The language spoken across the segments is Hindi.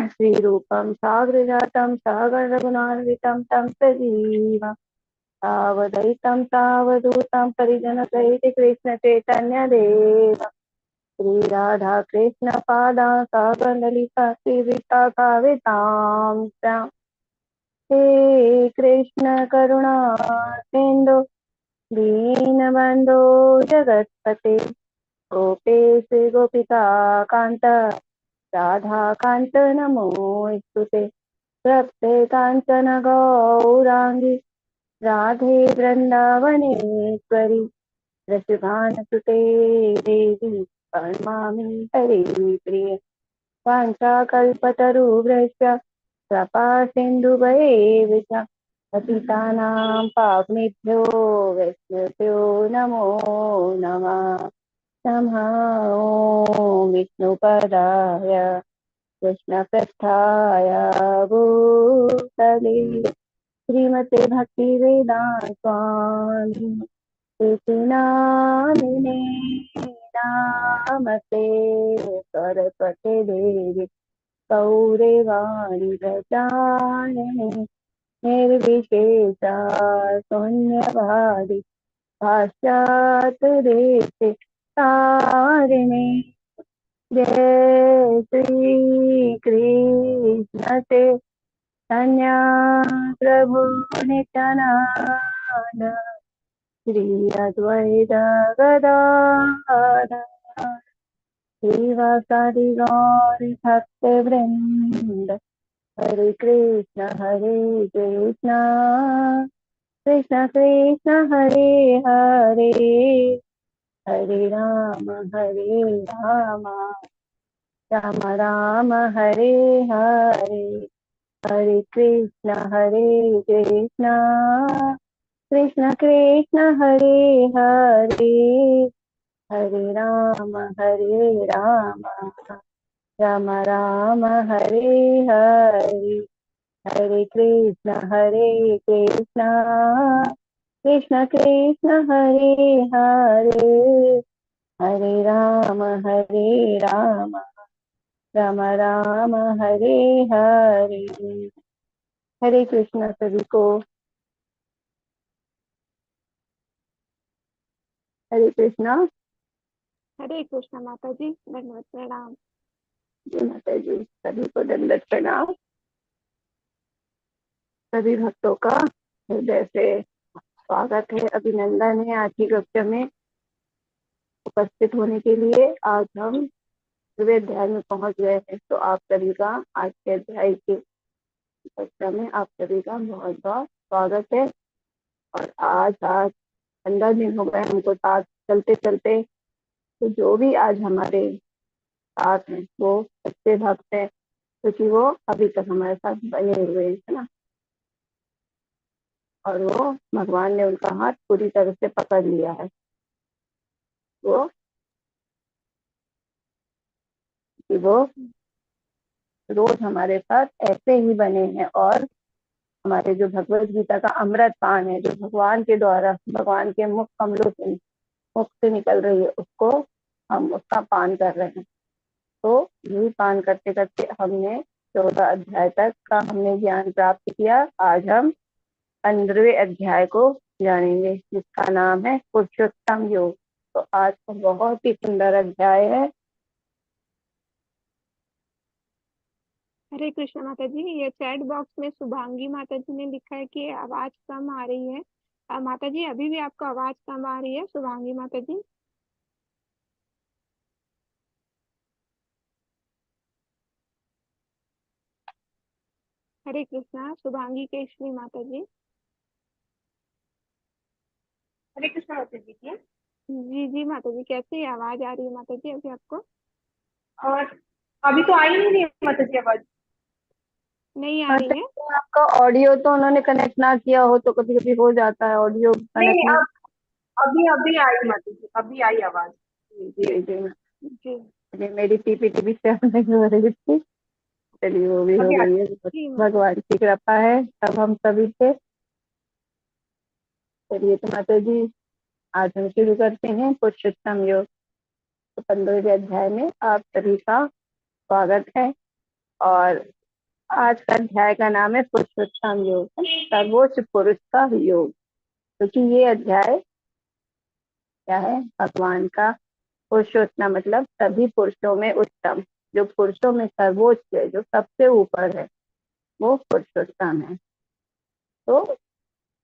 श्रीरूपं साग्रजातं सागर रघुनाथान्वितं तं सजीव सावधैतं सावधूतं परिजनसहित कृष्ण चैतन्य देव श्री राधा कृष्ण पादा सागर ललिता श्री विशाखावितां हे कृष्ण करुणा सिंधु दीनबंधो जगत्पते गोपेश गोपिका कांत राधा कांत नमोस्तुते तप्ते कांचन गौरांगी राधे वृंदावनेश्वरी वृषभानुसुते देवी प्रणमामि हरिप्रिये वाञ्छाकल्पतरुभ्यश्च कृपा सिन्धुभैः च पतितानां पावनेभ्यो वैष्णवेभ्यो नमो नमः। नमः विष्णुपदाय कृष्णपृष्ठाय भूतले श्रीमते भक्तिवेदान्त स्वामी इति नामिने नमस्ते सरस्वती देवी गौरवाणी प्रचारिणे निर्विशेषा शून्यवादी पाश्चात्य तारिणे जय श्री कृष्ण चैतन्य प्रभु नित्यानंद श्री अद्वैत गदाधर श्रीवासादि गौर भक्त वृंद हरे कृष्ण कृष्ण कृष्ण हरे हरे हरे राम राम राम हरे हरे हरे कृष्ण कृष्ण कृष्ण हरे हरे हरे राम राम राम हरे हरे हरे कृष्ण कृष्ण कृष्ण हरे हरे हरे राम राम राम हरे हरे। हरे कृष्ण सभी को। हरे कृष्णा। हरे कृष्ण माता जी, दंडवत प्रणाम। जी माता जी, सभी को दंडवत प्रणाम। सभी भक्तों का हृदय से स्वागत है, अभिनंदन है आज की कक्षा में उपस्थित होने के लिए। आज हम 9वें अध्याय में पहुंच गए हैं, तो आप सभी का आज के अध्याय की कक्षा में आप सभी का बहुत बहुत स्वागत है। और आज 15 दिन हो गए हमको साथ चलते चलते, तो जो भी आज हमारे साथ हैं वो सच्चे भक्त हैं, क्योंकि वो अभी तक हमारे साथ बने हुए हैं, है ना। और वो भगवान ने उनका हाथ पूरी तरह से पकड़ लिया है। वो रोज हमारे साथ ऐसे ही बने हैं। और हमारे जो भगवत गीता का अमृत पान है, जो भगवान के द्वारा भगवान के मुख कमलों से मुख से निकल रही है, उसको हम उसका पान कर रहे हैं। तो यही पान करते करते हमने 14 अध्याय तक का हमने ज्ञान प्राप्त किया। आज हम 15वें अध्याय को जानेंगे, जिसका नाम है पुरुषोत्तम योग। तो आज का बहुत ही सुंदर अध्याय है। हरे कृष्ण माता जी, ये चैट बॉक्स में शुभांगी माता जी ने लिखा है कि आवाज कम आ रही है। माता जी, अभी भी आपको आवाज कम आ रही है शुभांगी माता जी? हरे कृष्णा शुभांगी केशरी माता जी। हरे कृष्णा माता जी की। जी जी माता जी, कैसी आवाज आ रही है माता जी अभी आपको? और अभी तो आई नहीं रही है माता जी आवाज। नहीं आ रही है? आपका ऑडियो तो उन्होंने कनेक्ट ना किया हो तो कभी कभी हो जाता है ऑडियो नहीं कनेक्ट नहीं, नहीं। अब अभी आई माता जी, अभी आई आवाज। जी जी जी जी, मेरी पीपीटी भी शेयर नहीं हो रही थी। चलिए वो भी हो अभी गई है, जी माता भगवान की कृपा है तब हम सभी से। चलिए तो माता जी, आज हम शुरू करते हैं पुरुषोत्तम योग। तो 15वें अध्याय में आप सभी का स्वागत है। और आज का अध्याय का नाम है पुरुषोत्तम योग, सर्वोच्च पुरुष का योग। क्योंकि ये अध्याय क्या है, भगवान का पुरुषोत्तम मतलब सभी पुरुषों में उत्तम, जो पुरुषों में सर्वोच्च है, जो सबसे ऊपर है, वो पुरुषोत्तम है। तो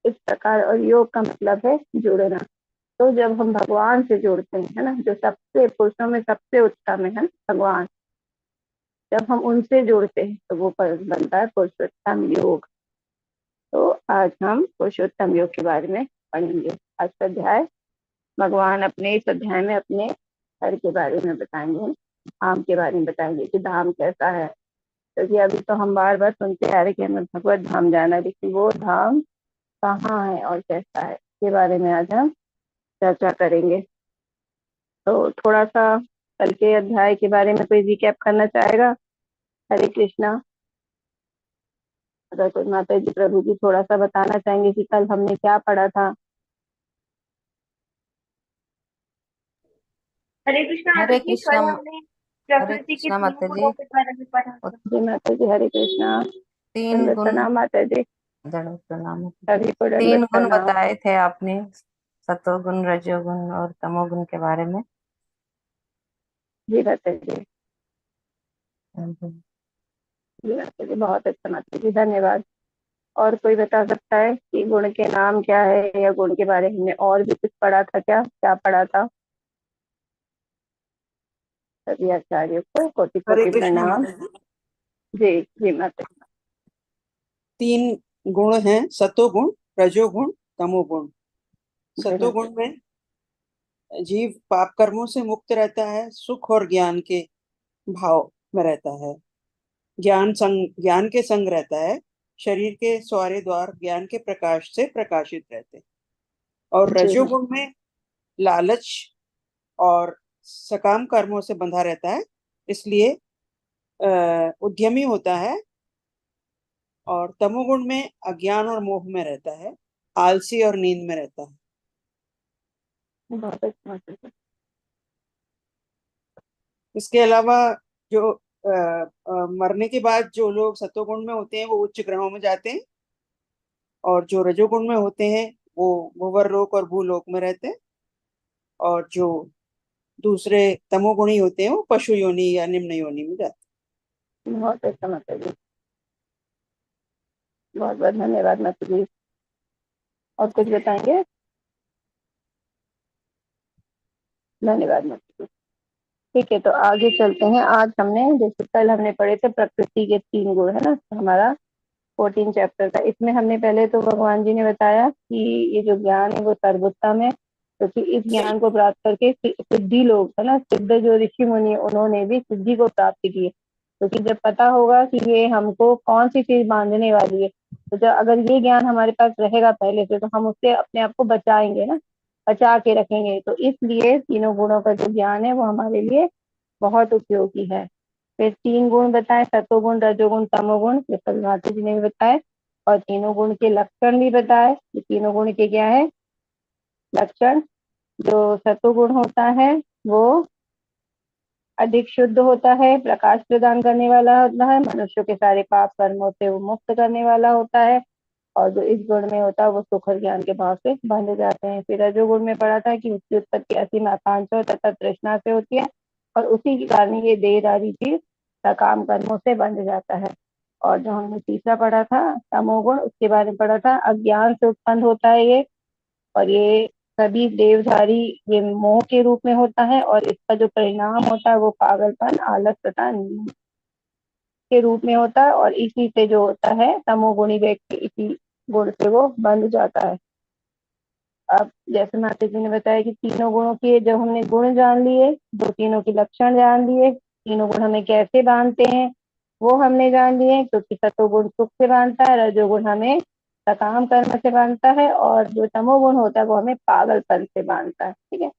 इस प्रकार, और योग का मतलब है जुड़ना। तो जब हम भगवान से जुड़ते हैं, है ना, जो सबसे पुरुषों में सबसे उत्तम है भगवान, जब हम उनसे जुड़ते हैं तो वो बनता है पुरुषोत्तम योग। तो आज हम पुरुषोत्तम योग के बारे में पढ़ेंगे। आज का अध्याय, भगवान अपने इस अध्याय में अपने घर के बारे में बताएंगे, धाम के बारे में बताएंगे कि धाम कैसा है। क्योंकि अभी तो हम बार बार सुनते आ रहे कि हमें भगवत धाम जाना है, लेकिन वो धाम कहाँ है और कैसा है, इसके बारे में आज हम चर्चा करेंगे। तो थोड़ा सा कल के अध्याय के बारे में कोई रिकैप करना चाहेगा? हरे कृष्णा। अगर कोई माता जी प्रभु जी थोड़ा सा बताना चाहेंगे कि कल हमने क्या पढ़ा था। हरे कृष्णा माता हरे जी, कल कृष्णा। हमने हरे प्रकृति के कृष्णा तीन माता गुणों जी। के बारे में पढ़ा था। जी माता जी, हरे कृष्णा। तीन दंडवत गुण, प्रणाम माता जी। दंड प्रणाम माता जी। सभी को दंडवत तीन गुण प्रणाम। बताए थे आपने, सतोगुण, रजोगुण और तमोगुण के बारे में। जी माता जी, हम्म। जी माता जी, बहुत अच्छा माता जी, धन्यवाद। और कोई बता सकता है कि गुण के नाम क्या है, या गुण के बारे में हमने और भी कुछ पढ़ा था? क्या क्या पढ़ा था? सभी आचार्यों को कोटि हरे कोटि कृष्णा प्रणाम। माता जी। जी जी माता जी। तीन गुण हैं, सतोगुण, रजोगुण, तमोगुण। जी माता सतोगुण में जीव पाप कर्मों से मुक्त रहता है, सुख और ज्ञान के भाव में रहता है, ज्ञान के संग रहता है, शरीर के सारे द्वार ज्ञान के प्रकाश से प्रकाशित रहते हैं। और जी माता रजोगुण में लालच और सकाम कर्मों से बंधा रहता है, इसलिए उद्यमी होता है। और तमोगुण में अज्ञान और मोह में रहता है, आलसी और नींद में रहता है। बहुत अच्छा माता जी। इसके अलावा जो मरने के बाद जो लोग सतोगुण में होते हैं वो उच्च ग्रहों में जाते हैं, और जो रजोगुण में होते हैं वो भंवर लोक और भूलोक में रहते हैं, और जो दूसरे तमोगुणी होते हैं वो पशु योनि या निम्न योनि में जाते बहुत अच्छा माता जी, बहुत बहुत धन्यवाद माता जी। और कुछ बताएंगे? धन्यवाद माता जी। ठीक है, तो आगे चलते हैं। आज हमने, जैसे कल हमने पढ़े थे प्रकृति के तीन गुण, है ना, हमारा 14 चैप्टर था। इसमें हमने पहले तो भगवान जी ने बताया कि ये जो ज्ञान है वो सर्वोत्तम है, क्योंकि इस ज्ञान को प्राप्त करके सिद्धि लोग, है ना, सिद्ध जो ऋषि मुनि, उन्होंने भी सिद्धि को प्राप्त की है। क्योंकि जब पता होगा कि ये हमको कौन सी चीज बांधने वाली है, तो जब अगर ये ज्ञान हमारे पास रहेगा पहले से, तो हम उससे अपने आप को बचाएंगे ना, बचा के रखेंगे। तो इसलिए तीनों गुणों का जो ज्ञान है वो हमारे लिए बहुत उपयोगी है। फिर तीन गुण बताए, सतोगुण, रजोगुण, तमोगुण, ये पद्मावती जी ने भी बताए। और तीनों गुण के लक्षण भी बताए। ये तीनों गुण के क्या है लक्षण? जो सतोगुण होता है वो अधिक शुद्ध होता है, प्रकाश प्रदान करने वाला होता है, मनुष्यों के सारे पाप कर्मों से वो मुक्त करने वाला होता है। और जो इस गुण में होता है वो सुख और ज्ञान के भाव से बंधे जाते हैं। फिर रजोगुण में पढ़ा था कि उसकी उत्पत्ति असीम आकांक्षा तथा तृष्णा से होती है, और उसी के कारण ये देहधारी जीव सकाम कर्मों से बंध जाता है। और जो हमने तीसरा पढ़ा था तमोगुण, उसके बारे में पढ़ा था, अज्ञान से उत्पन्न होता है ये। और ये सभी देवधारी, ये मोह के रूप में होता है, और इसका जो परिणाम होता है वो पागलपन, आलस तथा नींद के रूप में होता है। और इसी से जो होता है तमोगुणी व्यक्ति, इसी गुण से वो बंध जाता है। अब जैसे माता जी ने बताया कि तीनों गुणों के, जब हमने गुण जान लिए, दो तीनों के लक्षण जान लिए, तीनों गुण हमें कैसे बांधते हैं वो हमने जान लिए। क्योंकि सतोगुण सुख से बांधता है, रजोगुण हमें सकाम कर्म से बांधता है, और जो तमोगुण होता है वो हमें पागलपन से बांधता है। ठीक है,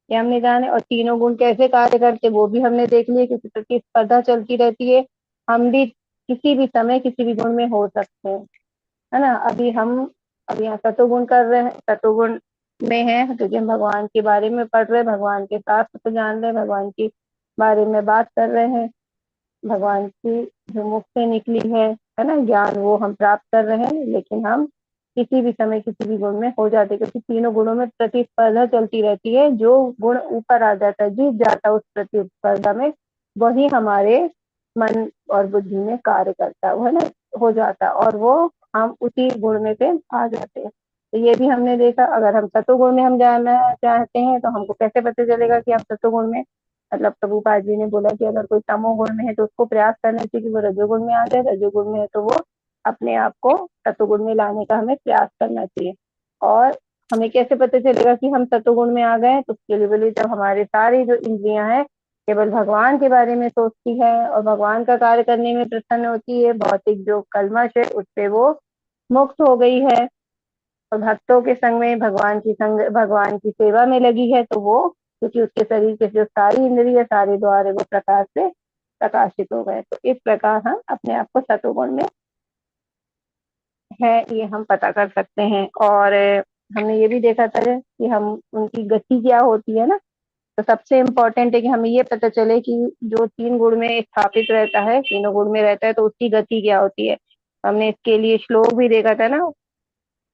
ये हमने जाने। और तीनों गुण कैसे कार्य करते वो भी हमने देख लिए, क्योंकि प्रतिस्पर्धा चलती रहती है। हम भी किसी भी समय किसी भी गुण में हो सकते हैं, है ना। अभी यहाँ सतोगुण कर रहे हैं, सतोगुण में है क्योंकि हम भगवान के बारे में पढ़ रहे हैं, भगवान के शास्त्र को जान रहे हैं, भगवान के बारे में बात कर रहे हैं। भगवान की जो मुख से निकली है ना, ज्ञान वो हम प्राप्त कर रहे हैं, लेकिन हम किसी भी समय किसी भी गुण में हो जाते, क्योंकि तीनों गुणों में प्रतिस्पर्धा चलती रहती है। जो गुण ऊपर आ जाता है, जीत जाता है उस प्रतिस्पर्धा में, वही हमारे मन और बुद्धि में कार्य करता है, वो है ना, हो जाता है, और वो हम उसी गुण में से आ जाते हैं। तो ये भी हमने देखा, अगर हम सतोगुण में हम जाना चाहते हैं तो हमको कैसे पता चलेगा कि हम सतोगुण में, मतलब प्रभुपाद जी ने बोला कि अगर कोई तमोगुण में है तो उसको प्रयास करना चाहिए कि वो रजोगुण में आ जाए, रजोगुण में है तो वो अपने आप को सतोगुण में लाने का हमें प्रयास करना चाहिए। और हमें कैसे पता चलेगा कि हम सतोगुण में आ गए हैं? तो उसके लिए बोले, जब हमारे सारी जो इंद्रियां हैं केवल भगवान के बारे में सोचती है और भगवान का कार्य करने में प्रसन्न होती है, भौतिक जो कलमश है उससे वो मुक्त हो गई है, और भक्तों के संग में भगवान की सेवा में लगी है, तो वो, क्योंकि उसके शरीर के जो सारी इंद्रिय सारे द्वार है वो प्रकाश से प्रकाशित हो गए, तो इस प्रकार हम अपने आप को सतोगुण में है ये हम पता कर सकते हैं। और हमने ये भी देखा था कि हम उनकी गति क्या होती है ना, तो सबसे इम्पोर्टेंट है कि हमें ये पता चले कि जो तीन गुण में स्थापित रहता है, तीनों गुण में रहता है, तो उसकी गति क्या होती है। हमने इसके लिए श्लोक भी देखा था ना,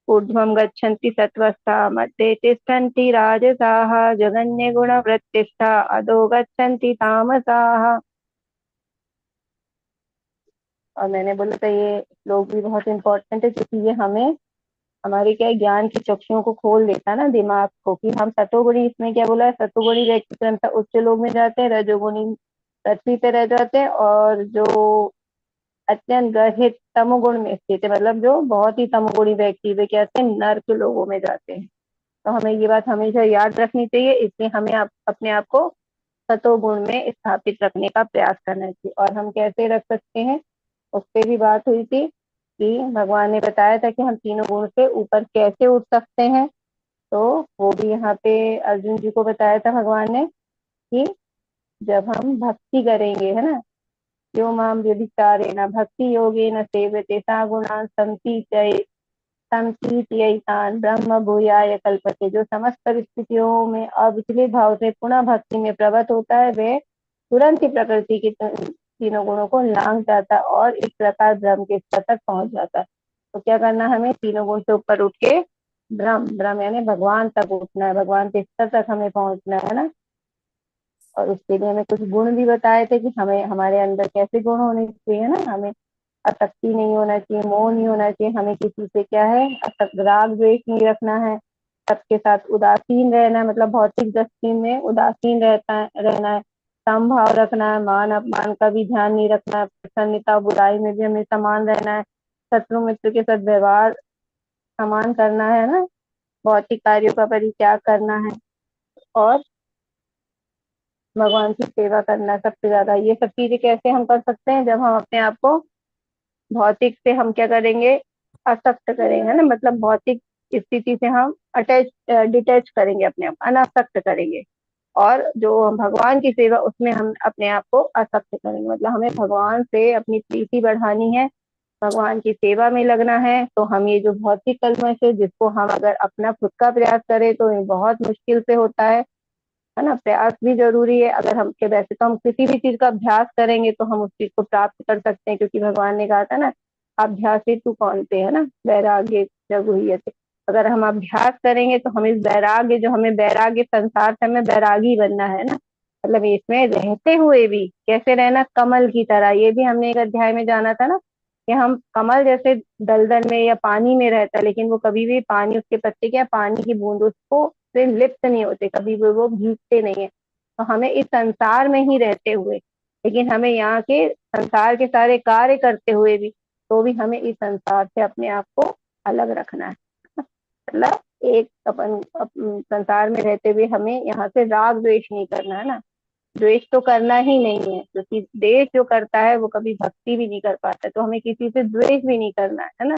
ऊर्ध्वं गच्छन्ति सत्त्वस्था मध्ये तिष्ठन्ति राजसाः जगन्यगुणवृत्तिस्था अधो गच्छन्ति तामसाः। और मैंने बोला था ये श्लोक भी बहुत इंपॉर्टेंट है, क्योंकि ये हमें हमारे क्या है, ज्ञान की चक्षुओं को खोल देता है ना, दिमाग को, कि हम सतोगुणी, इसमें क्या बोला है, सतोगुणी व्यक्ति क्रमशः उच्च लोक में जाते हैं, रजोगुणी पृथ्वी पे रह जाते हैं, और जो अत्यंत गर्हित तमोगुण में स्थित है, मतलब जो बहुत ही तमोगुणी व्यक्ति वे कहते हैं नर्क लोगों में जाते हैं। तो हमें ये बात हमेशा याद रखनी चाहिए, इसलिए हमें अपने आप को सतोगुण में स्थापित रखने का प्रयास करना चाहिए। और हम कैसे रख सकते हैं, उस पर भी बात हुई थी कि भगवान ने बताया था कि हम तीनों गुण से ऊपर कैसे उठ सकते हैं। तो वो भी यहाँ पे अर्जुन जी को बताया था भगवान ने कि जब हम भक्ति करेंगे, है ना, यो माम व्यभिचारेण भक्ति योगेन सेवते सा गुणान् संतीत्यैतान् ब्रह्म भूयाय कल्पते। जो समस्त परिस्थितियों में अविचलित भाव से पुनः भक्ति में प्रवृत्त होता है, वह तुरंत ही प्रकृति के तीनों गुणों को लांग जाता है और इस प्रकार ब्रह्म के स्तर तक पहुंच जाता है। तो क्या करना, हमें तीनों गुण से ऊपर उठ के ब्रह्म ब्रह्म यानी भगवान तक उठना है, भगवान के स्तर तक हमें पहुंचना है ना। और उसके लिए हमें कुछ गुण भी बताए थे कि हमें हमारे अंदर कैसे गुण होने चाहिए ना, हमें आसक्ति नहीं होना चाहिए, मोह नहीं होना चाहिए, हमें किसी से क्या है, राग द्वेष नहीं रखना है, सबके साथ उदासीन रहना है, मतलब भौतिक दृष्टि में उदासीन रहना है, समभाव रखना है, मान अपमान का भी ध्यान नहीं रखना है, प्रसन्नता बुराई में भी हमें समान रहना है, शत्रु मित्र के साथ व्यवहार समान करना है ना, भौतिक कार्यों का परित्याग करना है, और भगवान की सेवा करना सबसे ज्यादा। ये सब चीजें कैसे हम कर सकते हैं, जब हम अपने आप को भौतिक से हम क्या करेंगे, आसक्त करेंगे ना, मतलब भौतिक स्थिति से हम डिटैच करेंगे, अपने आप अनासक्त करेंगे, और जो हम भगवान की सेवा उसमें हम अपने आप को आसक्त करेंगे, मतलब हमें भगवान से अपनी प्रीति बढ़ानी है, भगवान की सेवा में लगना है। तो हम ये जो भौतिक कलमश है, जिसको हम अगर अपना खुद का प्रयास करें तो ये बहुत मुश्किल से होता है ना, प्रयास भी जरूरी है। अगर हम के वैसे तो हम किसी भी चीज का अभ्यास करेंगे तो हम उस चीज को प्राप्त कर सकते हैं, क्योंकि भगवान ने कहा था ना, अभ्यास ही तू कौन पे, है ना, वैराग्य जगुह्यते। अगर हम अभ्यास करेंगे तो हम इस वैराग्य, जो हमें वैराग्य, संसार से हमें वैरागी बनना है ना, मतलब इसमें रहते हुए भी कैसे रहना, कमल की तरह। ये भी हमने एक अध्याय में जाना था ना, कि हम कमल जैसे दलदल में या पानी में रहता है, लेकिन वो कभी भी पानी, उसके पत्ते क्या, पानी की बूंद उसको से लिप्त नहीं होते, कभी भी वो भीगते नहीं है। तो हमें इस संसार में ही रहते हुए, लेकिन हमें यहाँ के संसार के सारे कार्य करते हुए भी, तो भी हमें इस संसार से अपने आप को अलग रखना है, मतलब एक संसार में रहते हुए हमें यहाँ से राग द्वेष नहीं करना है ना, द्वेष तो करना ही नहीं है, क्योंकि द्वेष जो करता है वो कभी भक्ति भी नहीं कर पाता। तो हमें किसी से द्वेष भी नहीं करना है ना,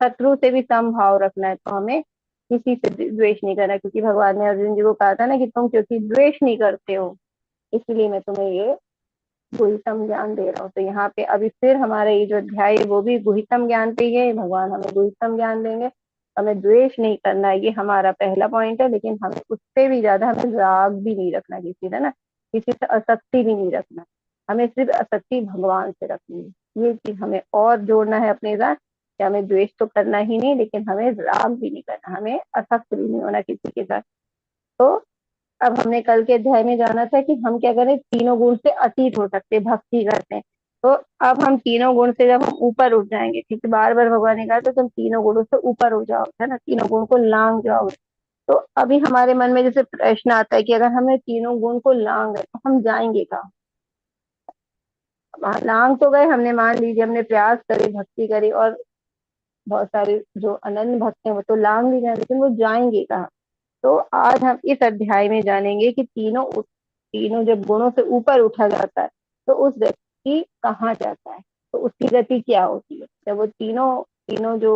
शत्रु से भी समभाव रखना है, तो हमें किसी से द्वेष नहीं करना, क्योंकि भगवान ने अर्जुन जी को कहा था ना कि तुम क्योंकि द्वेष नहीं करते हो, इसलिए मैं तुम्हें ये गुहितम ज्ञान दे रहा हूँ। तो यहाँ पे अभी फिर हमारा ये जो अध्याय है वो भी गुहितम ज्ञान पे ही है, भगवान हमें गुहितम ज्ञान देंगे। हमें द्वेष नहीं करना है, ये हमारा पहला पॉइंट है, लेकिन हमें उससे भी ज्यादा हमें राग भी नहीं रखना किसी से ना, किसी से आसक्ति भी नहीं रखना। हमें सिर्फ आसक्ति भगवान से रखनी है, ये चीज हमें और जोड़ना है अपने साथ कि हमें द्वेष तो करना ही नहीं, लेकिन हमें राग भी नहीं करना, हमें आसक्त भी नहीं होना किसी के साथ। तो अब हमने कल के अध्याय में जाना था कि हम क्या करें, तीनों गुण से अतीत हो सकते, भक्ति करते हैं। तो अब हम तीनों गुण से जब हम ऊपर उठ जाएंगे, ठीक है, बार बार भगवान ने कहा तो तुम तीनों गुणों से ऊपर हो जाओ, है ना, तीनों गुण को लांग जाओ। तो अभी हमारे मन में जैसे प्रश्न आता है कि अगर हमें तीनों गुण को लांग गए तो हम जाएंगे कहाँ। लांग तो गए हमने, मान लीजिए हमने प्रयास करे, भक्ति करी, और बहुत सारे जो अनन्य भक्त हैं वो तो लांग भी गए, लेकिन वो जाएंगे कहाँ। तो आज हम इस अध्याय में जानेंगे कि तीनों जब गुणों से ऊपर उठा जाता है तो उस व्यक्ति कहाँ जाता है, तो उसकी गति क्या होती है। जब वो तीनों तीनों जो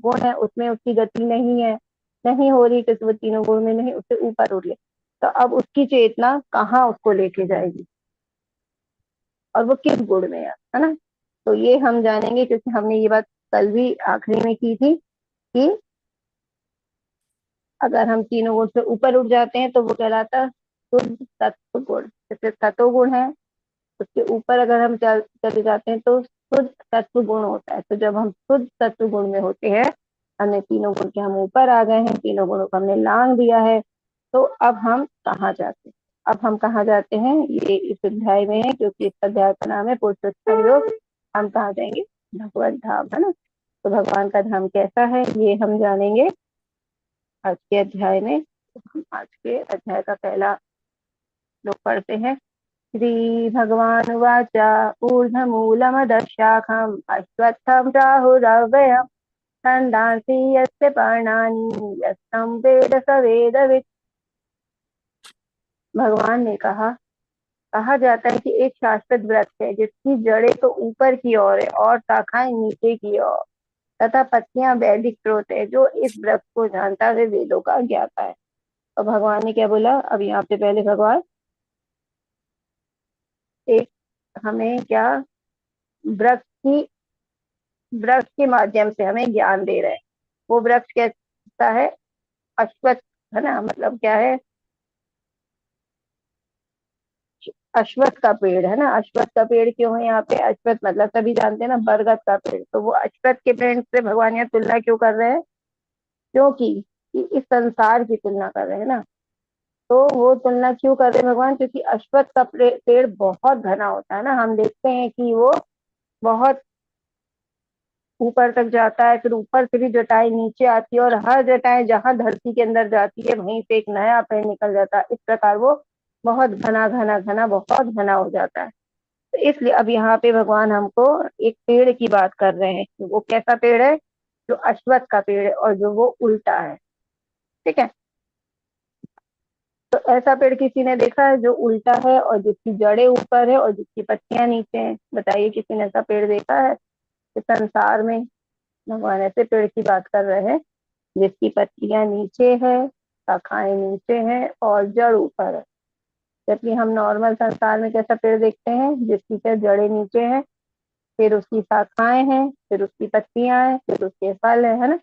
गुण है उसमें उसकी गति नहीं है, नहीं हो रही, क्योंकि वो तीनों गुण में नहीं, उससे ऊपर उठ गए, तो अब उसकी चेतना कहाँ उसको लेके जाएगी और वो किस गुण में है ना। तो ये हम जानेंगे, क्योंकि हमने ये बात कल भी आखिरी में की थी कि अगर हम तीनों गुण से ऊपर उठ जाते हैं तो वो कहलाता है शुद्ध तत्व गुण। जैसे सतो गुण है, उसके ऊपर अगर हम चले जाते हैं तो शुद्ध तत्व गुण होता है। तो जब हम शुद्ध तत्व गुण में होते हैं, हमने तीनों गुण के हम ऊपर आ गए हैं, तीनों गुणों को हमने लांग दिया है, तो अब हम कहाँ जाते हैं। अब हम कहाँ जाते हैं ये इस अध्याय में है, क्योंकि इस अध्याय का नाम है पुरुषोत्तम योग। हम कहाँ जाएंगे, भगवत धाम, है ना। तो भगवान का धाम कैसा है ये हम जानेंगे आज के अध्याय में। हम आज के अध्याय का पहला श्लोक पढ़ते हैं। श्री भगवान वाच ऊर्ध्वमूलमदशाखम् अश्वत्थं प्राहुरव्ययम् छन्दांसि यस्य पर्णानि यस्तं वेद स वेदवित्। भगवान ने कहा जाता है कि एक शाश्वत वृक्ष है जिसकी जड़ें तो ऊपर की ओर है और शाखाएं नीचे की ओर, तथा पत्तियां वैदिक स्रोत है। जो इस वृक्ष को जानता है वेदों का ज्ञाता है। तो भगवान ने क्या बोला, अब यहाँ पे पहले भगवान एक हमें क्या वृक्ष की वृक्ष के माध्यम से हमें ज्ञान दे रहे हैं। वो वृक्ष कैसा है, अश्वत्थ, है ना, मतलब क्या है, अश्वत्थ का पेड़, है ना। अश्वत्थ का पेड़ क्यों है यहाँ पे, अश्वत्थ मतलब सभी जानते हैं ना, बरगद का पेड़। तो वो अश्वत्थ के पेड़ से भगवान यहाँ तुलना क्यों कर रहे हैं, क्योंकि इस संसार की तुलना कर रहे हैं ना। तो वो तुलना क्यों कर रहे हैं भगवान, क्योंकि अश्वत्थ का पेड़ बहुत घना होता है ना। हम देखते हैं कि वो बहुत ऊपर तक जाता है, फिर ऊपर से भी जटाएं नीचे आती है, और हर जटाएं जहां धरती के अंदर जाती है वहीं से एक नया पेड़ निकल जाता है। इस प्रकार वो बहुत घना घना घना बहुत घना हो जाता है। तो इसलिए अब यहाँ पे भगवान हमको एक पेड़ की बात कर रहे हैं कि वो कैसा पेड़ है, जो अश्वत्थ का पेड़ है और जो वो उल्टा है, ठीक है। तो ऐसा पेड़ किसी ने देखा है जो उल्टा है और जिसकी जड़ें ऊपर है और जिसकी पत्तियां नीचे हैं, बताइए किसी ने ऐसा पेड़ देखा है इस संसार में। भगवान ऐसे पेड़ की बात कर रहे हैं जिसकी पत्तियां नीचे है, शाखाएं नीचे हैं और जड़ ऊपर है। जबकि हम नॉर्मल संसार में कैसा पेड़ देखते हैं, जिसकी क्या जड़ें नीचे हैं, फिर उसकी शाखाएं हैं, फिर उसकी पत्तियां हैं, फिर उसके फल है ना।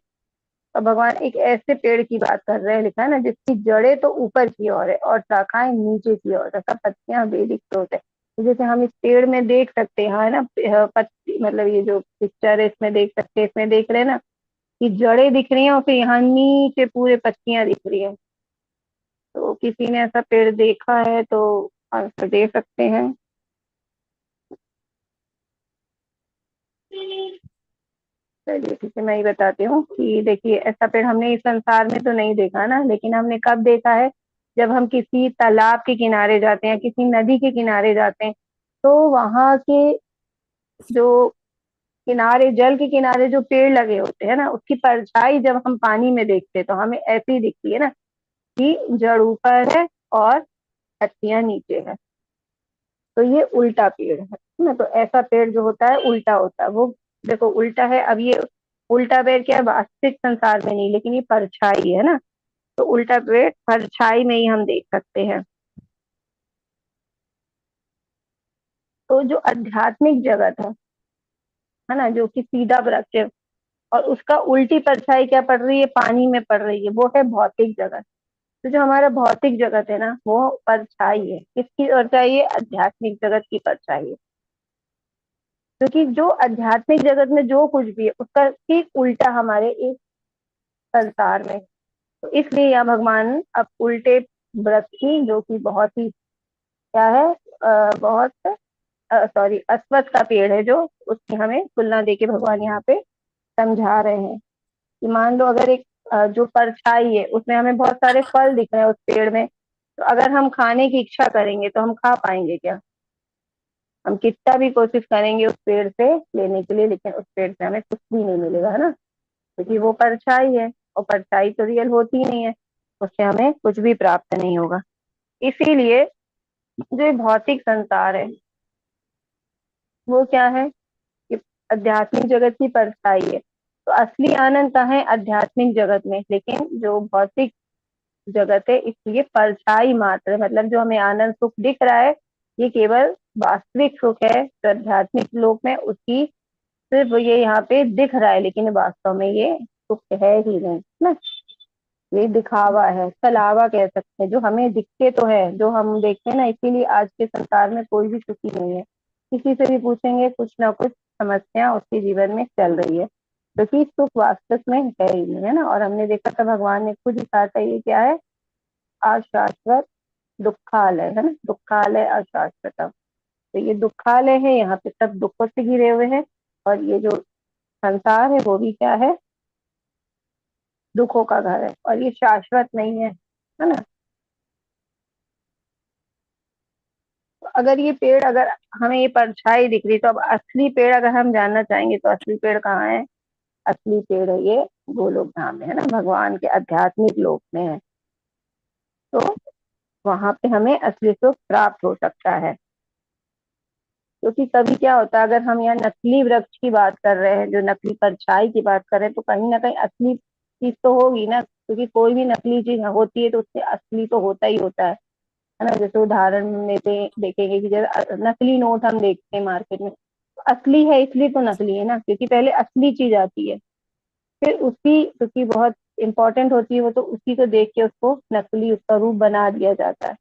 तो भगवान एक ऐसे पेड़ की बात कर रहे हैं, लिखा है ना, जिसकी जड़ें तो ऊपर की ओर है और शाखाएं नीचे की ओर, तथा पत्तियां वैदिक स्रोत है। तो जैसे हम इस पेड़ में देख सकते हैं, है ना, पत्ती मतलब ये जो पिक्चर है इसमें देख सकते हैं, इसमें देख रहे हैं ना कि जड़ें दिख रही हैं और फिर यहाँ नीचे पूरे पत्तियां दिख रही है। तो किसी ने ऐसा पेड़ देखा है तो आंसर दे सकते हैं। चलिए ठीक है, मैं ही बताती हूँ कि देखिए ऐसा पेड़ हमने इस संसार में तो नहीं देखा ना, लेकिन हमने कब देखा है, जब हम किसी तालाब के किनारे जाते हैं, किसी नदी के किनारे जाते हैं, तो वहां के जो किनारे, जल के किनारे जो पेड़ लगे होते हैं ना, उसकी परछाई जब हम पानी में देखते हैं तो हमें ऐसी दिखती है ना कि जड़ ऊपर है और पत्तियां नीचे है। तो ये उल्टा पेड़ है ना। तो ऐसा पेड़ जो होता है उल्टा होता है, वो देखो उल्टा है। अब ये उल्टा पेड़ क्या है, वास्तविक संसार में नहीं, लेकिन ये परछाई है ना। तो उल्टा पेड़ परछाई में ही हम देख सकते हैं। तो जो आध्यात्मिक जगत है ना, जो कि सीधा वृक्ष है और उसका उल्टी परछाई क्या पड़ रही है, पानी में पड़ रही है, वो है भौतिक जगत। तो जो हमारा भौतिक जगत है ना, वो परछाई है। किसकी परछाई है? आध्यात्मिक जगत की परछाई है। क्योंकि जो आध्यात्मिक जगत में जो कुछ भी है उसका ठीक उल्टा हमारे इस संसार में है। तो इसलिए यहाँ भगवान अब उल्टे वृक्ष की, जो कि बहुत ही क्या है, बहुत सॉरी, अश्वत्थ का पेड़ है, जो उसकी हमें तुलना देके भगवान यहाँ पे समझा रहे हैं कि मान लो अगर एक जो परछाई है उसमें हमें बहुत सारे फल दिख रहे हैं उस पेड़ में, तो अगर हम खाने की इच्छा करेंगे तो हम खा पाएंगे क्या? हम कितना भी कोशिश करेंगे उस पेड़ से लेने के लिए, लेकिन उस पेड़ से हमें कुछ भी नहीं मिलेगा, है ना, क्योंकि वो परछाई है और परछाई तो रियल होती ही नहीं है, उससे हमें कुछ भी प्राप्त नहीं होगा। इसीलिए जो भौतिक संसार है वो क्या है कि आध्यात्मिक जगत की परछाई है। तो असली आनंद कहाँ है? आध्यात्मिक जगत में। लेकिन जो भौतिक जगत है इसलिए परछाई मात्र है, मतलब जो हमें आनंद सुख दिख रहा है ये केवल वास्तविक सुख है जो आध्यात्मिक लोक में, उसकी सिर्फ ये यहाँ पे दिख रहा है, लेकिन वास्तव में ये सुख है ही नहीं ना। ये दिखावा है, छलावा कह सकते हैं, जो हमें दिखते तो है, जो हम देखते हैं ना। इसीलिए आज के संसार में कोई भी सुखी नहीं है। किसी से भी पूछेंगे कुछ ना कुछ समस्या उसके जीवन में चल रही है, क्योंकि सुख वास्तव में है ही नहीं, है ना। और हमने देखा था भगवान ने खुद ही कहा था, ये क्या है? अशाश्वत दुखालय, है ना, दुखालय अशाश्वतम। तो ये दुखालय है, यहाँ पे सब दुखों से घिरे हुए हैं, और ये जो संसार है वो भी क्या है? दुखों का घर है, और ये शाश्वत नहीं है ना। तो अगर ये पेड़, अगर हमें ये परछाई दिख रही, तो अब असली पेड़ अगर हम जानना चाहेंगे तो असली पेड़ कहाँ है? असली पेड़ है ये गोलोक धाम में, है ना, भगवान के आध्यात्मिक लोक में है। तो वहां पे हमें असली सुख प्राप्त हो सकता है। क्योंकि कभी क्या होता है, अगर हम यहाँ नकली वृक्ष की बात कर रहे हैं, जो नकली परछाई की बात कर रहे हैं, तो कहीं ना कहीं असली चीज तो होगी ना, क्योंकि कोई भी नकली चीज होती है तो उससे असली तो होता ही होता है ना। जैसे उदाहरण में देखेंगे कि जैसे नकली नोट हम देखते हैं मार्केट में, तो असली है इसलिए तो नकली है ना, क्योंकि पहले असली चीज आती है, फिर उसकी क्योंकि बहुत इंपॉर्टेंट होती है वो, तो उसी को देख के उसको नकली, उसका रूप बना दिया जाता है।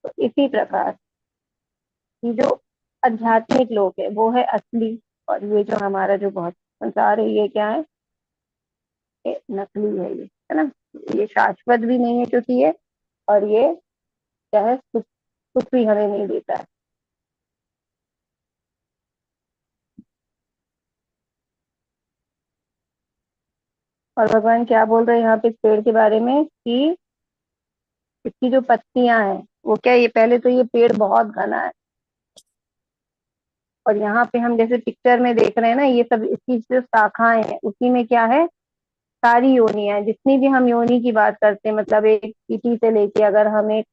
तो इसी प्रकार कि जो आध्यात्मिक लोग है वो है असली, और ये जो हमारा जो बहुत संसार है ये क्या है? ये नकली है, ये है ना। ये शाश्वत भी नहीं है क्योंकि ये, और ये क्या है? सुख, सुख भी हमें नहीं देता है। और भगवान क्या बोल रहे हैं यहाँ पे इस पेड़ के बारे में कि इसकी जो पत्तियां हैं वो क्या, ये पहले तो ये पेड़ बहुत घना है, और यहाँ पे हम जैसे पिक्चर में देख रहे हैं ना, ये सब इसकी जो शाखाएं हैं उसी में क्या है? सारी योनियां हैं। जितनी भी हम योनि की बात करते हैं, मतलब एक चीटी से लेके अगर हम एक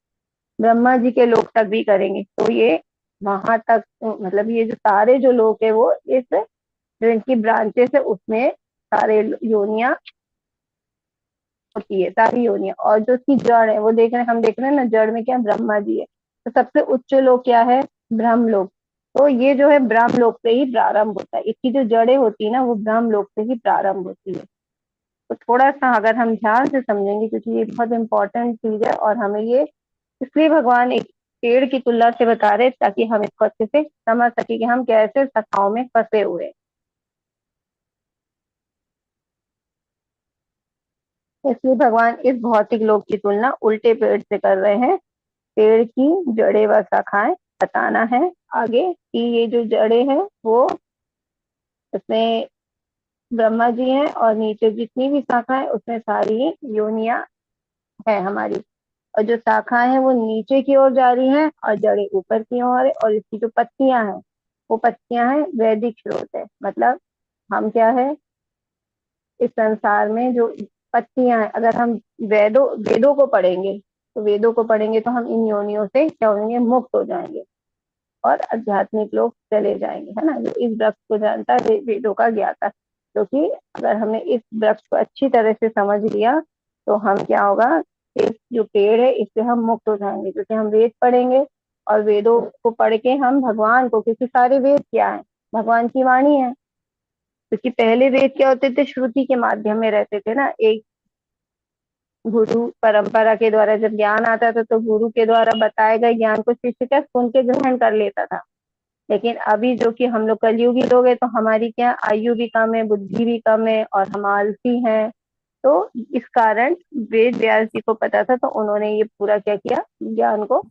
ब्रह्मा जी के लोक तक भी करेंगे, तो ये वहां तक, मतलब ये जो सारे जो लोक है वो इस जो इनकी ब्रांचेस है उसमें सारे योनियां होती है, सारी योनियां। और जो उसकी जड़ है वो देख रहे हैं, हम देख रहे हैं ना, जड़ में क्या? ब्रह्मा जी है। तो सबसे उच्च लोक क्या है? ब्रह्म लोक। तो ये जो है ब्रह्म लोक से ही प्रारंभ होता है, इसकी जो जड़ें होती है ना वो ब्रह्म लोक से ही प्रारंभ होती है। तो थोड़ा सा अगर हम ध्यान से समझेंगे, क्योंकि ये बहुत इंपॉर्टेंट चीज है, और हमें ये इसलिए भगवान एक पेड़ की तुलना से बता रहे ताकि हम इसको अच्छे से समझ सके कि हम कैसे शाखाओं में फंसे हुए हैं। इसलिए भगवान इस भौतिक लोक की तुलना उल्टे पेड़ से कर रहे हैं। पेड़ की जड़ें व शाखाएं बताना है आगे कि ये जो जड़ें हैं वो उसमें ब्रह्मा जी हैं, और नीचे जितनी भी शाखाएं उसमें सारी योनियां है हमारी। और जो शाखाएं हैं वो नीचे की ओर जा रही हैं, और जड़ें ऊपर की ओर है। और इसकी जो पत्तियां हैं वो पत्तियां हैं वैदिक स्रोत है। मतलब हम क्या है, इस संसार में जो पत्तियां हैं, अगर हम वेदों वेदों को पढ़ेंगे, तो वेदों को पढ़ेंगे तो हम इन योनियों से क्या होंगे? मुक्त हो जाएंगे, और आध्यात्मिक लोग चले जाएंगे, है ना। जो इस वृक्ष को जानता है वेदों का ज्ञाता, क्योंकि अगर हमने इस वृक्ष को अच्छी तरह से समझ लिया तो हम क्या होगा? इस जो पेड़ है इससे हम मुक्त हो जाएंगे, क्योंकि हम वेद पढ़ेंगे, और वेदों को पढ़ के हम भगवान को, क्योंकि सारे वेद क्या है? भगवान की वाणी है। क्योंकि पहले वेद क्या होते थे? श्रुति के माध्यम में रहते थे ना, एक गुरु परंपरा के द्वारा जब ज्ञान आता था तो गुरु के द्वारा बताए गए ज्ञान को शिष्य क्या सुन के ग्रहण कर लेता था। लेकिन अभी जो कि हम लोग कलयुगी लोग हैं तो हमारी क्या आयु भी कम है, बुद्धि भी कम है और हम आलसी हैं। तो इस कारण वेद व्यास जी को पता था तो उन्होंने ये पूरा क्या किया, ज्ञान को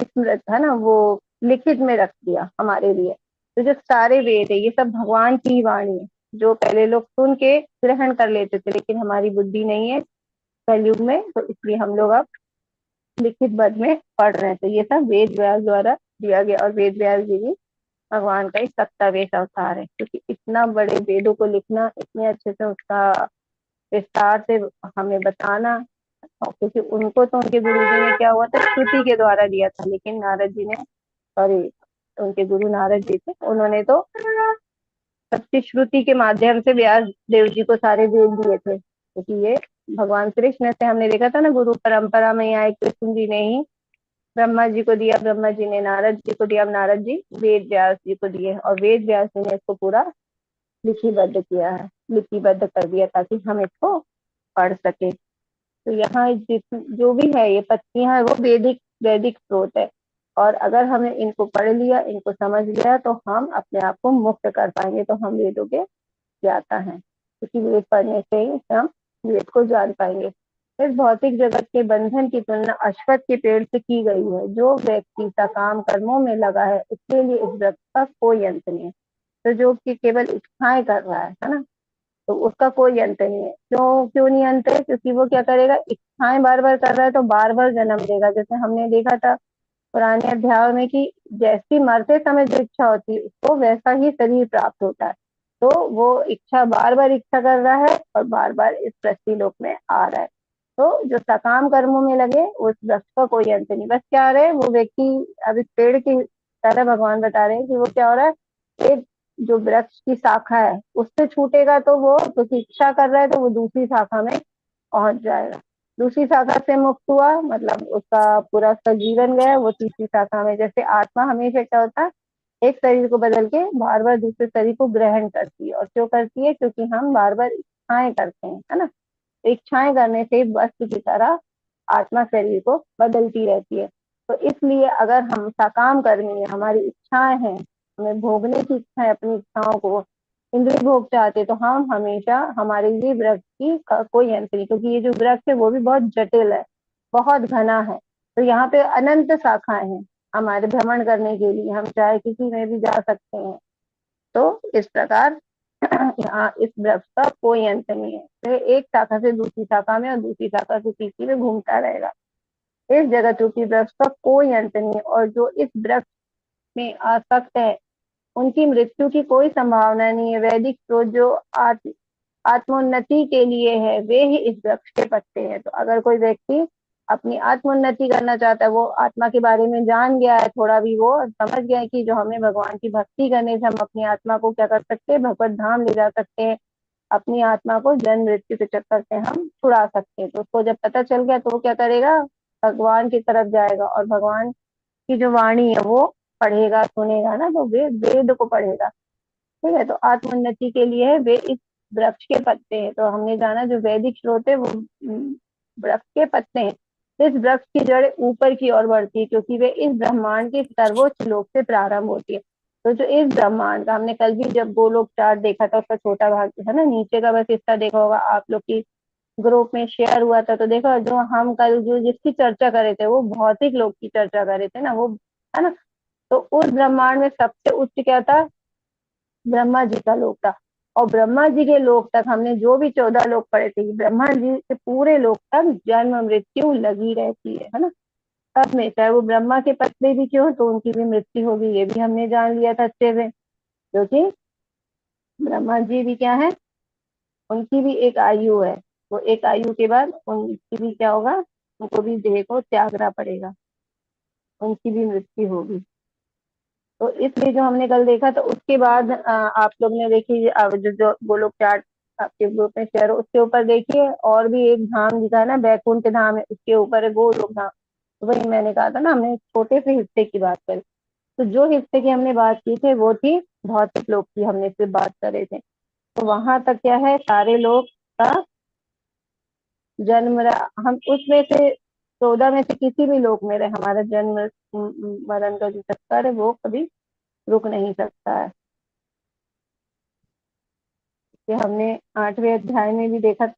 स्मृत था ना वो लिखित में रख दिया हमारे लिए। तो जो सारे वेद है ये सब भगवान की ही वाणी है, जो पहले लोग सुन के ग्रहण कर लेते थे लेकिन हमारी बुद्धि नहीं है कलयुग में, तो इसलिए हम लोग अब लिखित बद में पढ़ रहे हैं। तो ये सब वेद व्यास द्वारा दिया गया और वेद व्यास जी भी भगवान का एक सत्तावेश अवतार है, क्योंकि इतना बड़े वेदों को लिखना, इतने अच्छे से उसका विस्तार से हमें बताना, और क्योंकि उनको तो उनके गुरु जी ने क्या हुआ था श्रुति के द्वारा दिया था, लेकिन नारद जी ने, सॉरी उनके गुरु नारद जी थे, उन्होंने तो सत्य श्रुति के माध्यम से व्यास देव जी को सारे वेद दिए थे। क्योंकि ये भगवान श्री कृष्ण से हमने देखा था ना, गुरु परंपरा में आए कृष्ण जी ने ही ब्रह्मा जी को दिया, ब्रह्मा जी ने नारद जी को दिया, अब नारद जी वेद व्यास जी को दिए और वेद व्यास जी ने इसको पूरा लिपिबद्ध किया है, लिपिबद्ध कर दिया ताकि हम इसको पढ़ सके। तो यहाँ जो भी है ये पत्तियां है वो वैदिक वैदिक स्रोत है, और अगर हमने इनको पढ़ लिया, इनको समझ लिया तो हम अपने आप को मुक्त कर पाएंगे। तो हम वेदों के ज्ञाता है, क्योंकि वेद पढ़ने से ही हम वेद को जान पाएंगे। इस भौतिक जगत के बंधन की तुलना अश्वत्थ के पेड़ से की गई है। जो व्यक्ति सकाम कर्मों में लगा है उसके लिए इस वृक्ष का कोई अंत नहीं है। तो जो कि केवल इच्छाएं कर रहा है ना, तो उसका कोई अंत नहीं है। क्यों क्यों नहीं अंत है? क्योंकि वो क्या करेगा, इच्छाएं बार बार कर रहा है तो बार बार जन्म लेगा। जैसे हमने देखा था पुराने अध्याय में कि जैसी मरते समय जो इच्छा होती है उसको वैसा ही शरीर प्राप्त होता है। तो वो इच्छा बार बार इच्छा कर रहा है और बार बार इस पृथ्वी लोक में आ रहा है। तो जो सकाम कर्मों में लगे उस वृक्ष का कोई अंत नहीं। बस क्या हो रहा है, वो व्यक्ति अब इस पेड़ की तरह भगवान बता रहे हैं कि वो क्या हो रहा है, एक जो वृक्ष की शाखा है उससे छूटेगा तो वो क्योंकि इच्छा कर रहा है तो वो दूसरी शाखा में पहुंच जाएगा। दूसरी शाखा से मुक्त हुआ मतलब उसका पूरा उसका जीवन गया, वो तीसरी शाखा में। जैसे आत्मा हमेशा क्या होता है, एक शरीर को बदल के बार बार दूसरे शरीर को ग्रहण करती है। और क्यों करती है? क्योंकि हम बार बार इच्छाएं करते हैं, है ना। तो इच्छाएं करने से वस्तु की तरह आत्मा शरीर को बदलती रहती है। तो इसलिए अगर हम सकाम कर्मी है, हमारी इच्छाएं हैं, हमें भोगने की इच्छा है, अपनी इच्छाओं को इंद्रिय भोग चाहते, तो हम हमेशा हमारे लिए वृक्ष की कोई अंत नहीं। क्योंकि ये जो वृक्ष है वो भी बहुत जटिल है, बहुत घना है। तो यहाँ पे अनंत शाखाएं हैं हमारे भ्रमण करने के लिए, हम चाहे किसी में भी जा सकते हैं। तो इस प्रकार यहाँ इस वृक्ष का कोई अंत नहीं है। तो एक शाखा से दूसरी शाखा में और दूसरी शाखा से तीसरी में घूमता रहेगा। इस जगत रूपी वृक्ष का कोई अंत नहीं है, और जो इस वृक्ष में आसक्त है उनकी मृत्यु की कोई संभावना नहीं है। वैदिक स्रोत जो आत्मोन्नति के लिए है वे ही इस वृक्ष के पत्ते हैं। तो अगर कोई व्यक्ति अपनी आत्मोन्नति करना चाहता है, वो आत्मा के बारे में जान गया है, थोड़ा भी वो समझ गया है कि जो हमें भगवान की भक्ति करने से हम अपनी आत्मा को क्या कर सकते हैं, भगवत धाम ले जा सकते हैं, अपनी आत्मा को जन्म मृत्यु के चक्कर से हम छुड़ा सकते हैं। तो उसको जब पता चल गया तो वो क्या करेगा, भगवान की तरफ जाएगा और भगवान की जो वाणी है वो पढ़ेगा, सुनेगा ना, तो वेद को पढ़ेगा। ठीक है, तो आत्मोन्नति के लिए वे इस वृक्ष के पत्ते हैं। तो हमने जाना जो वैदिक स्रोत है वो वृक्ष के पत्ते हैं। इस वृक्ष की जड़ ऊपर की ओर बढ़ती है क्योंकि वे इस ब्रह्मांड के सर्वोच्च लोक से प्रारंभ होती है। तो जो इस ब्रह्मांड का हमने कल भी जब गोलोक चार्ट देखा था उसका छोटा भाग है ना, नीचे का बस हिस्सा देखा होगा आप लोग की ग्रुप में शेयर हुआ था। तो देखो जो हम कल जो जिसकी चर्चा कर रहे थे वो भौतिक लोक की चर्चा कर रहे थे ना, वो है ना। तो उस ब्रह्मांड में सबसे उच्च क्या था, ब्रह्मा जी का लोक था। और ब्रह्मा जी के लोक तक हमने जो भी 14 लोक पढ़े थे, ब्रह्मा जी के पूरे लोक तक जन्म मृत्यु लगी रहती है ना। सब में चाहे वो ब्रह्मा के पत्नी भी क्यों तो उनकी भी मृत्यु होगी, ये भी हमने जान लिया था अच्छे से। क्योंकि ब्रह्मा जी भी क्या है, उनकी भी एक आयु है। वो एक आयु के बाद उनकी भी क्या होगा, उनको भी देह को त्यागना पड़ेगा, उनकी भी मृत्यु होगी। तो इसलिए जो हमने कल देखा, तो उसके बाद आप लोग ने देखी जो गोलोक चार्ट आपके ग्रुप में शेयर हो उसके ऊपर देखिए, और भी एक धाम दिखा है ना, बैकुंठ धाम है, उसके ऊपर है गोलोक धाम। तो वही मैंने कहा था ना, हमने छोटे से हिस्से की बात करी। तो जो हिस्से की हमने बात की थी वो थी भौतिक लोक की, हमने सिर्फ बात कर रहे थे। तो वहां तक क्या है, सारे लोग का हम उसमें से 14 में से किसी भी लोक में रहे, हमारा जन्म मरण का जो चक्कर है वो कभी रुक नहीं सकता है। ये हमने 8वें अध्याय में भी देखा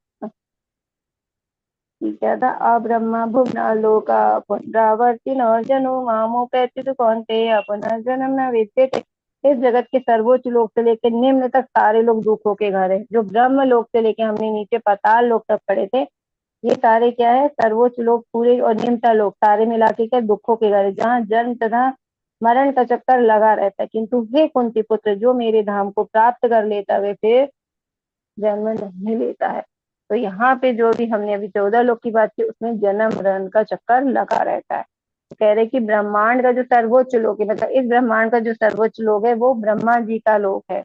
क्या था, अब्रह्मा भुवना लोका पुनरावर्तिन अर्जनो मामोपैति कौन्तेय पुनर्जन्म न विद्यते। इस जगत के सर्वोच्च लोक से लेकर निम्न तक सारे लोग दुखों के घर है। जो ब्रह्म लोक से लेकर हमने नीचे पाताल लोक तक पढ़े थे, ये सारे क्या है, सर्वोच्च लोक पूरे और निम्नता लोक सारे मिला के क्या दुखों के घर है, जहाँ जन्म तथा मरण का चक्कर लगा रहता है। किंतु हे कुंती पुत्र, जो मेरे धाम को प्राप्त कर लेता वे फिर जन्म नहीं लेता है। तो यहाँ पे जो भी हमने अभी 14 लोक की बात की, उसमें जन्म मरण का चक्कर लगा रहता है। तो कह रहे कि ब्रह्मांड का जो सर्वोच्च लोक है, मतलब इस ब्रह्मांड का जो सर्वोच्च लोक है वो ब्रह्मा जी का लोक है।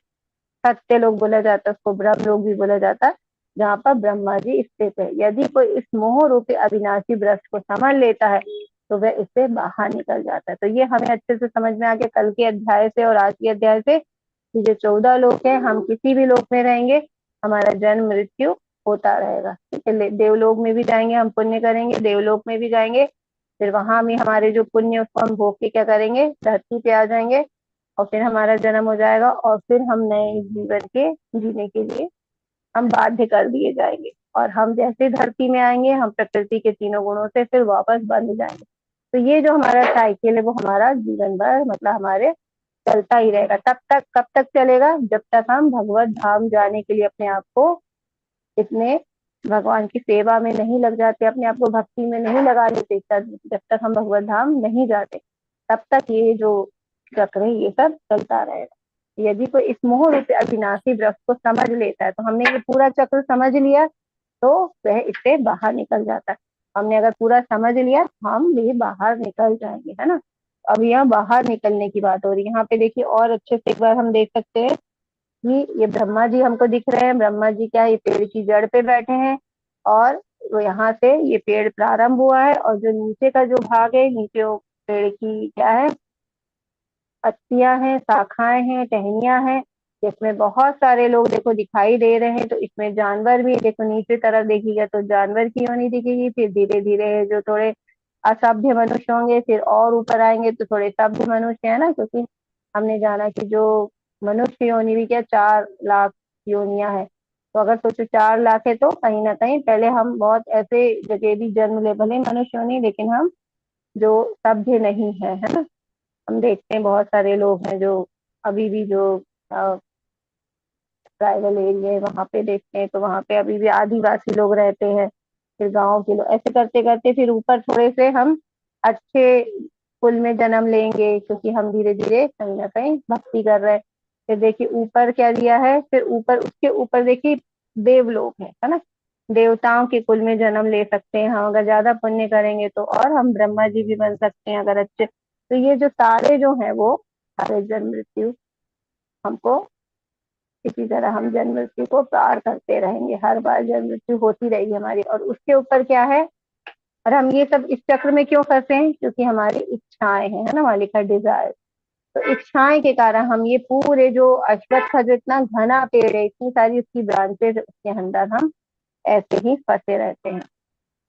सत्य लोक बोला जाता है उसको, ब्रह्म लोक भी बोला जाता है, जहाँ पर ब्रह्मा जी स्थित है। यदि कोई इस मोह रूपी अविनाशी वृक्ष को समझ लेता है तो वह इससे बाहर निकल जाता है। तो ये हमें अच्छे से समझ में आ गया कल के अध्याय से और आज के अध्याय से कि जो 14 लोक है, हम किसी भी लोक में रहेंगे हमारा जन्म मृत्यु होता रहेगा। ठीक है, देवलोक में भी जाएंगे, हम पुण्य करेंगे, देवलोक में भी जाएंगे, फिर वहां भी हमारे जो पुण्य उसको हम भोग के क्या करेंगे, धरती पे आ जाएंगे और फिर हमारा जन्म हो जाएगा और फिर हम नए जीवन के जीने के लिए हम बाध्य कर दिए जाएंगे। और हम जैसे धरती में आएंगे हम प्रकृति के तीनों गुणों से फिर वापस बंध जाएंगे। तो ये जो हमारा साइकिल है वो हमारा जीवन भर मतलब हमारे चलता ही रहेगा। तब तक कब तक चलेगा, जब तक हम भगवत धाम जाने के लिए अपने आप को इतने भगवान की सेवा में नहीं लग जाते, अपने आप को भक्ति में नहीं लगा लेते, जब तक हम भगवत धाम नहीं जाते तब तक ये जो चक्र है ये सब चलता रहेगा। यदि कोई इस मोह रूपी अविनाशी वृक्ष को समझ लेता है, तो हमने ये पूरा चक्र समझ लिया तो वह इससे बाहर निकल जाता है। हमने अगर पूरा समझ लिया हम भी बाहर निकल जाएंगे, है ना। अब यहाँ बाहर निकलने की बात हो रही है। यहाँ पे देखिए और अच्छे से एक बार हम देख सकते हैं कि ये ब्रह्मा जी हमको दिख रहे हैं। ब्रह्मा जी क्या है, ये पेड़ की जड़ पे बैठे हैं और वो यहाँ से ये पेड़ प्रारंभ हुआ है और जो नीचे का जो भाग है, नीचे वो पेड़ की क्या है, पत्तियां हैं, शाखाएं हैं, टहनियां हैं, जिसमें बहुत सारे लोग देखो दिखाई दे रहे हैं। तो इसमें जानवर भी देखो, नीचे तरफ देखिएगा तो जानवर की योनि दिखेगी, फिर धीरे धीरे जो थोड़े असभ्य मनुष्य होंगे फिर और ऊपर आएंगे तो थोड़े सभ्य मनुष्य है ना, क्योंकि हमने जाना कि जो मनुष्य योनि भी क्या 4 लाख योनियां है। तो अगर सोचो 4 लाख है तो कहीं ना कहीं पहले हम बहुत ऐसे जगह भी जन्म ले, भले मनुष्य योनि लेकिन हम जो सभ्य नहीं है ना। हम देखते हैं बहुत सारे लोग हैं जो अभी भी जो ट्राइबल एरिया है वहां पे देखते हैं तो वहां पे अभी भी आदिवासी लोग रहते हैं, फिर गांव के लोग, ऐसे करते करते फिर ऊपर थोड़े से हम अच्छे कुल में जन्म लेंगे क्योंकि हम धीरे धीरे कहीं ना कहीं भक्ति कर रहे हैं। फिर देखिए ऊपर क्या दिया है, फिर ऊपर उसके ऊपर देखिए देवलोक है ना। देवताओं के कुल में जन्म ले सकते हैं हम अगर ज्यादा पुण्य करेंगे तो, और हम ब्रह्मा जी भी बन सकते हैं अगर अच्छे। तो ये जो सारे जो है वो सारे जन्म मृत्यु हमको इसी तरह हम जन्म मृत्यु को पार करते रहेंगे, हर बार जन्म मृत्यु होती रहेगी हमारी। और उसके ऊपर क्या है, और हम ये सब इस चक्र में क्यों फंसे हैं, क्योंकि हमारी इच्छाएं हैं, है ना, मालिक का डिजायर। तो इच्छाएं के कारण हम ये पूरे जो अश्वत्थ का जो इतना घना पेड़ है, इतनी सारी उसकी ब्रांचेस, उसके अंदर हम ऐसे ही फंसे रहते हैं।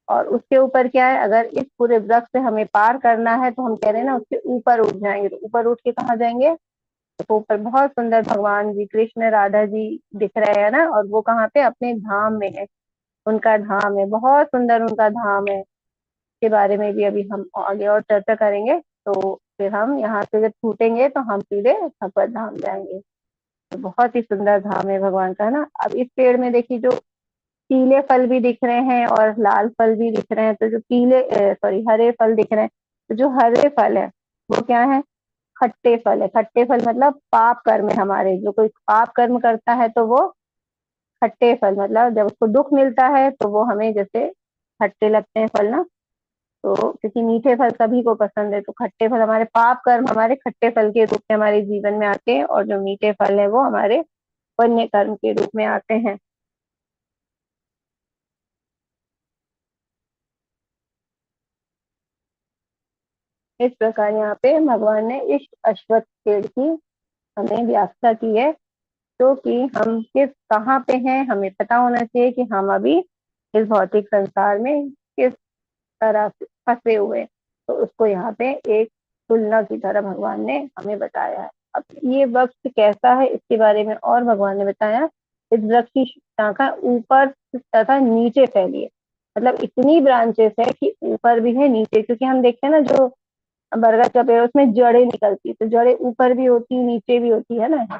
और उसके ऊपर क्या है, अगर इस पूरे वृक्ष से हमें पार करना है तो हम कह रहे हैं ना उसके ऊपर उठ जाएंगे। तो ऊपर उठ के कहाँ जाएंगे, तो ऊपर बहुत सुंदर भगवान जी कृष्ण राधा जी दिख रहे हैं ना, और वो कहाँ पे, अपने धाम में है, उनका धाम है, बहुत सुंदर उनका धाम है। के बारे में भी अभी हम आगे और चर्चा करेंगे। तो फिर हम यहाँ से जब छूटेंगे तो हम सीधे भगवत धाम जाएंगे। तो बहुत ही सुंदर धाम है भगवान का, है ना। अब इस पेड़ में देखिए जो पीले फल भी दिख रहे हैं और लाल फल भी दिख रहे हैं। तो जो पीले सॉरी हरे फल दिख रहे हैं, तो जो हरे फल है वो क्या है, खट्टे फल है। खट्टे फल मतलब पाप कर्म है हमारे, जो कोई पाप कर्म करता है तो वो खट्टे फल, मतलब जब उसको दुख मिलता है तो वो हमें जैसे खट्टे लगते हैं फल ना। तो क्योंकि मीठे फल सभी को पसंद है, तो खट्टे फल हमारे पाप कर्म हमारे खट्टे फल के रूप में हमारे जीवन में आते हैं, और जो मीठे फल है वो हमारे पुण्य कर्म के रूप में आते हैं। इस प्रकार यहाँ पे भगवान ने इस अश्वत्थ पेड़ की हमें व्याख्या की है, तो कि हम किस कहाँ पे हैं, हमें पता होना चाहिए कि हम अभी इस भौतिक संसार में किस तरह से फंसे हुए, तो उसको यहाँ पे एक तुलना की तरह भगवान ने हमें बताया है। अब ये वृक्ष कैसा है इसके बारे में और भगवान ने बताया, इस वृक्ष की शाखा ऊपर तथा नीचे फैली है, मतलब इतनी ब्रांचेस है कि ऊपर भी है नीचे, क्योंकि हम देखते हैं ना जो बरगद का पेड़ है, उसमें जड़ें निकलती है, तो जड़ें ऊपर भी होती है नीचे भी होती है ना,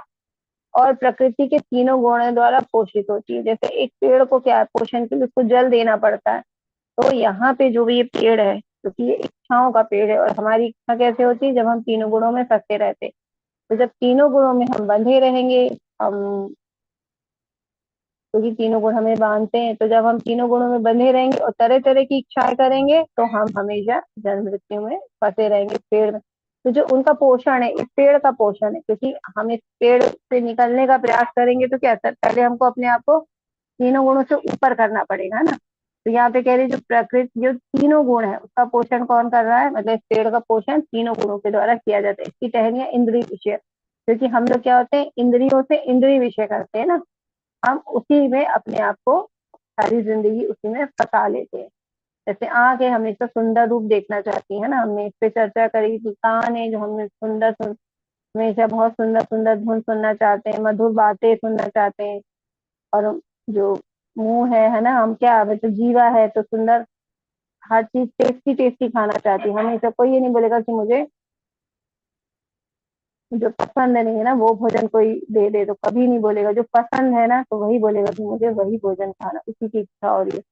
और प्रकृति के तीनों गुणों द्वारा पोषित होती है। जैसे एक पेड़ को क्या है, पोषण के लिए उसको जल देना पड़ता है, तो यहाँ पे जो भी ये पेड़ है, क्योंकि ये इच्छाओं का पेड़ है, और हमारी इच्छा कैसे होती है, जब हम तीनों गुणों में फंसे रहते, तो जब तीनों गुणों में हम बंधे रहेंगे, हम, क्योंकि तीनों गुण हमें बांधते हैं, तो जब हम तीनों गुणों में बंधे रहेंगे और तरह तरह की इच्छाएं करेंगे, तो हम हमेशा जन्म मृत्यु में फंसे रहेंगे पेड़ में। तो जो उनका पोषण है, इस पेड़ का पोषण है, क्योंकि हम इस पेड़ से निकलने का प्रयास करेंगे तो क्या, पहले हमको अपने आप को तीनों गुणों से ऊपर करना पड़ेगा ना। तो यहाँ पे कह रही जो प्रकृति जो तीनों गुण है उसका पोषण कौन कर रहा है, मतलब इस पेड़ का पोषण तीनों गुणों के द्वारा किया जाता है। इसकी टहनियां इंद्रिय विषय, क्योंकि हम लोग क्या होते हैं, इंद्रियों से इंद्रिय विषय करते हैं ना, हम उसी में अपने आप को सारी जिंदगी उसी में फंसा लेते हैं। जैसे आंख है, हमेशा सुंदर रूप देखना चाहती है ना, हमने इस पे चर्चा करी कि कान है जो हमें हमेशा बहुत सुंदर सुंदर धुन सुनना चाहते हैं, मधुर बातें सुनना चाहते हैं। और जो मुंह है ना, हम क्या, मतलब जीवा है तो सुंदर हर चीज टेस्टी टेस्टी खाना चाहती है हमेशा। कोई ये नहीं बोलेगा कि मुझे जो पसंद नहीं है ना वो भोजन कोई दे दे, तो कभी नहीं बोलेगा। जो पसंद है ना तो वही बोलेगा कि मुझे वही भोजन खाना, उसी की इच्छा हो रही है।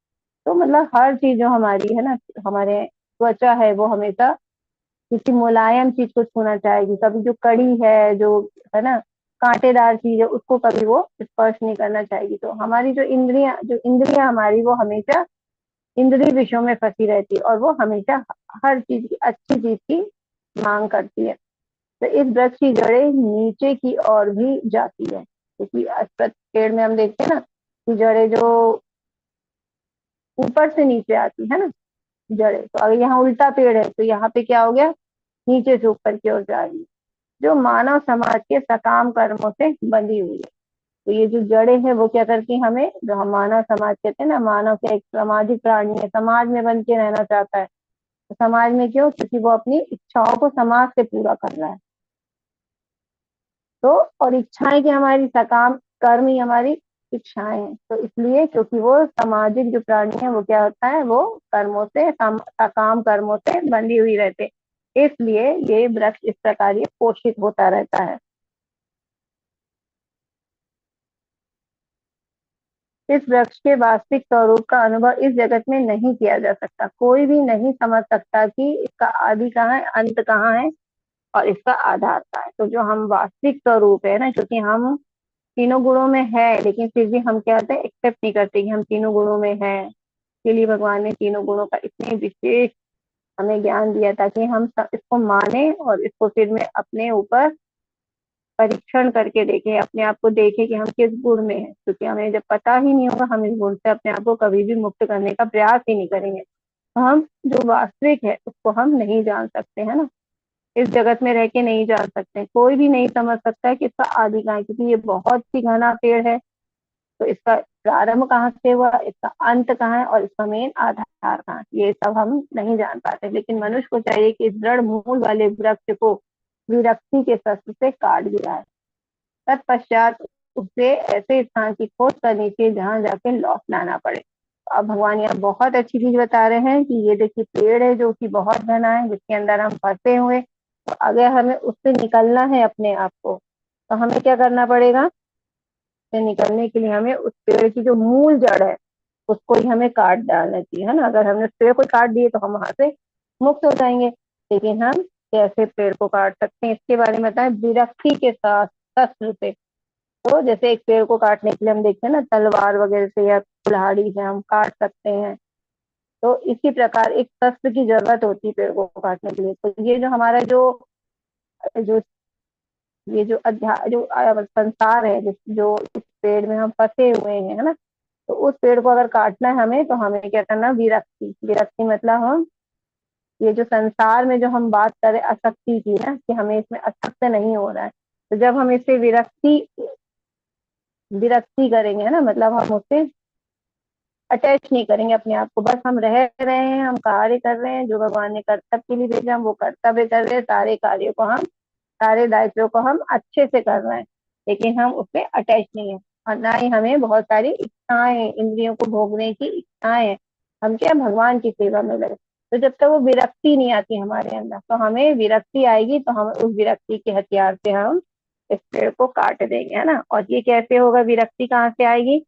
तो मतलब हर चीज जो हमारी है ना, हमारे त्वचा है वो हमेशा किसी मुलायम चीज को छूना चाहेगी, कभी जो कड़ी है, जो है ना कांटेदार चीज है, उसको कभी वो स्पर्श नहीं करना चाहेगी। तो हमारी जो इंद्रियां हमारी वो हमेशा इंद्रिय विषयों में फंसी रहती है, और वो हमेशा हर चीज की, अच्छी चीज की मांग करती है। तो इस वृक्ष की जड़ें नीचे की ओर भी जाती है, क्योंकि पेड़ में हम देखते हैं ना कि जड़ें जो ऊपर से नीचे आती है ना, जड़ें, तो अगर यहाँ उल्टा पेड़ है तो यहाँ पे क्या हो गया, नीचे से ऊपर की ओर जा रही है, जो मानव समाज के सकाम कर्मों से बंधी हुई है। तो ये जो जड़ें हैं वो क्या करती है हमें, जो हम मानव समाज कहते हैं ना, मानव क्या एक सामाजिक प्राणी है, समाज में बन के रहना चाहता है। तो समाज में क्यों, क्योंकि वो अपनी इच्छाओं को समाज से पूरा कर रहा है। तो और इच्छाएं की हमारी सकाम कर्म ही हमारी इच्छाएं हैं, तो इसलिए क्योंकि वो सामाजिक जो प्राणी है वो क्या होता है, वो कर्मों से सकाम कर्मों से बंधी हुई रहते, इसलिए ये वृक्ष इस प्रकार ये पोषित होता रहता है। इस वृक्ष के वास्तविक स्वरूप का अनुभव इस जगत में नहीं किया जा सकता, कोई भी नहीं समझ सकता कि इसका आदि कहाँ है, अंत कहाँ है, और इसका आधार कहाँ है। तो जो हम वास्तविक स्वरूप है ना, क्योंकि हम तीनों गुणों में है, लेकिन फिर भी हम क्या होते हैं, एक्सेप्ट नहीं करते कि हम तीनों गुणों में है। इसलिए भगवान ने तीनों गुणों का इतने विशेष हमें ज्ञान दिया ताकि हम इसको माने और इसको फिर में अपने ऊपर परीक्षण करके देखें, अपने आप को देखें कि हम किस गुण में हैं। क्योंकि हमें जब पता ही नहीं होगा, हम इस गुण से अपने आप को कभी भी मुक्त करने का प्रयास ही नहीं करेंगे, तो हम जो वास्तविक है उसको हम नहीं जान सकते है ना, इस जगत में रह के नहीं जान सकते। कोई भी नहीं समझ सकता है कि इसका आदि कहाँ है, क्योंकि ये बहुत ही घना पेड़ है। तो इसका प्रारंभ कहाँ से हुआ, इसका अंत कहाँ है, और इसका मेन आधार कहाँ है, ये सब हम नहीं जान पाते। लेकिन मनुष्य को चाहिए कि इस दृढ़ मूल वाले वृक्ष को विरक्ति के शस्त्र से काट गिराए, तत्पश्चात उसे ऐसे स्थान की खोज करनी चाहिए जहां जाके लौट लाना पड़े। तो अब भगवान यहाँ बहुत अच्छी चीज बता रहे हैं कि ये देखिए पेड़ है जो कि बहुत घना है, जिसके अंदर हम फंसे हुए, तो अगर हमें उससे निकलना है अपने आप को, तो हमें क्या करना पड़ेगा, से निकलने के लिए हमें उस पेड़ की जो मूल जड़ है उसको ही हमें काट डालना चाहिए, है ना। अगर हमने उस पेड़ को काट दिए तो हम वहां से मुक्त हो जाएंगे। लेकिन हम कैसे पेड़ को काट सकते हैं, इसके बारे में बताएं, विरक्ति के साथ, शस्त्र से। तो जैसे एक पेड़ को काटने के लिए हम देखते हैं ना, तलवार वगैरह से या कुल्हाड़ी से हम काट सकते हैं, तो इसी प्रकार एक शस्त्र की जरूरत होती है पेड़ को काटने के लिए। तो ये जो हमारा जो जो ये जो अध्याय जो संसार है, जो इस पेड़ में हम फंसे हुए हैं, है ना, तो उस पेड़ को अगर काटना है हमें, तो हमें क्या करना, विरक्ति, विरक्ति मतलब हम ये जो संसार में जो हम बात करें आसक्ति की ना, कि हमें इसमें आसक्त नहीं हो रहा है, तो जब हम इससे विरक्ति विरक्ति करेंगे, है ना, मतलब हम उससे अटैच नहीं करेंगे अपने आप को। बस हम रह रहे हैं, हम कार्य कर रहे हैं, जो भगवान ने कर्तव्य के लिए भेजा हम वो कर्तव्य कर रहे हैं, सारे कार्यों को हम, सारे दायित्वों को हम अच्छे से कर रहे हैं, लेकिन हम उसमें अटैच नहीं है। और ना ही हमें बहुत सारी इच्छाएं, इंद्रियों को भोगने की इच्छाएं हैं। हम क्या भगवान की सेवा में लगे। तो जब तक वो विरक्ति नहीं आती हमारे अंदर, तो हमें विरक्ति आएगी तो हम उस विरक्ति के हथियार से हम इस पेड़ को काट देंगे, है ना। और ये कैसे होगा, विरक्ति कहाँ से आएगी,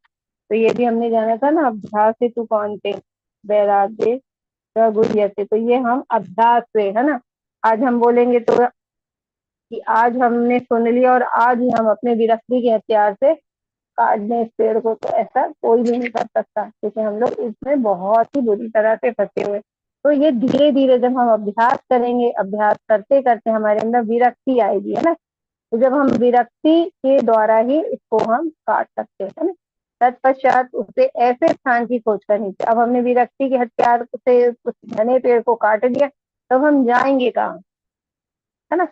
तो ये भी हमने जाना था ना, अभ्यास से तू कौन थे वैराग्य गुह्य से। तो ये हम अभ्यास से, है ना, आज हम बोलेंगे तो कि आज हमने सुन लिया और आज ही हम अपने विरक्ति के हथियार से काट दें इस पेड़ को, तो ऐसा कोई भी नहीं कर सकता, क्योंकि हम लोग इसमें बहुत ही बुरी तरह से फंसे हुए। तो ये धीरे धीरे जब हम अभ्यास करेंगे, अभ्यास करते करते हमारे अंदर विरक्ति आएगी, है ना। तो जब हम विरक्ति के द्वारा ही इसको हम काट सकते हैं, है ना। तत्पश्चात उसे ऐसे स्थान की खोज करनी चाहिए। अब हमने विरक्ति के हथियार से उस घने पेड़ को काट दिया, तब हम जाएंगे कहाँ, है ना।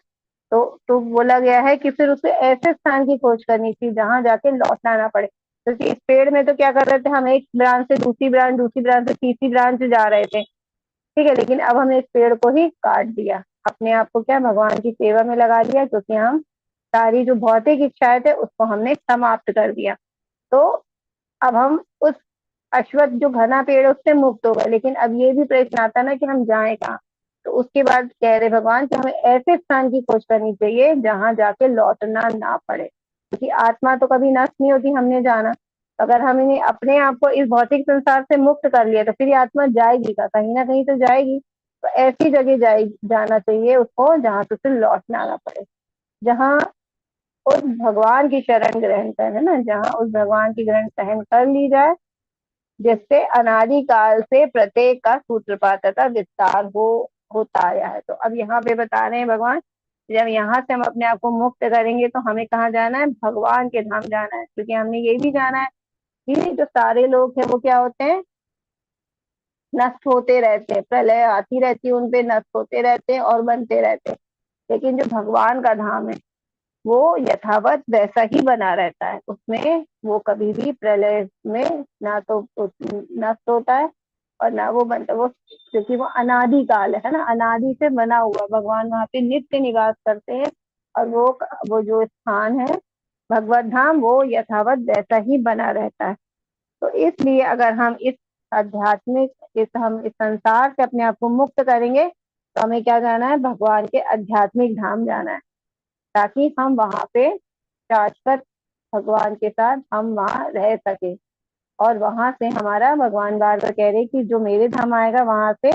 तो बोला गया है कि फिर उसे ऐसे स्थान की खोज करनी थी जहां जाके लौटना ना पड़े। क्योंकि इस पेड़ में तो क्या कर रहे थे हम, एक ब्रांच से दूसरी ब्रांच, दूसरी ब्रांच से तीसरी ब्रांच जा रहे थे, ठीक है। लेकिन अब हमने इस पेड़ को ही काट दिया, अपने आप को क्या भगवान की सेवा में लगा दिया, क्योंकि हम सारी जो भौतिक इच्छाएं थे उसको हमने समाप्त कर दिया। तो अब हम उस अश्वत्थ जो घना पेड़ है उससे मुक्त हो गए। लेकिन अब ये भी प्रश्न आता ना कि हम जाएं कहाँ। तो उसके बाद कह रहे भगवान कि हमें ऐसे स्थान की खोज करनी चाहिए जहां जाके लौटना ना पड़े, क्योंकि आत्मा तो कभी नष्ट नहीं होती, हमने जाना। अगर हमने अपने आप को इस भौतिक संसार से मुक्त कर लिया तो फिर ये आत्मा जाएगी का, कहीं ना कहीं तो जाएगी। तो ऐसी जगह जाना चाहिए उसको जहां से उसे लौटना ना पड़े, जहाँ उस भगवान की शरण ग्रहण कर, है ना, जहाँ उस भगवान की ग्रहण सहन कर ली जाए, जिससे अनादिकाल से प्रत्येक का सूत्रपात तथा विस्तार होता आया है। तो अब यहाँ पे बता रहे हैं भगवान, जब यहाँ से हम अपने आप को मुक्त करेंगे तो हमें कहाँ जाना है, भगवान के धाम जाना है। क्योंकि हमने ये भी जाना है कि जो सारे लोग हैं वो क्या होते हैं, नष्ट होते रहते हैं, प्रलय आती रहती है उनपे, नष्ट होते रहते हैं और बनते रहते हैं। लेकिन जो भगवान का धाम है वो यथावत वैसा ही बना रहता है, उसमें वो कभी भी प्रलय में ना तो नष्ट होता है और ना वो बनता वो, क्योंकि वो अनादि काल है ना, अनादि से बना हुआ भगवान वहां पे नित्य निवास करते हैं। और वो जो स्थान है भगवत धाम, वो यथावत वैसा ही बना रहता है। तो इसलिए अगर हम इस आध्यात्मिक, हम इस संसार से अपने आप को मुक्त करेंगे तो हमें क्या जाना है, भगवान के आध्यात्मिक धाम जाना है, ताकि हम वहां पे शाश्वत भगवान के साथ हम वहां रह सके। और वहां से हमारा, भगवान बार बार कह रहे कि जो मेरे धाम आएगा वहां से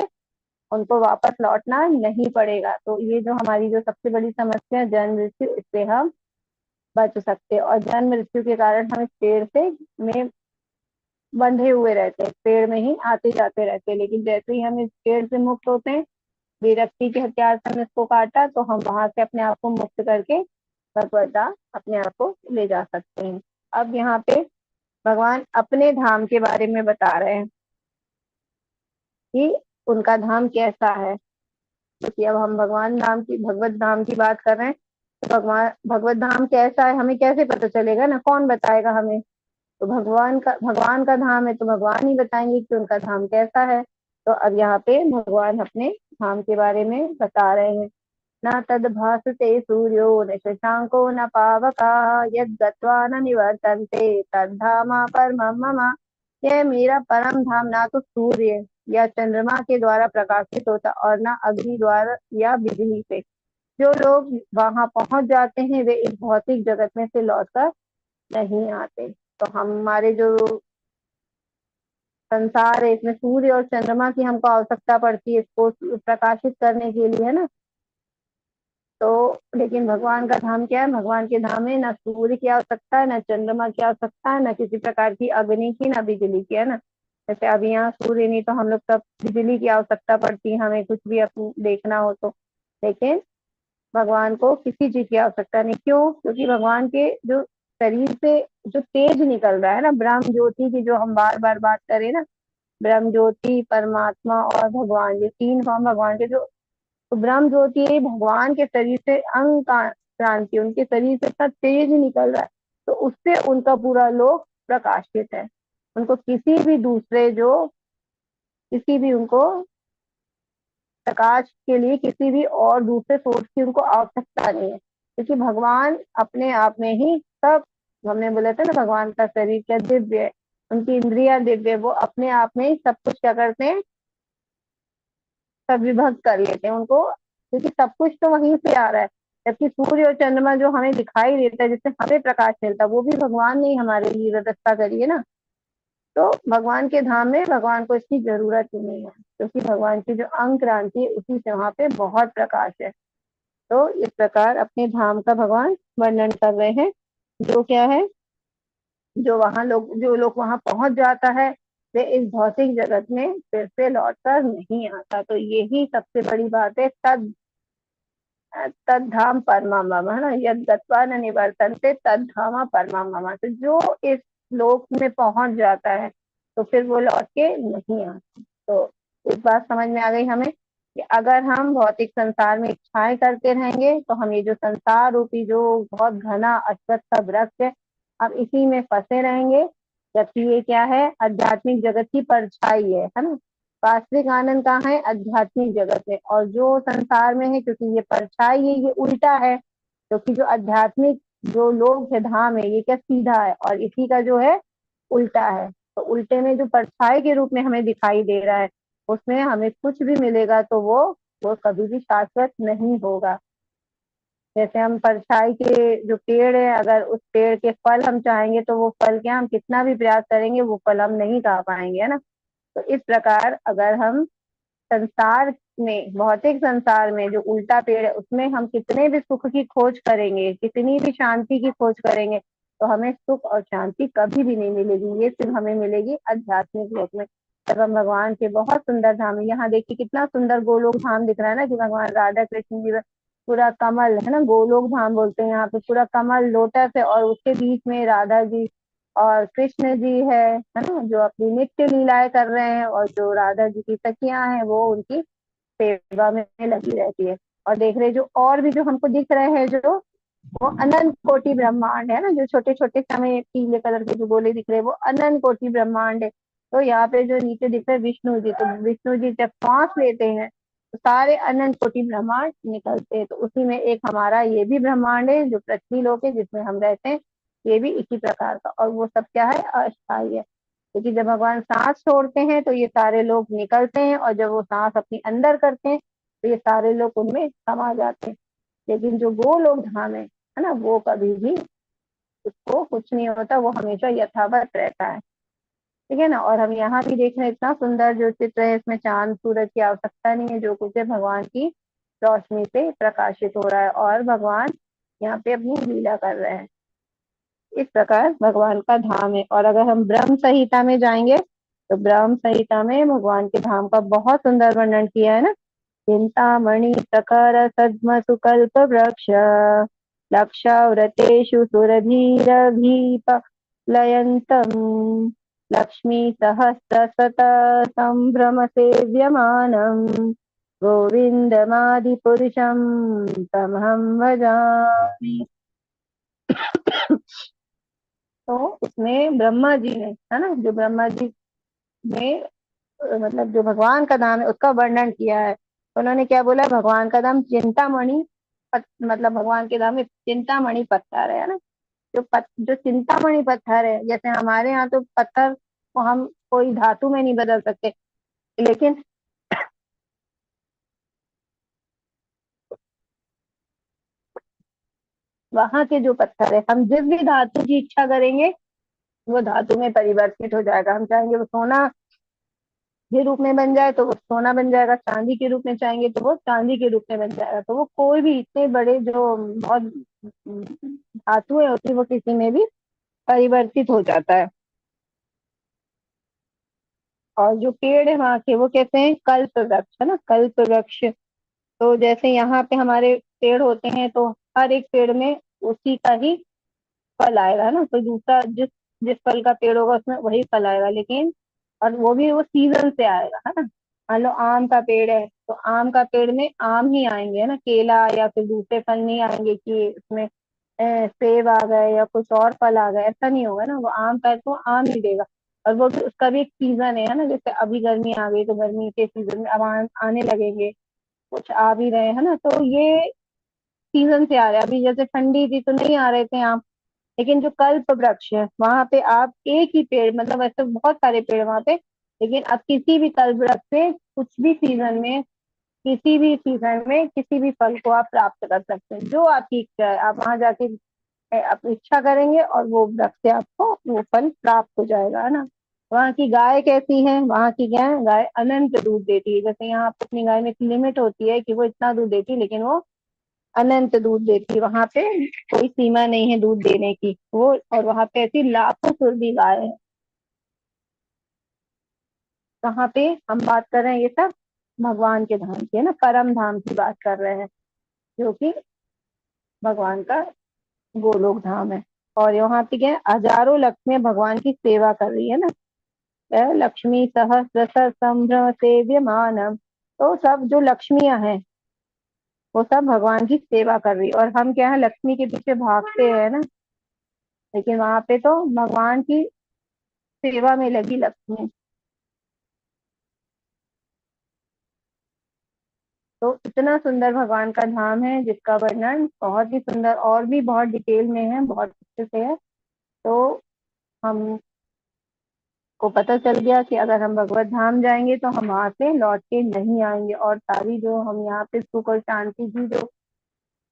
उनको वापस लौटना नहीं पड़ेगा। तो ये जो हमारी जो सबसे बड़ी समस्या है जन्म मृत्यु, इससे हम बच सकते हैं। और जन्म मृत्यु के कारण हम इस पेड़ से में बंधे हुए रहते हैं, पेड़ में ही आते जाते रहते हैं। लेकिन जैसे ही हम इस पेड़ से मुक्त होते हैं, विरक्ति के हथियार से हम इसको काटा, तो हम वहां से अपने आप को मुक्त करके भगवत धाम अपने आप को ले जा सकते हैं। अब यहाँ पे भगवान अपने धाम के बारे में बता रहे हैं कि उनका धाम कैसा है। क्योंकि अब हम भगवान धाम की, भगवत धाम की बात कर रहे हैं, तो भगवान भगवत धाम कैसा है हमें कैसे पता चलेगा ना, कौन बताएगा हमें। तो भगवान का धाम है तो भगवान ही बताएंगे कि उनका धाम कैसा है। तो अब यहाँ पे भगवान अपने धाम के बारे में बता रहे हैं। न तद्भासते सूर्यो न शशांको न पावकः यद् गत्वा न निवर्तन्ते तद्धाम परमं मम। यह मेरा परम धाम ना तो सूर्य या चंद्रमा के द्वारा प्रकाशित होता और ना अग्नि द्वारा या बिजली से। जो लोग वहां पहुंच जाते हैं वे इस भौतिक जगत में से लौटकर नहीं आते। तो हमारे जो संसार है इसमें सूर्य और चंद्रमा की हमको आवश्यकता पड़ती है इसको प्रकाशित करने के लिए, है ना। तो लेकिन भगवान का धाम क्या है, भगवान के धाम में ना सूर्य की आवश्यकता है, ना चंद्रमा की आवश्यकता है, ना किसी प्रकार की अग्नि की, ना बिजली की, है ना। जैसे अभी यहाँ सूर्य नहीं तो हम लोग सब बिजली की आवश्यकता पड़ती है हमें कुछ भी देखना हो तो। लेकिन भगवान को किसी चीज की आवश्यकता नहीं। क्यों? क्योंकि भगवान के जो शरीर से जो तेज निकल रहा है ना, ब्रह्म ज्योति की जो हम बार बार बात करें ना, ब्रह्म ज्योति, परमात्मा और भगवान, ये तीन फॉर्म भगवान के जो, तो ब्रह्म ज्योति भगवान के शरीर से अंग का क्रांति, उनके शरीर से इतना तेज निकल रहा है, तो उससे उनका पूरा लोक प्रकाशित है। उनको किसी भी दूसरे जो किसी भी उनको प्रकाश के लिए किसी भी और दूसरे सोर्स की उनको आवश्यकता नहीं है, क्योंकि भगवान अपने आप में ही सब, हमने बोला था ना भगवान का शरीर क्या दिव्य है, उनकी इंद्रिया दिव्य है, वो अपने आप में ही सब कुछ क्या करते हैं, सब विभक्त कर लेते हैं उनको, क्योंकि सब कुछ तो वहीं से आ रहा है। जबकि सूर्य और चंद्रमा जो हमें दिखाई देता है, जिससे हमें प्रकाश मिलता है, वो भी भगवान ने ही हमारे लिए व्यवस्था करी है ना। तो भगवान के धाम में भगवान को इसकी जरूरत ही नहीं है, क्योंकि भगवान की जो अंग क्रांति है उसी से वहां पे बहुत प्रकाश है। तो इस प्रकार अपने धाम का भगवान वर्णन कर रहे हैं, जो क्या है, जो लोग वहां पहुंच जाता है, वे इस भौतिक जगत में फिर से लौट कर नहीं आता। तो यही सबसे बड़ी बात है, तद धाम परमा मम, है ना, यद गत्वा न निवर्तन्ते तद धामा परमा मम। तो जो इस लोक में पहुंच जाता है तो फिर वो लौट के नहीं आता। तो इस बात समझ में आ गई हमें कि अगर हम भौतिक संसार में इच्छाएं करते रहेंगे तो हम ये जो संसार रूपी जो बहुत घना अश्वत्थ का वृक्ष है, हम इसी में फंसे रहेंगे। जबकि ये क्या है, आध्यात्मिक जगत की परछाई है ना। वास्तविक आनंद कहाँ है, आध्यात्मिक जगत में। और जो संसार में है, क्योंकि ये परछाई है, ये उल्टा है, क्योंकि जो आध्यात्मिक जो लोग है धाम है, ये क्या सीधा है, और इसी का जो है उल्टा है। तो उल्टे में जो परछाई के रूप में हमें दिखाई दे रहा है, उसमें हमें कुछ भी मिलेगा तो वो कभी भी शाश्वत नहीं होगा। जैसे हम परछाई के जो पेड़ है, अगर उस पेड़ के फल हम चाहेंगे तो वो फल क्या, हम कितना भी प्रयास करेंगे वो फल हम नहीं खा पाएंगे, है ना। तो इस प्रकार अगर हम संसार में, भौतिक संसार में जो उल्टा पेड़ है, उसमें हम कितने भी सुख की खोज करेंगे, कितनी भी शांति की खोज करेंगे, तो हमें सुख और शांति कभी भी नहीं मिलेगी। ये सिर्फ हमें मिलेगी आध्यात्मिक लोक में, जब हम भगवान के बहुत सुंदर धाम है। यहाँ देखिए कितना सुंदर गोलोक धाम दिख रहा है ना, कि भगवान राधा कृष्ण जी पूरा कमल है ना, गोलोक धाम बोलते हैं यहाँ पे, पूरा कमल लोटस है, और उसके बीच में राधा जी और कृष्ण जी है ना, जो अपनी नित्य लीलाएं कर रहे हैं, और जो राधा जी की सखियां हैं वो उनकी सेवा में लगी रहती है। और देख रहे जो और भी जो हमको दिख रहे हैं, जो वो अनंत कोटि ब्रह्मांड है ना, जो छोटे छोटे समय पीले कलर के जो गोले दिख रहे हैं, वो अनंत कोटि ब्रह्मांड है। तो यहाँ पे जो नीचे दिख रहे हैं विष्णु जी, तो विष्णु जी जब सांस लेते हैं तो सारे अनंत कोटि ब्रह्मांड निकलते हैं। तो उसी में एक हमारा ये भी ब्रह्मांड है जो पृथ्वी लोक है, जिसमें हम रहते हैं, ये भी इसी प्रकार का। और वो सब क्या है, अस्थायी है, क्योंकि जब भगवान सांस छोड़ते हैं तो ये सारे लोग निकलते हैं, और जब वो सांस अपनी अंदर करते हैं तो ये सारे लोग उनमें समा जाते हैं। लेकिन जो गोलोक धाम है ना, वो कभी भी, उसको कुछ नहीं होता, वो हमेशा यथावत रहता है। ठीक है ना। और हम यहाँ भी देख रहे हैं इतना सुंदर जो चित्र है, इसमें चांद सूरज की आवश्यकता नहीं है, जो कुछ है भगवान की रोशनी से प्रकाशित हो रहा है, और भगवान यहाँ पे अपनी लीला कर रहे हैं। इस प्रकार भगवान का धाम है। और अगर हम ब्रह्म संहिता में जाएंगे तो ब्रह्म संहिता में भगवान के धाम का बहुत सुंदर वर्णन किया है ना। चिंतामणि प्रकर सद्म सुकल्प वृक्ष लक्षव्रतेषु सुरधीरभीप लयन्तम् लक्ष्मी सहस्र शत संभ्रम सेव्यमानम् गोविंदमादिपुरुषं तमहं भजामि। तो उसमें ब्रह्मा जी ने, है ना, जो ब्रह्मा जी ने मतलब जो भगवान का नाम है उसका वर्णन किया है। तो उन्होंने क्या बोला, भगवान का नाम चिंतामणि मतलब भगवान के नाम में चिंतामणि पत्थर है ना। जो चिंतामणि पत्थर है, जैसे हमारे यहाँ तो पत्थर को हम कोई धातु में नहीं बदल सकते, लेकिन वहां के जो पत्थर है, हम जिस भी धातु की इच्छा करेंगे वो धातु में परिवर्तित हो जाएगा। हम चाहेंगे वो सोना के रूप में बन जाए तो वो सोना बन जाएगा, चांदी के रूप में चाहेंगे तो वो चांदी के रूप में बन जाएगा। तो वो कोई भी इतने बड़े जो बहुत धातुएं होती है वो किसी में भी परिवर्तित हो जाता है। और जो पेड़ है वहां के, वो कहते हैं कल्प वृक्ष, है ना, कल्प वृक्ष। तो जैसे यहाँ पे हमारे पेड़ होते हैं तो हर एक पेड़ में उसी का ही फल आएगा, है ना। तो दूसरा जिस जिस फल का पेड़ होगा उसमें वही फल आएगा, लेकिन और वो भी वो सीजन से आएगा, है ना। मान लो आम का पेड़ है तो आम का पेड़ में आम ही आएंगे, है ना, केला या फिर दूसरे फल नहीं आएंगे कि उसमें सेब आ गए या कुछ और फल आ गए, ऐसा नहीं होगा ना। वो आम का है तो आम ही देगा। और वो भी उसका भी एक सीजन है ना, जैसे अभी गर्मी आ गई तो गर्मी के सीजन में अब आने लगेंगे, कुछ आ भी रहे हैं ना, तो ये सीजन से आ रहे हैं। अभी जैसे ठंडी थी तो नहीं आ रहे थे आम, लेकिन जो कल्प वृक्ष है वहां पे आप एक ही पेड़, मतलब ऐसे बहुत सारे पेड़ वहां पे, लेकिन आप किसी भी कल्प वृक्ष से कुछ भी सीजन में, किसी भी सीजन में किसी भी फल को आप प्राप्त कर सकते हैं, जो आपकी इच्छा है। आप वहां जाके आप इच्छा करेंगे और वो वृक्ष से आपको वो फल प्राप्त हो जाएगा, है ना। वहाँ की गाय कैसी है, वहाँ की क्या है, गाय अनंत दूध देती है। जैसे यहाँ पे अपनी गाय में एक लिमिट होती है कि वो इतना दूध देती है, लेकिन वो अनंत दूध देती है। वहां पे कोई सीमा नहीं है दूध देने की वो, और वहां पे ऐसी लाखों सुरभि गाय है। कहाँ पे हम बात कर रहे हैं, ये सब भगवान के धाम की है ना, परम धाम की बात कर रहे हैं, जो कि भगवान का गोलोक धाम है। और यहाँ पे क्या है, हजारों लक्ष्मी भगवान की सेवा कर रही है ना। लक्ष्मी सहस्र संभ्रम सेव्यमानम, तो सब जो लक्ष्मियां हैं वो सब भगवान की सेवा कर रही है, और हम क्या है, लक्ष्मी के पीछे भागते हैं ना, लेकिन वहां पे तो भगवान की सेवा में लगी लक्ष्मी। तो इतना सुंदर भगवान का धाम है, जिसका वर्णन बहुत ही सुंदर और भी बहुत डिटेल में है, बहुत अच्छे से है। तो हमको पता चल गया कि अगर हम भगवत धाम जाएंगे तो हम वहां से लौट के नहीं आएंगे, और सारी जो हम यहाँ पे सुख और शांति की जो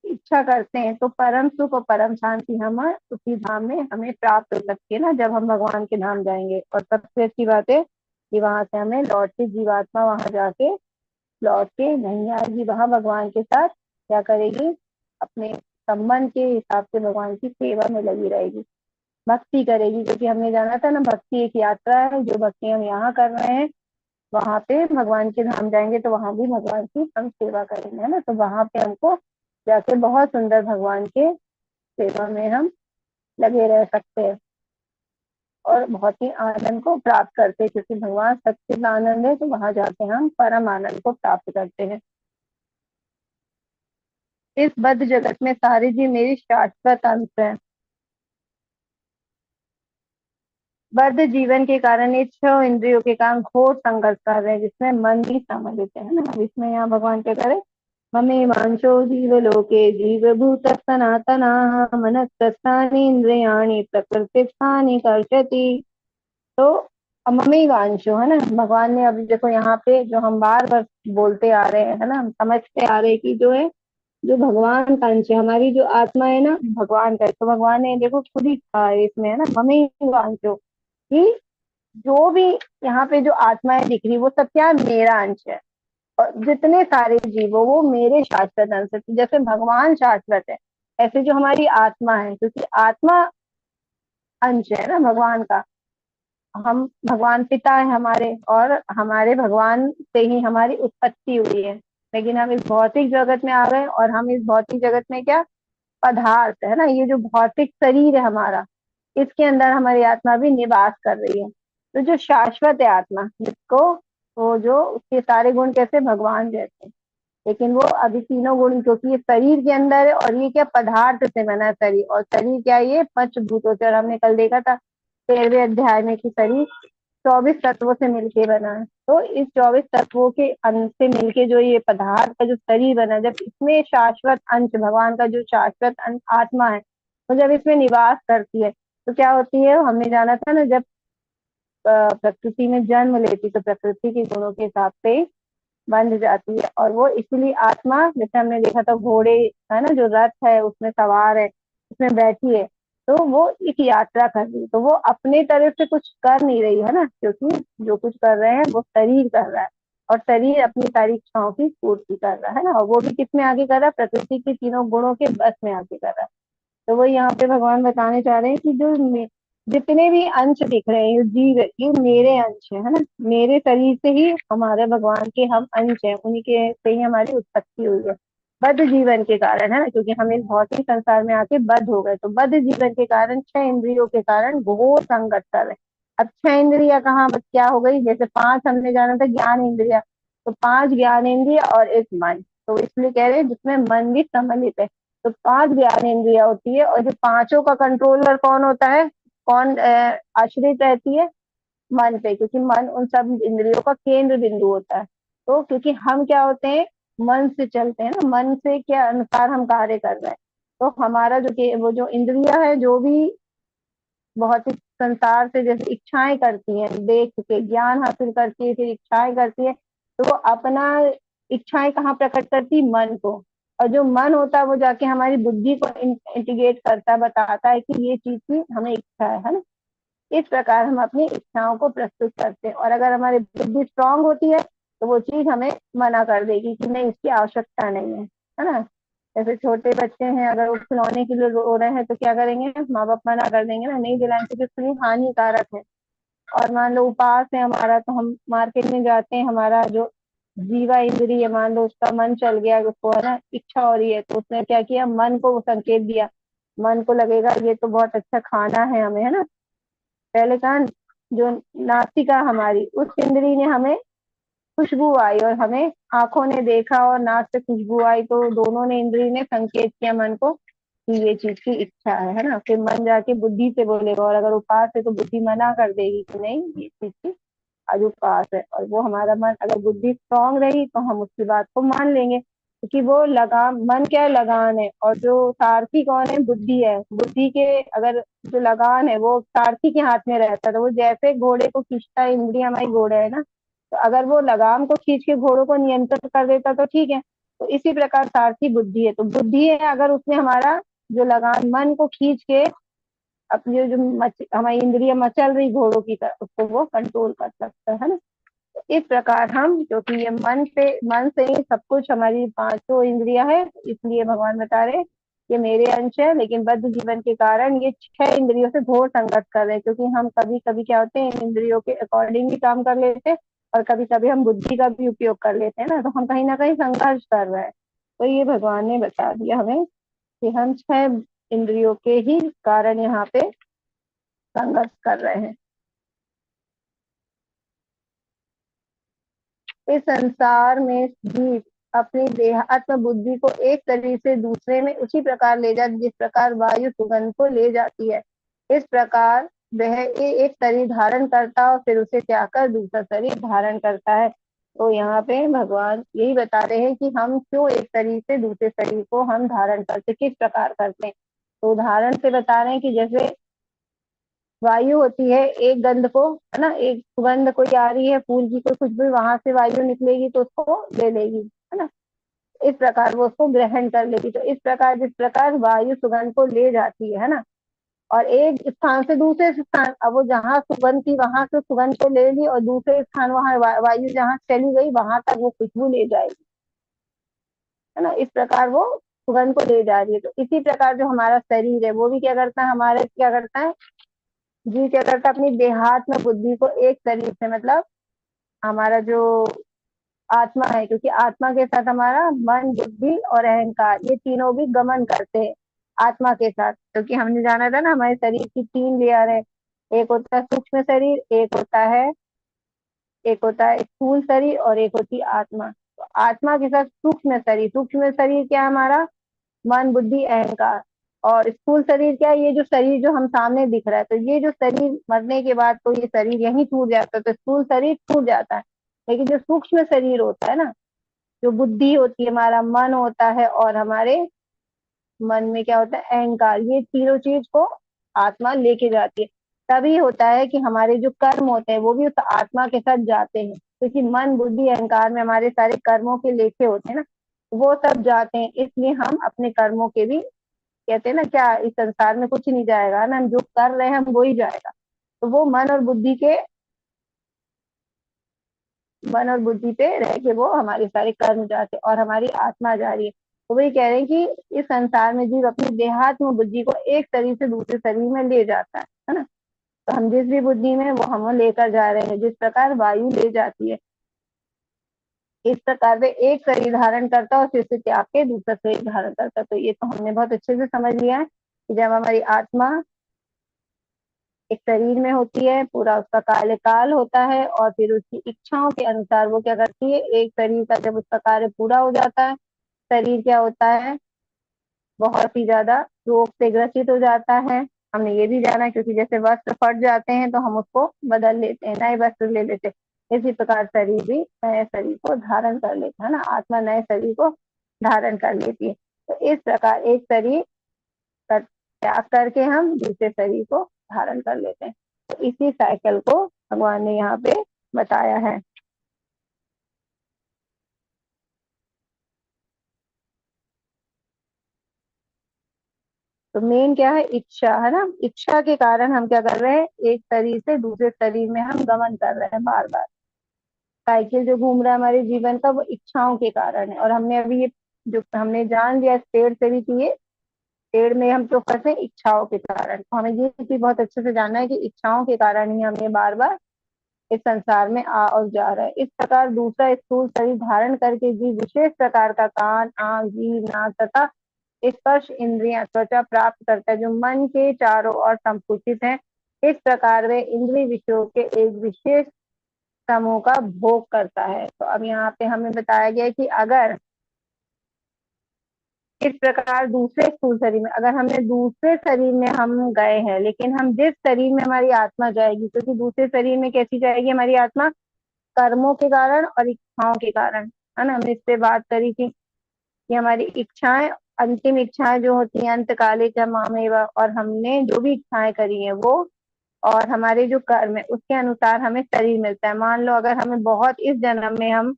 इच्छा करते हैं, तो परम सुख और परम शांति हम उसी धाम में हमें प्राप्त हो सकती है ना, जब हम भगवान के धाम जाएंगे। और सबसे अच्छी बात है कि वहां से हमें लौट के जीवात्मा वहां जाके लौट के नहीं आएगी, वहां भगवान के साथ क्या करेगी, अपने संबंध के हिसाब से भगवान की सेवा में लगी रहेगी, भक्ति करेगी। क्योंकि हमने जाना था ना, भक्ति एक यात्रा है, जो भक्ति हम यहाँ कर रहे हैं वहां पे भगवान के धाम जाएंगे तो वहां भी भगवान की हम सेवा करेंगे, है ना। तो वहां पे हमको जाके बहुत सुंदर भगवान के सेवा में हम लगे रह सकते हैं, और बहुत ही आनंद को प्राप्त करते हैं, क्योंकि भगवान सच्चिद आनंद है, तो वहां जाके हम परम आनंद को प्राप्त करते हैं। इस बद्ध जगत में सारे जीव मेरी शाश्वत अंश है। बद्ध जीवन के कारण ये छह इंद्रियों के कारण घोर संघर्ष कर रहे हैं, जिसमें मन भी सम्मिलित है ना। अब इसमें यहाँ भगवान क्या करे, ममे वांशो जीव लोके जीव भूत सनातना मनस्तस्थानि इंद्रियाणि प्रकृति स्थानि कर्षति। तो ममे वांशो है ना, भगवान ने अभी देखो यहाँ पे जो हम बार बार बोलते आ रहे हैं, है ना, हम समझते आ रहे हैं कि जो है, जो भगवान का अंश है, हमारी जो आत्मा है ना भगवान का है। तो भगवान ने देखो खुद ही कहा है इसमें, है ना, ममे वांशो, कि जो भी यहाँ पे जो आत्माएं दिख रही वो सब क्या है, मेरा अंश है। और जितने सारे जीव हो वो मेरे शाश्वत अंश है। तो जैसे भगवान शाश्वत है, ऐसे जो हमारी आत्मा है, क्योंकि आत्मा अंश है ना भगवान का। हम भगवान पिता है हमारे, और हमारे भगवान से ही हमारी उत्पत्ति हुई है, लेकिन हम इस भौतिक जगत में आ गए, और हम इस भौतिक जगत में क्या, पदार्थ है ना, ये जो भौतिक शरीर है हमारा, इसके अंदर हमारी आत्मा भी निवास कर रही है। तो जो शाश्वत है आत्मा, जिसको वो जो उसके सारे गुण कैसे भगवान जैसे, लेकिन वो अभी तीनों गुण, क्योंकि ये शरीर के अंदर है, और ये क्या पदार्थ से बना है शरीर, और शरीर क्या है, ये पंचभूतों से, और हमने कल देखा था 13वें अध्याय में कि शरीर 24 तत्वों से मिलके बना है। तो इस 24 तत्वों के अंश से मिलके जो ये पदार्थ का जो शरीर बना है, जब इसमें शाश्वत अंश भगवान का जो शाश्वत अंश आत्मा है, तो जब इसमें निवास करती है तो क्या होती है, हमने जाना था ना, जब प्रकृति में जन्म लेती तो प्रकृति के गुणों के हिसाब से बन जाती है। और वो इसलिए आत्मा, जैसे हमने देखा था घोड़े, है ना, जो रथ है उसमें सवार है, उसमें बैठी है, तो वो एक यात्रा कर रही है, तो वो अपने तरफ से कुछ कर नहीं रही है ना, क्योंकि जो कुछ कर रहे हैं वो शरीर कर रहा है, और शरीर अपनी सारी इच्छाओं की पूर्ति कर रहा है ना, और वो भी किस में आगे कर रहा है, प्रकृति के तीनों गुणों के बस में आगे कर रहा है। तो वो यहाँ पे भगवान बताने चाह रहे हैं कि जो जितने भी अंश दिख रहे हैं, जीव ये मेरे अंश है ना, मेरे शरीर से ही हमारे भगवान के हम अंश हैं, उन्हीं के से ही हमारी उत्पत्ति हुई है, बद्ध जीवन के कारण, है ना, क्योंकि हम इस भौतिक संसार में आके बद्ध हो गए। तो बद्ध जीवन के कारण, छह इंद्रियों के कारण घोर संघर्ष कर रहे हैं। अब छह इंद्रिया कहाँ क्या हो गई, जैसे पांच हमने जाना था ज्ञान इंद्रिया, तो पांच ज्ञान इंद्रिया और एक मन, तो इसलिए कह रहे हैं जिसमें मन भी सम्मिलित है। तो पांच ज्ञान इंद्रिया होती है, और जो पांचों का कंट्रोलर कौन होता है, कौन आश्रित रहती है, मन पे, क्योंकि मन उन सब इंद्रियों का केंद्र बिंदु होता है। तो क्योंकि हम क्या होते हैं, मन से चलते हैं ना, मन से के अनुसार हम कार्य कर रहे हैं। तो हमारा वो जो इंद्रिया है, जो भी भौतिक संसार से जैसे इच्छाएं करती हैं, देख के ज्ञान हासिल करती है, फिर इच्छाएं करती है, तो वो अपना इच्छाएं कहाँ प्रकट करती, मन को। और जो मन होता है वो जाके हमारी बुद्धि को इंटीग्रेट करता है, बताता है कि ये चीज की हमें इच्छा है ना। इस प्रकार हम अपनी इच्छाओं को प्रस्तुत करते हैं, और अगर हमारी बुद्धि स्ट्रांग होती है तो वो चीज हमें मना कर देगी कि नहीं, इसकी आवश्यकता नहीं है ना। जैसे छोटे बच्चे हैं, अगर वो खिलौने के लिए रो रहे हैं तो क्या करेंगे, माँ बाप मना कर देंगे ना, नहीं दिलाएंगे क्योंकि इतनी हानिकारक है। और मान लो उपास है हमारा, तो हम मार्केट में जाते हैं, हमारा जो जीवा इंद्रिय है, मान लो उसका मन चल गया, उसको है ना इच्छा हो रही है, तो उसने क्या किया, मन को संकेत दिया। मन को लगेगा ये तो बहुत अच्छा खाना है हमें, है ना। पहले कहा, जो नासिका हमारी, उस इंद्री ने हमें खुशबू आई, और हमें आंखों ने देखा और नाक से खुशबू आई, तो दोनों ने इंद्री ने संकेत किया मन को कि ये चीज की इच्छा है ना। फिर मन जाके बुद्धि से बोलेगा, और अगर उपास है तो बुद्धि मना कर देगी कि नहीं, ये चीज की आज उपवास है। और वो हमारा मन, अगर बुद्धि स्ट्रांग रही तो हम उसकी बात को मान लेंगे, क्योंकि वो लगाम, मन क्या है, लगान है, और जो सारथी कौन है, बुद्धि है। बुद्धि के अगर जो लगान है वो सारथी के हाथ में रहता है, तो वो जैसे घोड़े को खींचता है, इंद्रिय हमारी घोड़े है ना, तो अगर वो लगाम को खींच के घोड़ों को नियंत्रित कर देता तो ठीक है। तो इसी प्रकार सारथी बुद्धि है, तो बुद्धि है, अगर उसने हमारा जो लगान मन को खींच के अपनी जो हमारी इंद्रिय मचल रही घोड़ों की तरह, उसको वो कंट्रोल कर सकता है ना। तो इस प्रकार हम, क्योंकि ये मन से ही सब कुछ, हमारी पांचों इंद्रिया है, इसलिए भगवान बता रहे ये मेरे अंश है, लेकिन बद्ध जीवन के कारण ये छह इंद्रियों से घोर संघर्ष कर रहे हैं, क्योंकि हम कभी कभी क्या होते हैं, इन इंद्रियों के अकॉर्डिंग भी काम कर लेते हैं, और कभी कभी हम बुद्धि का भी उपयोग कर लेते हैं ना, तो हम कहीं ना कहीं संघर्ष कर रहे हैं। तो ये भगवान ने बता दिया हमें कि हम छह इंद्रियों के ही कारण यहाँ पे संघर्ष कर रहे हैं। इस संसार में जीव अपनी देहात्म बुद्धि को एक शरीर से दूसरे में उसी प्रकार ले जाती, जिस प्रकार वायु सुगंध को ले जाती है। इस प्रकार वह एक शरीर धारण करता है और फिर उसे त्याग कर दूसरा शरीर धारण करता है। तो यहाँ पे भगवान यही बता रहे हैं कि हम क्यों एक शरीर से दूसरे शरीर को हम धारण करते, किस प्रकार करते हैं। तो उदाहरण से बता रहे हैं कि जैसे वायु होती है, एक गंध को, है ना, एक सुगंध कोई आ रही है फूल की, कोई खुशबू, वहां से वायु निकलेगी तो उसको ले लेगी, है ना। इस प्रकार वो उसको ग्रहण कर लेगी। तो इस प्रकार, जिस प्रकार वायु सुगंध को ले जाती है ना, और एक स्थान से दूसरे स्थान, अब वो जहाँ सुगंध थी वहां से सुगंध को ले ली, और दूसरे स्थान वहां वायु जहाँ चली गई वहां तक वो खुशबू ले जाएगी, है ना। इस प्रकार वो सुगंध को ले जा रही है। तो इसी प्रकार जो हमारा शरीर है वो भी क्या करता है, हमारे क्या करता है, जी क्या करता है, अपनी देहात्म बुद्धि को एक शरीर से, मतलब हमारा जो आत्मा है, क्योंकि आत्मा के साथ हमारा मन, बुद्धि और अहंकार, ये तीनों भी गमन करते हैं आत्मा के साथ। क्योंकि हमने जाना था ना, हमारे शरीर की तीन लेयर है, एक होता है सूक्ष्म शरीर, एक होता है स्थूल शरीर, और एक होती है आत्मा। तो आत्मा के साथ सूक्ष्म शरीर क्या है, हमारा मन, बुद्धि, अहंकार। और स्थूल शरीर क्या है, ये जो शरीर जो हम सामने दिख रहा है, तो ये जो शरीर मरने के बाद तो ये शरीर यहीं टूट जाता है, तो स्थूल शरीर टूट जाता है। लेकिन जो सूक्ष्म शरीर होता है ना, जो बुद्धि होती है, हमारा मन होता है, और हमारे मन में क्या होता है, अहंकार, ये तीनों चीज को आत्मा लेके जाती है। तभी होता है कि हमारे जो कर्म होते हैं वो भी उस आत्मा के साथ जाते हैं, क्योंकि मन, बुद्धि, अहंकार में हमारे सारे कर्मों के लेखे होते हैं ना, वो सब जाते हैं। इसलिए हम अपने कर्मों के भी, कहते हैं ना, क्या इस संसार में कुछ नहीं जाएगा ना, हम जो कर रहे हैं हम वो ही जाएगा। तो वो मन और बुद्धि पे रह के वो हमारे सारे कर्म जाते और हमारी आत्मा जा रही है। तो वही कह रहे हैं कि इस संसार में जीव अपनी देहात्म बुद्धि को एक शरीर से दूसरे शरीर में ले जाता है ना। तो हम जिस भी बुद्धि में वो हम लेकर जा रहे हैं, जिस प्रकार वायु ले जाती है, इस प्रकार वे एक शरीर धारण करता है और फिर से त्याग के दूसरा शरीर धारण करता है। तो ये तो हमने बहुत अच्छे से समझ लिया है कि जब हमारी आत्मा एक शरीर में होती है, पूरा उसका कार्यकाल होता है, और फिर उसकी इच्छाओं के अनुसार वो क्या करती है, एक शरीर का जब उसका कार्य पूरा हो जाता है, शरीर क्या होता है, बहुत ही ज्यादा रोग से ग्रसित हो जाता है, हमने ये भी जाना, क्योंकि जैसे वस्त्र फट जाते हैं तो हम उसको बदल लेते हैं, नए वस्त्र ले लेते हैं, इसी प्रकार शरीर भी नए शरीर को धारण कर लेता है ना, आत्मा नए शरीर को धारण कर लेती है। तो इस प्रकार एक शरीर का त्याग करके हम दूसरे शरीर को धारण कर लेते हैं। तो इसी साइकिल को भगवान ने यहाँ पे बताया है। तो मेन क्या है, इच्छा है ना, इच्छा के कारण हम क्या कर रहे हैं, एक शरीर से दूसरे शरीर में हम गमन कर रहे हैं बार बार। साइकिल जो घूम रहा है हमारे जीवन का, वो इच्छाओं के कारण है। और हमने अभी ये जो हमने जान लिया पेड़ से भी कि ये पेड़ में हम तो फंसे इच्छाओं के कारण। तो हमें ये भी बहुत अच्छे से जानना है कि इच्छाओं के कारण ही हम ये बार बार इस संसार में आ और जा रहा है। इस प्रकार दूसरा स्थूल शरीर धारण करके जीव विशेष प्रकार का कान, आंख, जीभ, नाक तथा स्पर्श इंद्रियां, त्वचा प्राप्त करता है, जो मन के चारों ओर संकुचित है। इस प्रकार वे इंद्रिय विषयों के एक विशेष समूह का भोग करता है। तो अब यहाँ पे हमें बताया गया है कि अगर इस प्रकार दूसरे स्थूल शरीर में, अगर हमने दूसरे शरीर में हम गए हैं, लेकिन हम जिस शरीर में हमारी आत्मा जाएगी, क्योंकि दूसरे शरीर में कैसी जाएगी हमारी आत्मा, कर्मों के कारण और इच्छाओं के कारण, है ना। हमने इस पे बात करी थी कि हमारी इच्छाएं, अंतिम इच्छाएं जो होती हैं अंतकालिक मामेव, और हमने जो भी इच्छाएं करी हैं वो, और हमारे जो कर्म है उसके अनुसार हमें शरीर मिलता है। मान लो अगर हमें बहुत, इस जन्म में हम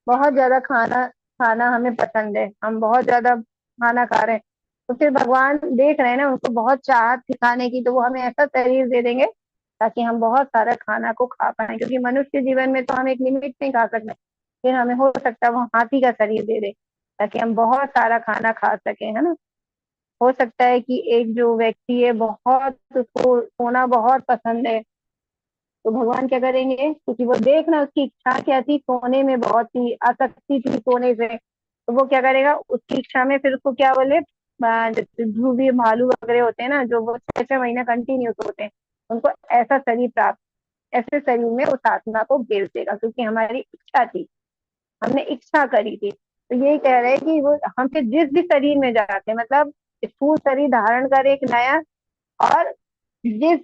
बहुत ज्यादा खाना खाना हमें पसंद है, हम बहुत ज्यादा खाना खा रहे हैं, तो फिर भगवान देख रहे हैं ना उनको बहुत चाहत थी खाने की, तो वो हमें ऐसा शरीर दे देंगे ताकि हम बहुत सारा खाना को खा पाए। क्योंकि मनुष्य जीवन में तो हम एक लिमिट नहीं खा सकते, फिर हमें हो सकता है वो हाथी का शरीर दे दे ताकि हम बहुत सारा खाना खा सके, है ना। हो सकता है कि एक जो व्यक्ति है बहुत, उसको सोना बहुत पसंद है, तो भगवान क्या करेंगे, क्योंकि वो देखना उसकी इच्छा क्या थी, सोने में बहुत ही आसक्ति थी सोने से, तो वो क्या करेगा उसकी इच्छा में, फिर उसको क्या बोले, जैसे ध्रुवीय भालू वगैरह होते हैं ना, जो वो 6 6 महीना कंटिन्यूस होते हैं, उनको ऐसा शरीर प्राप्त, ऐसे शरीर में उस आत्मा को भेज देगा, क्योंकि हमारी इच्छा थी, हमने इच्छा करी थी। तो यही कह रहे हैं कि वो हम फिर जिस भी शरीर में जाते हैं, मतलब स्थूल शरीर धारण कर एक नया, और जिस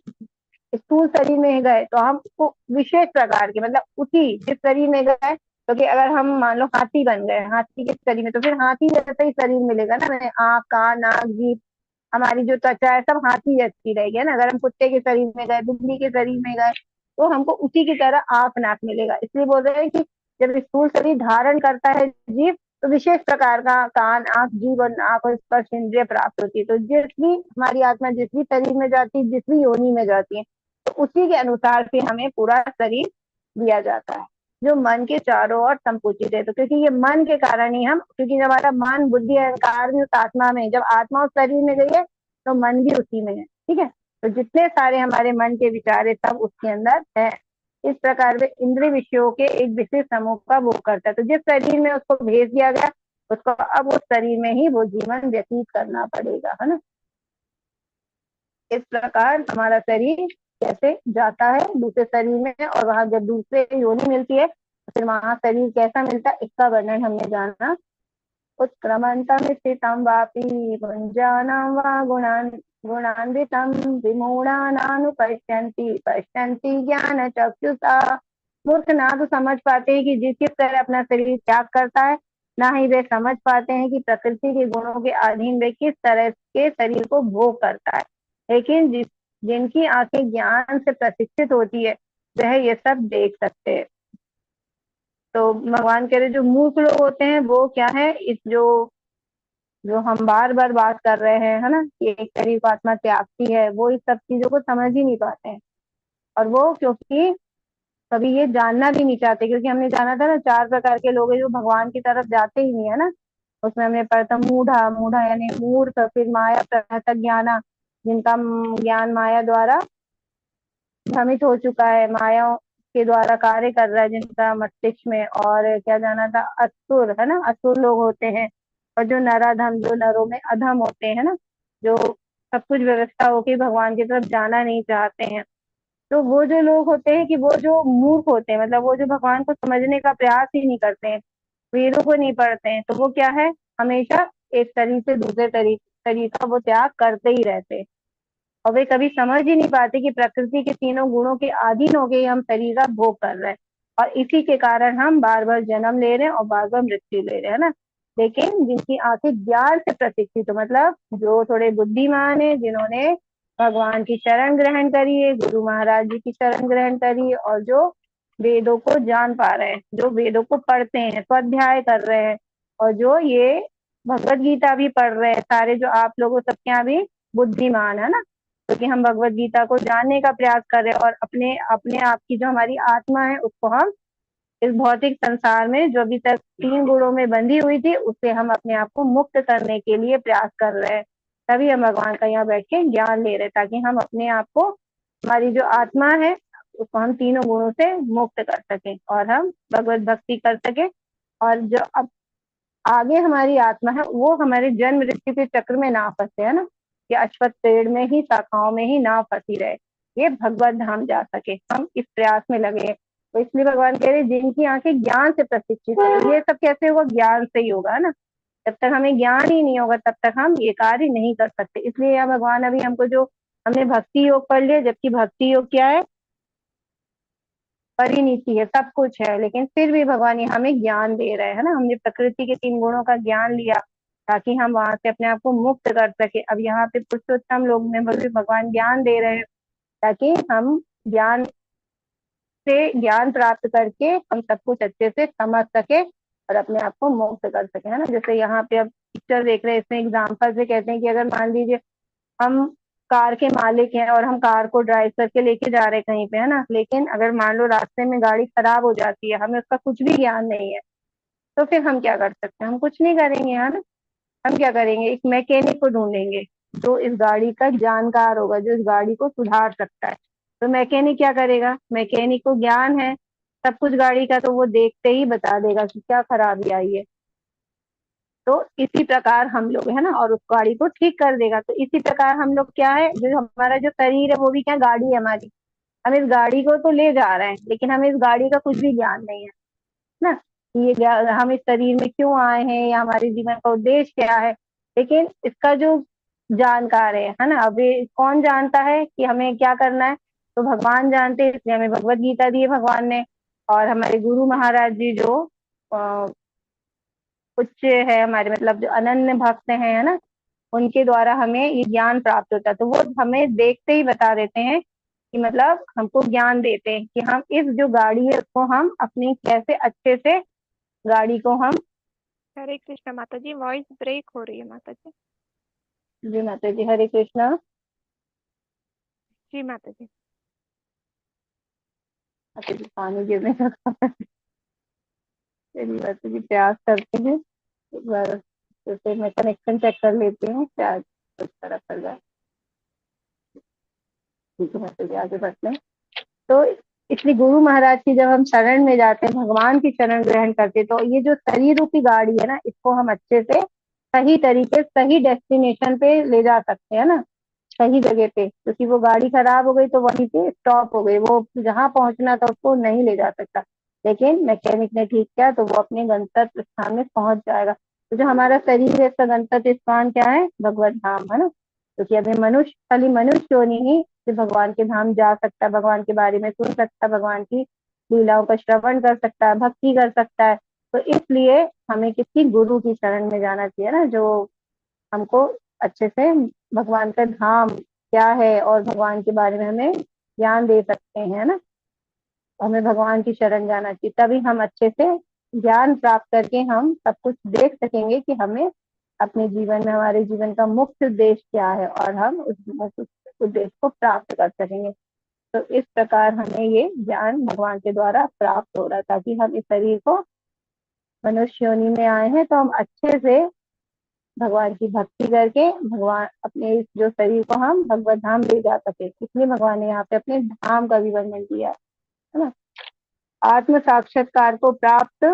स्थूल शरीर में गए तो हम उसको विशेष प्रकार के, मतलब उसी जिस शरीर में गए, क्योंकि अगर हम मान लो हाथी बन गए, हाथी के शरीर में, तो फिर हाथी जैसा ही शरीर मिलेगा ना, हमें आँख, कान, नाक, जीभ, हमारी जो त्वचा है सब हाथी जैसी रहेगी, है ना। अगर हम कुत्ते के शरीर में गए, बिल्ली के शरीर में गए, तो हमको उसी की तरह आँख, नाक मिलेगा। इसलिए बोल रहे हैं कि जब स्थूल शरीर धारण करता है जीव, तो विशेष प्रकार का कान, आंख, जीभ और नाक और स्पर्श इंद्रिय प्राप्त होती है। तो जिस भी हमारी आत्मा जिस भी शरीर में जाती है, जिस भी योनि में जाती है, तो उसी के अनुसार फिर हमें पूरा शरीर दिया जाता है, जो मन के चारों ओर संकुचित है। तो क्योंकि ये मन के कारण ही हम, क्योंकि जब हमारा मन, बुद्धि, अहंकार में उस आत्मा में, जब आत्मा उस शरीर में गई है तो मन भी उसी में है, ठीक है। तो जितने सारे हमारे मन के विचार है सब उसके अंदर है। इस प्रकार वे इंद्रिय विषयों के एक विशेष समूह का भोग करता है। तो जिस शरीर में उसको भेज दिया गया, उसको अब उस शरीर में ही वो जीवन व्यतीत करना पड़ेगा, है ना। इस प्रकार हमारा शरीर कैसे जाता है दूसरे शरीर में, और वहां जब दूसरे योनि मिलती है तो फिर वहां शरीर कैसा मिलता है, इसका वर्णन हमने जाना। उत्क्रमंतम स्थितम वापि भुंजानां वा गुणान गुणान्वितं विमूढ़ानानुपश्यन्ति पश्यन्ति ज्ञान चक्षुषा। मूर्ख ना तो समझ पाते हैं कि जिस किस तरह अपना शरीर त्याग करता है, ना ही वे समझ पाते हैं कि प्रकृति के गुणों के अधीन वे किस तरह के शरीर को भोग करता है। लेकिन जिनकी आंखें ज्ञान से प्रशिक्षित होती है, वह ये सब देख सकते हैं। तो भगवान कह रहे जो मूर्ख लोग होते हैं वो क्या है, इस जो जो हम बार बार बात कर रहे हैं, है ना, कि एक शरीर को आत्मा त्यागती है, वो इस सब चीजों को समझ ही नहीं पाते हैं। और वो क्योंकि कभी ये जानना भी नहीं चाहते, क्योंकि हमने जाना था ना 4 प्रकार के लोग हैं जो भगवान की तरफ जाते ही नहीं, है ना। उसमें हमने पढ़ा था मूढ़ा, मूढ़ा यानी मूर्ख, फिर माया प्रहत ज्ञाना, जिनका ज्ञान माया द्वारा भ्रमित हो चुका है, माया के द्वारा कार्य कर रहा है जिनका मस्तिष्क में। और क्या जाना था, असुर, है ना, असुर लोग होते हैं। और जो नराधम, जो नरों में अधम होते हैं ना, जो सब कुछ व्यवस्था होके भगवान की तरफ जाना नहीं चाहते हैं। तो वो जो लोग होते हैं कि वो जो मूर्ख होते हैं, मतलब वो जो भगवान को समझने का प्रयास ही नहीं करते हैं, वेदों को नहीं पढ़ते हैं, तो वो क्या है, हमेशा एक शरीर से दूसरे शरीर का वो त्याग करते ही रहते, और वे कभी समझ ही नहीं पाते कि प्रकृति के तीनों गुणों के अधीन हो गए हम शरीर का भोग कर रहे हैं, और इसी के कारण हम बार बार जन्म ले रहे हैं और बार बार मृत्यु ले रहे हैं ना। लेकिन जिनकी आंखें ज्ञान से प्रशिक्षित, तो मतलब जो थोड़े बुद्धिमान है, जिन्होंने भगवान की शरण ग्रहण करी है, गुरु महाराज जी की शरण ग्रहण करी है, और जो वेदों को जान पा रहे हैं, जो वेदों को पढ़ते हैं, स्वाध्याय कर रहे हैं, और जो ये भगवत गीता भी पढ़ रहे हैं, सारे जो आप लोगों सबके यहाँ भी बुद्धिमान है ना, क्योंकि हम भगवत गीता को जानने का प्रयास कर रहे हैं, और अपने अपने आप की जो हमारी आत्मा है उसको हम इस भौतिक संसार में जो अभी तक तीन गुणों में बंधी हुई थी उससे हम अपने आप को मुक्त करने के लिए प्रयास कर रहे हैं। तभी हम भगवान का यहाँ बैठ के ज्ञान ले रहे हैं, ताकि हम अपने आप को, हमारी जो आत्मा है उसको हम तीनों गुणों से मुक्त कर सकें और हम भगवत भक्ति कर सकें, और जो अब आगे हमारी आत्मा है वो हमारे जन्म मृत्यु के चक्र में ना फंसे, है ना, कि अश्वत्थ पेड़ में ही, शाखाओं में ही ना फंसी रहे, ये भगवत धाम जा सके, हम इस प्रयास में लगे हैं। तो इसलिए भगवान कह रहे जिनकी आंखें ज्ञान से प्रशिक्षित है, तो ये सब कैसे होगा, ज्ञान से ही होगा, है ना। जब तक हमें ज्ञान ही नहीं होगा तब तक हम ये कार्य नहीं कर सकते। इसलिए यहाँ भगवान अभी हमको जो, हमने भक्ति योग पढ़ लिया, जबकि भक्ति योग क्या है, परिणीति है, सब कुछ है, लेकिन फिर भी भगवान यहाँ हमें ज्ञान दे रहे हैं ना। हमने प्रकृति के तीन गुणों का ज्ञान लिया ताकि हम वहां से अपने आप को मुक्त कर सके। अब यहाँ पे पुरुषोत्तम लोग में भी भगवान ज्ञान दे रहे हैं ताकि हम ज्ञान से ज्ञान प्राप्त करके हम सब कुछ अच्छे से समझ सके और अपने आप को मुक्त कर सके, है ना। जैसे यहाँ पे अब पिक्चर देख रहे हैं, इसमें एग्जाम्पल से कहते हैं कि अगर मान लीजिए हम कार के मालिक हैं और हम कार को ड्राइव करके लेके जा रहे हैं कहीं पे, है ना, लेकिन अगर मान लो रास्ते में गाड़ी खराब हो जाती है, हमें उसका कुछ भी ज्ञान नहीं है, तो फिर हम क्या कर सकते हैं, हम कुछ नहीं करेंगे, है ना। हम क्या करेंगे, एक मैकेनिक को ढूंढेंगे जो इस गाड़ी का जानकार होगा, जो इस गाड़ी को सुधार सकता है। तो मैकेनिक क्या करेगा, मैकेनिक को ज्ञान है सब कुछ गाड़ी का, तो वो देखते ही बता देगा कि क्या खराबी आई है। तो इसी प्रकार हम लोग, है ना, और उस गाड़ी को ठीक कर देगा। तो इसी प्रकार हम लोग क्या है, जो हमारा जो शरीर है वो भी क्या गाड़ी है हमारी, हम इस गाड़ी को तो ले जा रहे हैं लेकिन हमें इस गाड़ी का कुछ भी ज्ञान नहीं है ना, कि हम इस शरीर में क्यों आए हैं या हमारे जीवन का उद्देश्य क्या है। लेकिन इसका जो जानकार है ना, अब ये कौन जानता है कि हमें क्या करना है, तो भगवान जानते हैं, इसलिए हमें भगवत गीता दी है भगवान ने। और हमारे गुरु महाराज जी जो उच्च है हमारे, मतलब जो अनन्य भक्त हैं, है ना, उनके द्वारा हमें ये ज्ञान प्राप्त होता है। तो वो हमें देखते ही बता देते हैं कि मतलब हमको ज्ञान देते हैं कि हम इस जो गाड़ी है उसको हम अपनी कैसे अच्छे से गाड़ी को हम। हरे कृष्ण माता जी, वॉइस ब्रेक हो रही है माता जी। जी माता जी, हरे कृष्णा। जी माता जी। माता जी पानी गिरने का चलिए माता जी प्रयास करते हैं एक बार, तो फिर मैं कनेक्शन चेक कर लेती हूँ शायद कुछ फर्क पड़ जाए। ठीक है माता जी, आगे बढ़ते हैं। तो इसलिए गुरु महाराज की जब हम शरण में जाते हैं, भगवान की शरण ग्रहण करते हैं, तो ये जो शरीर रूपी गाड़ी है ना, इसको हम अच्छे से सही तरीके, सही डेस्टिनेशन पे ले जा सकते हैं ना, सही जगह पे। क्योंकि वो गाड़ी खराब हो गई तो वहीं पे स्टॉप हो गई, वो जहाँ पहुंचना था उसको नहीं ले जा सकता, लेकिन मैकेनिक ने ठीक किया तो वो अपने गंतव्य स्थान में पहुंच जाएगा। तो जो हमारा शरीर है इसका गंतव्य स्थान क्या है, भगवत धाम, है ना। क्योंकि अभी मनुष्य, खाली मनुष्य होनी ही से भगवान के धाम जा सकता है, भगवान के बारे में सुन सकता है, भगवान की लीलाओं का श्रवण कर सकता है, भक्ति कर सकता है। तो इसलिए हमें किसी गुरु की शरण में जाना चाहिए ना, जो हमको अच्छे से भगवान का धाम क्या है और भगवान के बारे में हमें ज्ञान दे सकते हैं ना। हमें भगवान की शरण जाना चाहिए, तभी हम अच्छे से ज्ञान प्राप्त करके हम सब कुछ देख सकेंगे कि हमें अपने जीवन में, हमारे जीवन का मुख्य उद्देश्य क्या है, और हम उस मुख्य उद्देश्य को प्राप्त कर सकेंगे। तो इस प्रकार हमें ये ज्ञान भगवान के द्वारा प्राप्त हो रहा है, ताकि हम इस शरीर को, मनुष्य योनि में आए हैं तो हम अच्छे से भगवान की भक्ति करके भगवान अपने इस जो शरीर को हम भगवत धाम ले जा सके। इसलिए भगवान ने यहाँ पे अपने धाम का भी वर्णन किया है ना। आत्म साक्षात्कार को प्राप्त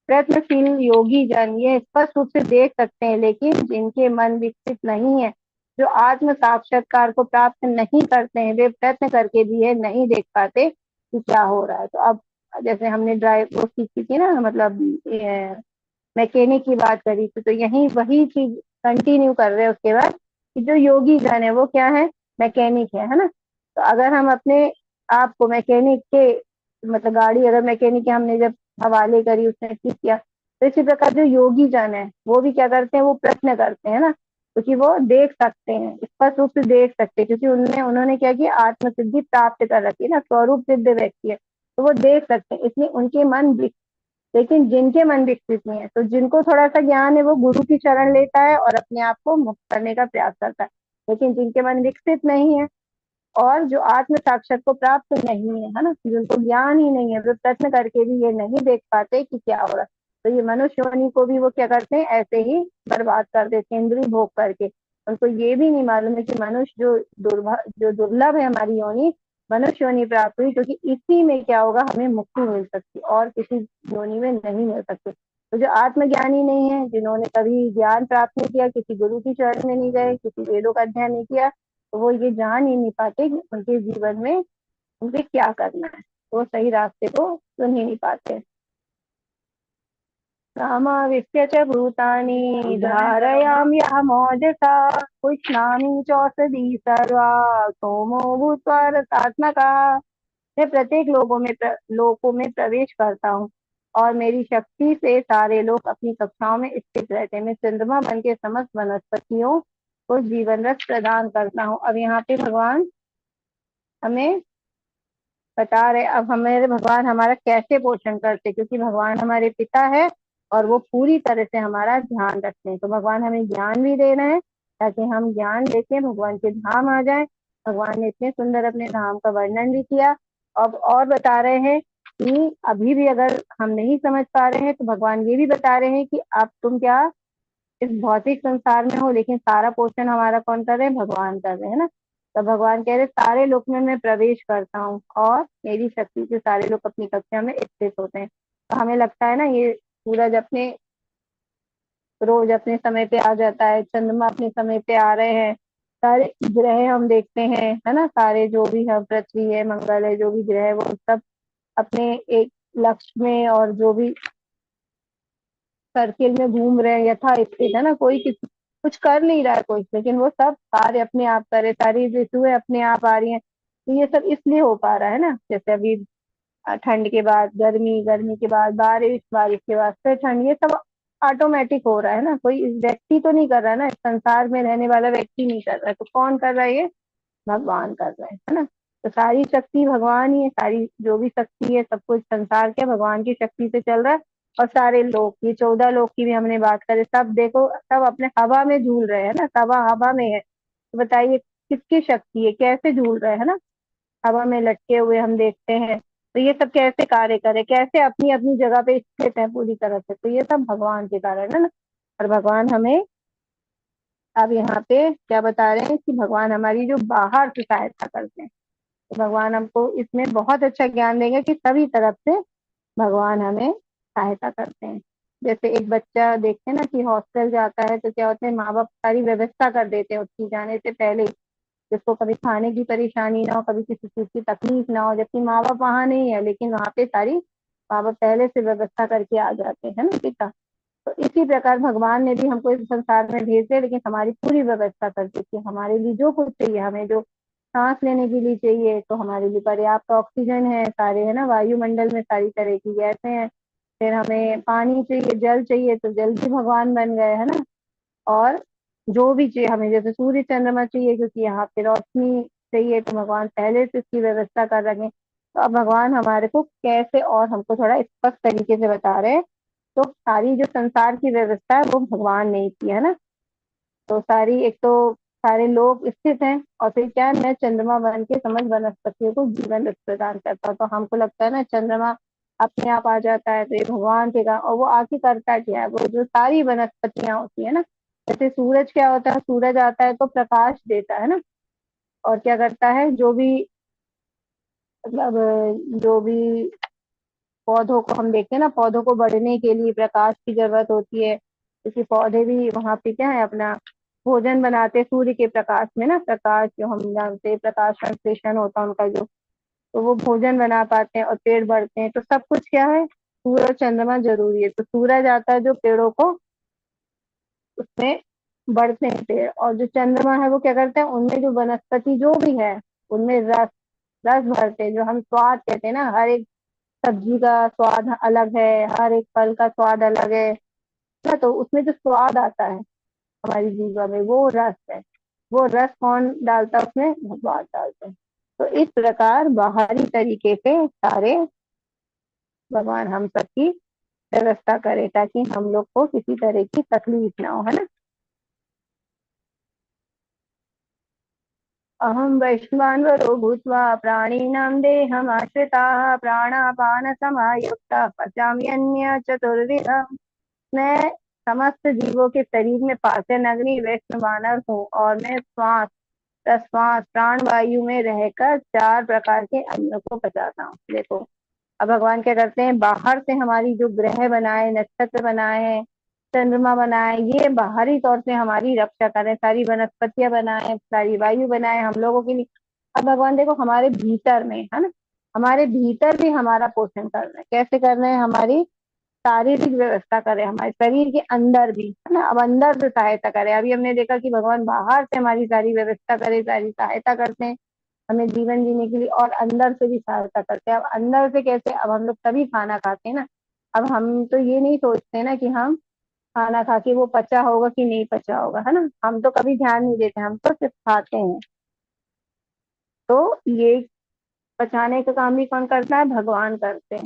प्रयत्नशील योगी जन ये स्पष्ट रूप से देख सकते हैं, लेकिन जिनके मन विकसित नहीं है, जो आत्म साक्षात्कार को प्राप्त नहीं करते हैं, वे प्रयत्न करके भी ये नहीं देख पाते कि क्या हो रहा है। तो अब जैसे हमने ड्राइव वो सीखी थी ना, मतलब मैकेनिक की बात करी थी, तो यही वही चीज कंटिन्यू कर रहे हैं उसके बाद कि जो योगी जन है वो क्या है, मैकेनिक है ना। तो अगर हम अपने आप को मैकेनिक के, मतलब गाड़ी अगर मैकेनिक के हमने जब हवाले करी, उसने ठीक किया, तो इसी प्रकार जो योगी जन है वो भी क्या करते हैं, वो प्रश्न करते हैं ना, क्योंकि वो देख सकते हैं, स्पष्ट रूप से देख सकते हैं, क्योंकि उन्होंने क्या किया, आत्म सिद्धि प्राप्त कर रखी है ना, स्वरूप सिद्ध व्यक्ति है, तो वो देख सकते हैं, इसलिए उनके मन। लेकिन जिनके मन विकसित नहीं है, तो जिनको थोड़ा सा ज्ञान है, वो गुरु की शरण लेता है और अपने आप को मुक्त करने का प्रयास करता है। लेकिन जिनके मन विकसित नहीं है और जो आत्म साक्षात को प्राप्त नहीं है ना, जिनको ज्ञान ही नहीं है, वे प्रश्न करके भी ये नहीं देख पाते कि क्या हो रहा है, तो ये मनुष्य योनि को भी वो क्या करते हैं, ऐसे ही बर्बाद कर देते हैं इंद्रिय भोग करके। उनको ये भी नहीं मालूम है कि मनुष्य जो दुर्लभ है हमारी योनि, मनुष्य योनि प्राप्त हुई, क्योंकि इसी में क्या होगा, हमें मुक्ति मिल सकती, और किसी योनि में नहीं मिल सकती। तो जो आत्मज्ञानी नहीं है, जिन्होंने कभी ज्ञान प्राप्त नहीं किया, किसी गुरु की शरण में नहीं गए, किसी वेदों का अध्ययन नहीं किया, तो वो ये जान ही नहीं पाते कि उनके जीवन में उनके क्या करना है, वो सही रास्ते को सुन ही नहीं पाते। रामाविश्य च भूतानि धारयाम्यहमोजसा पुष्णामि चौषधि सर्वा सोमो भूत्वा रसात्मका। मैं प्रत्येक लोकों में प्रवेश करता हूँ और मेरी शक्ति से सारे लोग अपनी कक्षाओं में स्थित रहते हैं। मैं चंद्रमा बन के समस्त वनस्पतियों को जीवन रस प्रदान करता हूँ। अब यहाँ पे भगवान हमें बता रहे, अब हमारे भगवान हमारा कैसे पोषण करते, क्योंकि भगवान हमारे पिता है और वो पूरी तरह से हमारा ध्यान रखते हैं। तो भगवान हमें ज्ञान भी दे रहे हैं ताकि हम ज्ञान लेके भगवान के धाम आ जाएं। भगवान ने इतने सुंदर अपने धाम का वर्णन भी किया। अब और बता रहे हैं कि अभी भी अगर हम नहीं समझ पा रहे हैं, तो भगवान ये भी बता रहे हैं कि अब तुम क्या इस भौतिक संसार में हो, लेकिन सारा पोषण हमारा कौन कर रहे हैं, भगवान कर रहे हैं ना। तो भगवान कह रहे सारे लोक में मैं प्रवेश करता हूँ और मेरी शक्ति से सारे लोग अपनी कक्षा में स्थित होते हैं। तो हमें लगता है ना, ये सूरज अपने रोज अपने समय पे आ जाता है, चंद्रमा अपने समय पे आ रहे हैं, सारे ग्रह हम देखते हैं है ना, सारे जो भी है, पृथ्वी है, मंगल है, जो भी ग्रह है वो सब अपने एक लक्ष्य में और जो भी सर्किल में घूम रहे हैं, यथा स्थित है ना, कोई किसी कुछ कर नहीं रहा है कोई, लेकिन वो सब कार्य अपने आप करे, सारी ऋतुएं अपने आप आ रही हैं। तो ये सब इसलिए हो पा रहा है ना, जैसे अभी ठंड के बाद गर्मी, गर्मी के बाद बारिश, बारिश के बाद फिर ठंड, ये सब ऑटोमेटिक हो रहा है ना, कोई इस व्यक्ति तो नहीं कर रहा है ना, इस संसार में रहने वाला व्यक्ति नहीं कर रहा है, तो कौन कर रहा है, ये भगवान कर रहे हैं है ना। तो सारी शक्ति भगवान ही है, सारी जो भी शक्ति है, सब कुछ संसार के भगवान की शक्ति से चल रहा है। और सारे लोग, ये 14 लोग की भी हमने बात करें, सब देखो सब अपने हवा में झूल रहे हैं ना, हवा हवा में है, तो बताइए किसकी शक्ति है, कैसे झूल रहे हैं ना, हवा में लटके हुए हम देखते हैं। तो ये सब कैसे कार्य करे, कैसे अपनी अपनी जगह पे स्थित है पूरी तरह से, तो ये सब भगवान के कारण है ना। और भगवान हमें अब यहाँ पे क्या बता रहे हैं कि भगवान हमारी जो बाहर से सहायता करते हैं, तो भगवान हमको इसमें बहुत अच्छा ज्ञान देंगे कि सभी तरफ से भगवान हमें सहायता करते हैं। जैसे एक बच्चा देखते हैं ना कि हॉस्टल जाता है, तो क्या होते हैं, माँ बाप सारी व्यवस्था कर देते हैं उसकी जाने से पहले ही, जिसको कभी खाने की परेशानी ना हो, कभी किसी चीज की तकलीफ ना हो, जबकि माँ बाप वहाँ नहीं है, लेकिन वहाँ पे सारी माँ बाप पहले से व्यवस्था करके आ जाते हैं ना पिता। तो इसी प्रकार भगवान ने भी हमको इस संसार में भेज दिया, लेकिन हमारी पूरी व्यवस्था कर दी कि हमारे लिए जो कुछ चाहिए, हमें जो सांस लेने के लिए चाहिए, तो हमारे लिए पर्याप्त ऑक्सीजन है, सारे है ना, वायुमंडल में सारी तरह की गैसें हैं। फिर हमें पानी चाहिए, जल चाहिए, तो जल भी भगवान बन गए है ना। और जो भी चाहिए हमें, जैसे सूर्य चंद्रमा चाहिए, क्योंकि यहाँ पे रोशनी चाहिए, तो भगवान पहले से इसकी व्यवस्था कर रखे। तो अब भगवान हमारे को कैसे और हमको थोड़ा स्पष्ट तरीके से बता रहे हैं। तो सारी जो संसार की व्यवस्था है वो भगवान ने की है ना। तो सारी, एक तो सारे लोग स्थित हैं, और फिर क्या है, मैं चंद्रमा बन के समझ वनस्पतियों को जीवन रस प्रदान करता हूँ। तो हमको लगता है ना चंद्रमा अपने आप आ जाता है, तो ये भगवान के काम, और वो आके करता क्या है, वो जो सारी वनस्पतियां होती है ना, जैसे सूरज क्या होता है, सूरज आता है तो प्रकाश देता है ना, और क्या करता है, जो भी मतलब जो भी पौधों को हम देखते हैं ना, पौधों को बढ़ने के लिए प्रकाश की जरूरत होती है, क्योंकि पौधे भी वहां पे क्या है, अपना भोजन बनाते हैं सूर्य के प्रकाश में ना, प्रकाश जो हम जानते हैं प्रकाश संश्लेषण होता है उनका जो, तो वो भोजन बना पाते हैं और पेड़ बढ़ते हैं। तो सब कुछ क्या है, सूर्य और चंद्रमा जरूरी है। तो सूरज आता है जो पेड़ों को उसमें बढ़ते हैं पेड़। और जो चंद्रमा है वो क्या करते हैं, उनमें जो वनस्पति जो भी है उनमें रस रस भरते हैं, जो हम स्वाद कहते हैं ना, हर एक सब्जी का स्वाद अलग है, हर एक फल का स्वाद अलग है ना, तो उसमें जो स्वाद आता है हमारी जीवा में वो रस है। वो रस कौन डालता है उसमें, भगवान डालते हैं। तो इस प्रकार बाहरी तरीके से सारे भगवान हम सबकी व्यवस्था करे ताकि हम लोग को किसी तरह की तकलीफ ना हो, है ना। अहम वैश्वानरो भूत्वा प्राणिनां देहमाश्रिताः प्राणापानसमायुक्ताः पचाम्यन्य चतुर्विधम्। मैं समस्त जीवों के शरीर में पाचन अग्नि वैश्वानर हूँ और मैं श्वास प्रश्वास प्राण वायु में रहकर 4 प्रकार के अन्नों को पचाता हूँ। देखो अब भगवान क्या करते हैं, बाहर से हमारी जो ग्रह बनाए, नक्षत्र बनाए हैं, चंद्रमा बनाए, ये बाहरी तौर से हमारी रक्षा करें, सारी वनस्पतियां बनाए, सारी वायु बनाए हम लोगों के लिए। अब भगवान देखो हमारे भीतर में है ना, हमारे भीतर भी हमारा पोषण कर रहे हैं। कैसे कर रहे हैं, हमारी शारीरिक व्यवस्था करें, हमारे शरीर के अंदर भी है ना। अब अंदर से सहायता करें, अभी हमने देखा कि भगवान बाहर से हमारी सारी व्यवस्था करे, सारी सहायता करते हैं हमें जीवन जीने के लिए, और अंदर से भी सहायता करते हैं। अब अंदर से कैसे, अब हम लोग तभी खाना खाते हैं ना। अब हम तो ये नहीं सोचते ना कि हम खाना खा के वो पचा होगा कि नहीं पचा होगा, है ना, हम तो कभी ध्यान नहीं देते, हम तो सिर्फ खाते हैं। तो ये पचाने का काम भी कौन करता है, भगवान करते हैं,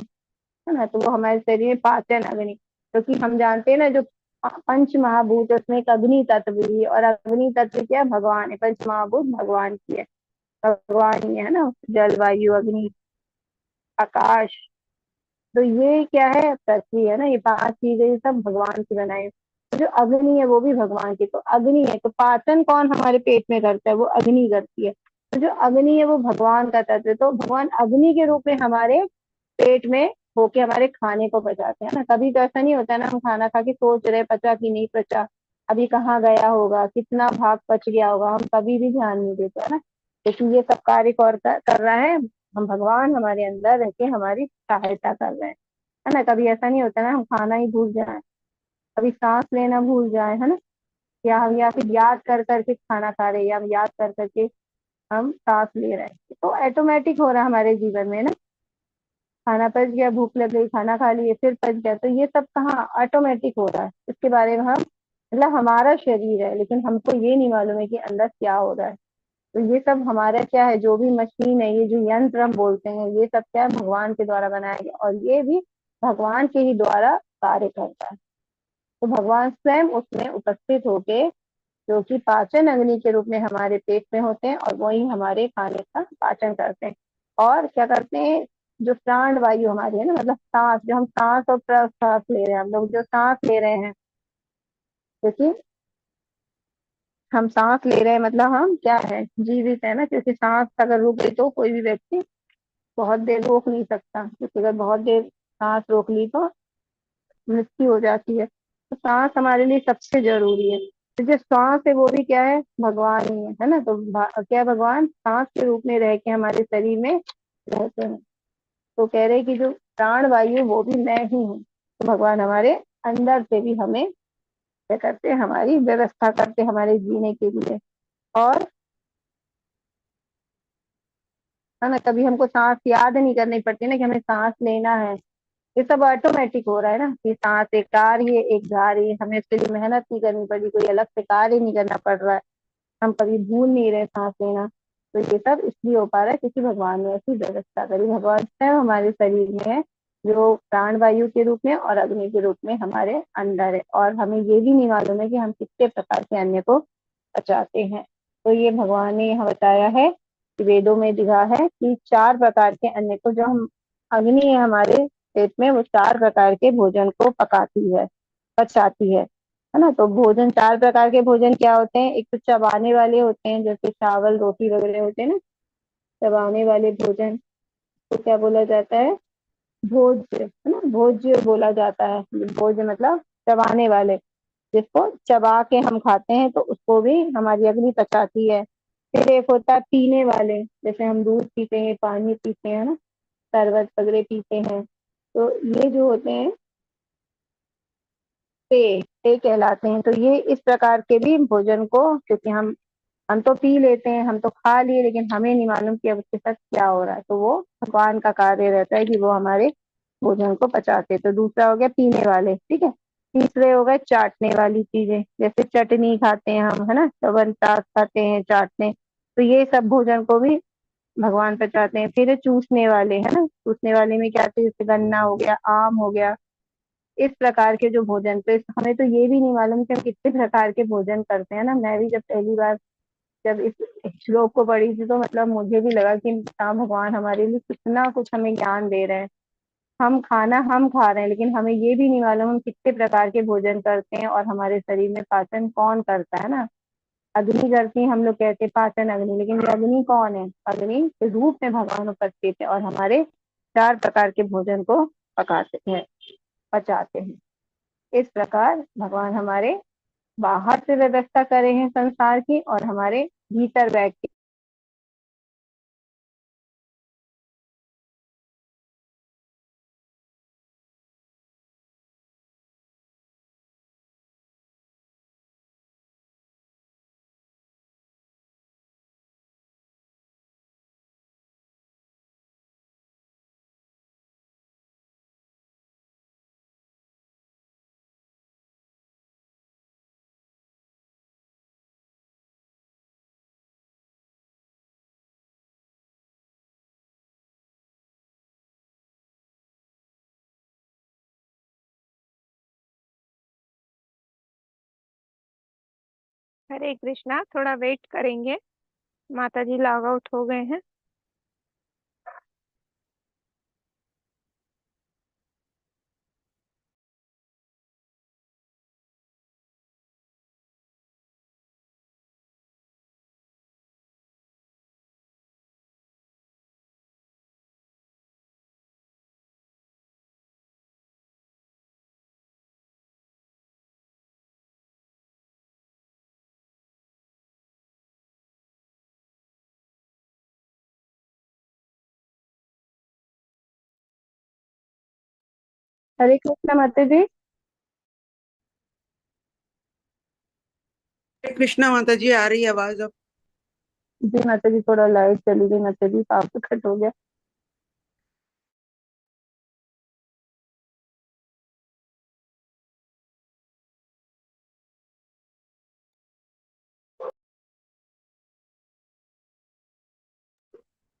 है ना। तो वो हमारे शरीर में पाचन अग्नि, क्योंकि हम जानते हैं ना जो पंच महाभूत है उसमें एक अग्नि तत्व भी है, और अग्नि तत्व क्या है, भगवान है। पंच महाभूत भगवान की है, भगवान ही है ना, जल वायु अग्नि आकाश। तो ये क्या है, पृथ्वी है ना, ये 5 चीजें ये सब भगवान की बनाई। तो जो अग्नि है वो भी भगवान की, तो अग्नि है, तो पाचन कौन हमारे पेट में करता है, वो अग्नि करती है। तो जो अग्नि है वो भगवान का तत्व है, तो भगवान अग्नि के रूप में हमारे पेट में होके हमारे खाने को बचाते हैं ना। कभी तो ऐसा नहीं होता ना, हम खाना खा के सोच रहे पचा कि नहीं पचा, अभी कहाँ गया होगा, कितना भाग पच गया होगा, हम कभी भी ध्यान नहीं देते, है ना। लेकिन ये सब कार्य कर रहा है हम भगवान, हमारे अंदर रह के हमारी सहायता कर रहे हैं, है ना। कभी ऐसा नहीं होता ना हम खाना ही भूल जाए, कभी सांस लेना भूल जाए, है ना, या फिर याद कर करके खाना खा रहे हैं, या हम याद कर करके हम सांस ले रहे हैं, तो ऑटोमेटिक हो रहा है हमारे जीवन में ना। खाना पच गया, भूख लग गई, खाना खा लिए, फिर पच गया, तो ये सब कहाँ ऑटोमेटिक हो रहा है, इसके बारे में हम, मतलब हमारा शरीर है लेकिन हमको ये नहीं मालूम है कि अंदर क्या हो रहा है। तो ये सब हमारा क्या है, जो भी मशीन है, ये जो यंत्र हम बोलते हैं, ये सब क्या है, भगवान के द्वारा बनाया गया, और ये भी भगवान के ही द्वारा कार्य करता है। तो भगवान स्वयं उसमें उपस्थित होके, जो कि पाचन अग्नि के रूप में हमारे पेट में होते हैं, और वही हमारे खाने का पाचन करते हैं। और क्या करते हैं, जो प्राण वायु हमारी है ना, मतलब सांस, जो हम सांस और प्रश्वास ले रहे हैं, हम लोग जो सांस ले रहे हैं, क्योंकि हम सांस ले रहे हैं मतलब हम क्या है, जीवित है ना। क्योंकि सांस अगर रुक गई तो कोई भी व्यक्ति बहुत देर रोक नहीं सकता, क्योंकि अगर बहुत देर सांस रोक ली तो मृत्यु हो जाती है। तो सांस हमारे लिए सबसे जरूरी है। तो जो सांस है वो भी क्या है, भगवान ही है ना। तो क्या भगवान सांस के रूप में रह के हमारे शरीर में रहते हैं। तो कह रहे हैं कि जो प्राण वायु वो भी मैं ही हूँ। तो भगवान हमारे अंदर से भी हमें क्या करते हैं, हमारी व्यवस्था करते हैं हमारे जीने के लिए। और है ना, कभी हमको सांस याद नहीं करनी पड़ती ना कि हमें सांस लेना है, ये सब ऑटोमेटिक हो रहा है ना, कि सांस एक आ रही है एक जा रही है, हमें इसके लिए मेहनत नहीं करनी पड़ी, कोई अलग से कार्य नहीं करना पड़ रहा है, हम कभी भूल नहीं रहे सांस लेना। तो ये सब इसलिए हो पा रहा है क्योंकि भगवान ने ऐसी व्यवस्था करी। भगवान स्वयं हमारे शरीर में है, जो प्राण वायु के रूप में और अग्नि के रूप में हमारे अंदर है, और हमें ये भी नहीं मालूम है कि हम कितने प्रकार के अन्न को पचाते हैं। तो ये भगवान ने यहाँ बताया है कि वेदों में लिखा है कि 4 प्रकार के अन्न को, जो हम अग्नि है हमारे पेट में, वो 4 प्रकार के भोजन को पकाती है, पचाती है ना। तो भोजन 4 प्रकार के भोजन क्या होते हैं, एक तो चबाने वाले होते हैं, जैसे चावल रोटी वगैरह होते हैं ना, चबाने वाले भोजन तो क्या बोला जाता है, भोज्य, है ना, भोज्य बोला जाता है। भोज्य मतलब चबाने वाले, जिसको चबा के हम खाते हैं तो उसको भी हमारी अग्नि पचाती है। फिर एक होता है पीने वाले, जैसे हम दूध पीते हैं, पानी पीते हैं ना, शरबत वगैरह पीते हैं, तो ये जो होते हैं ते कहलाते हैं। तो ये इस प्रकार के भी भोजन को, क्योंकि हम तो पी लेते हैं, हम तो खा लिए, लेकिन हमें नहीं मालूम कि अब उसके साथ क्या हो रहा है। तो वो भगवान का कार्य रहता है कि वो हमारे भोजन को पचाते। तो दूसरा हो गया पीने वाले, ठीक है। तीसरे हो गए चाटने वाली चीजें, जैसे चटनी खाते हैं हम, है ना, च्यवनप्राश खाते हैं, चाटने। तो ये सब भोजन को भी भगवान पचाते हैं। फिर चूसने वाले, है ना, चूसने वाले में क्या आते हैं, जैसे गन्ना हो गया, आम हो गया, इस प्रकार के जो भोजन। तो हमें तो ये भी नहीं मालूम कि हम कितने प्रकार के भोजन करते हैं ना। मैं भी जब पहली बार जब इस श्लोक को पढ़ी थी, तो मतलब मुझे भी लगा कि हाँ, भगवान हमारे लिए कितना कुछ हमें ज्ञान दे रहे हैं। हम खाना हम खा रहे हैं, लेकिन हमें ये भी नहीं मालूम हम कितने प्रकार के भोजन करते हैं, और हमारे शरीर में पाचन कौन करता है ना। अग्नि करती है, हम लोग कहते हैं पाचन अग्नि, लेकिन ये अग्नि कौन है? अग्नि के रूप में भगवान उपस्थित है, और हमारे 4 प्रकार के भोजन को पकाते हैं, पचाते हैं। इस प्रकार भगवान हमारे बाहर से व्यवस्था करे हैं संसार की, और हमारे भीतर बैठ के हरे कृष्णा, थोड़ा वेट करेंगे, माता जी लॉग आउट हो गए हैं। हरे कृष्णा माता जी। हरे कृष्णा माता जी, आ रही है आवाज अब? जी माता जी, थोड़ा लाइट चली गई माता जी, पाप कट हो गया।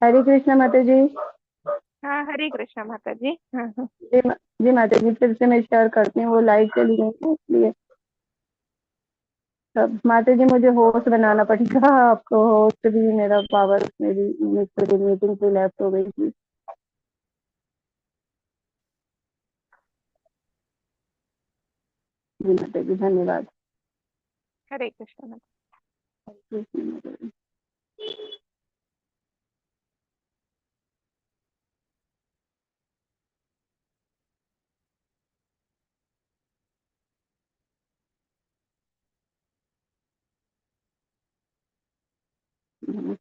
हरे कृष्णा माता जी। हाँ, हरे कृष्णा माता जी। हाँ हाँ। जी माता जी, फिर से मैं शेयर करती हूँ, वो लाइट चली गई थी इसलिए। तब माता जी मुझे होस्ट बनाना पड़ेगा, आपको होस्ट भी मेरा पावर मेरी मीटिंग से लेफ्ट हो गई थी। जी माता जी, धन्यवाद। हरे कृष्णा माता। कृष्ण माता जी।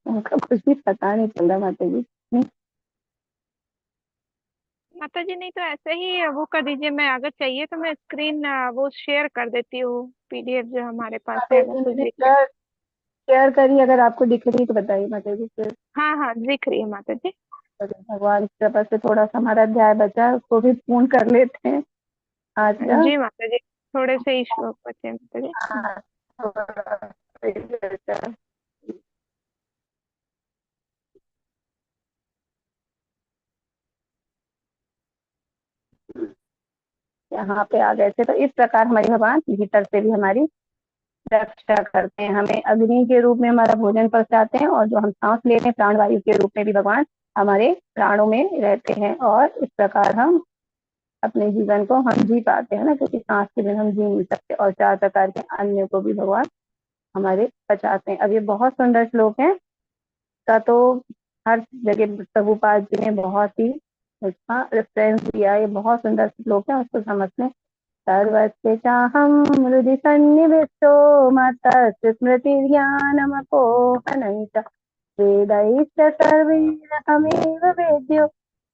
उनका कुछ भी पता नहीं चल रहा माता जी। माता जी नहीं तो ऐसे ही वो कर दीजिए, मैं अगर चाहिए तो मैं स्क्रीन वो शेयर कर देती हूँ, पीडीएफ जो हमारे पास है, माता अगर जी कुछ मुझे दिक्कत। शेयर शेयर करिए, अगर आपको दिख रही तो बताइए माता जी फिर। हाँ हाँ, दिख रही है माता जी। भगवान की कृपा से थोड़ा सा हमारा अध्याय बचा है, उसको भी पूर्ण कर लेते हैं आज का। जी माता जी, थोड़े से ही श्लोक बचे हैं माता जी। हाँ, थोड़ा सही बचा। यहाँ पे आ गए थे। तो इस प्रकार हमारे भगवान भीतर से भी हमारी रक्षा करते हैं, हमें अग्नि के रूप में हमारा भोजन पहुंचाते हैं, और जो हम सांस लेते हैं प्राणवायु के रूप में भी भगवान हमारे प्राणों में रहते हैं। और इस प्रकार हम अपने जीवन को हम जी पाते हैं ना, क्योंकि सांस के बिना हम जी नहीं सकते। और 4 प्रकार के अन्य को भी भगवान हमारे बचाते हैं। अब ये बहुत सुंदर श्लोक है का, तो हर जगह प्रभुपाद जी ने बहुत ही उसका रेफरेंस दिया। ये बहुत सुंदर श्लोक है, उसको समझने। सर्वस्य चाहं हृदि सन्निविष्टो मत्तः स्मृतिर्ज्ञानमपोहनं च वेदैश्च सर्वैरहमेव वेद्यो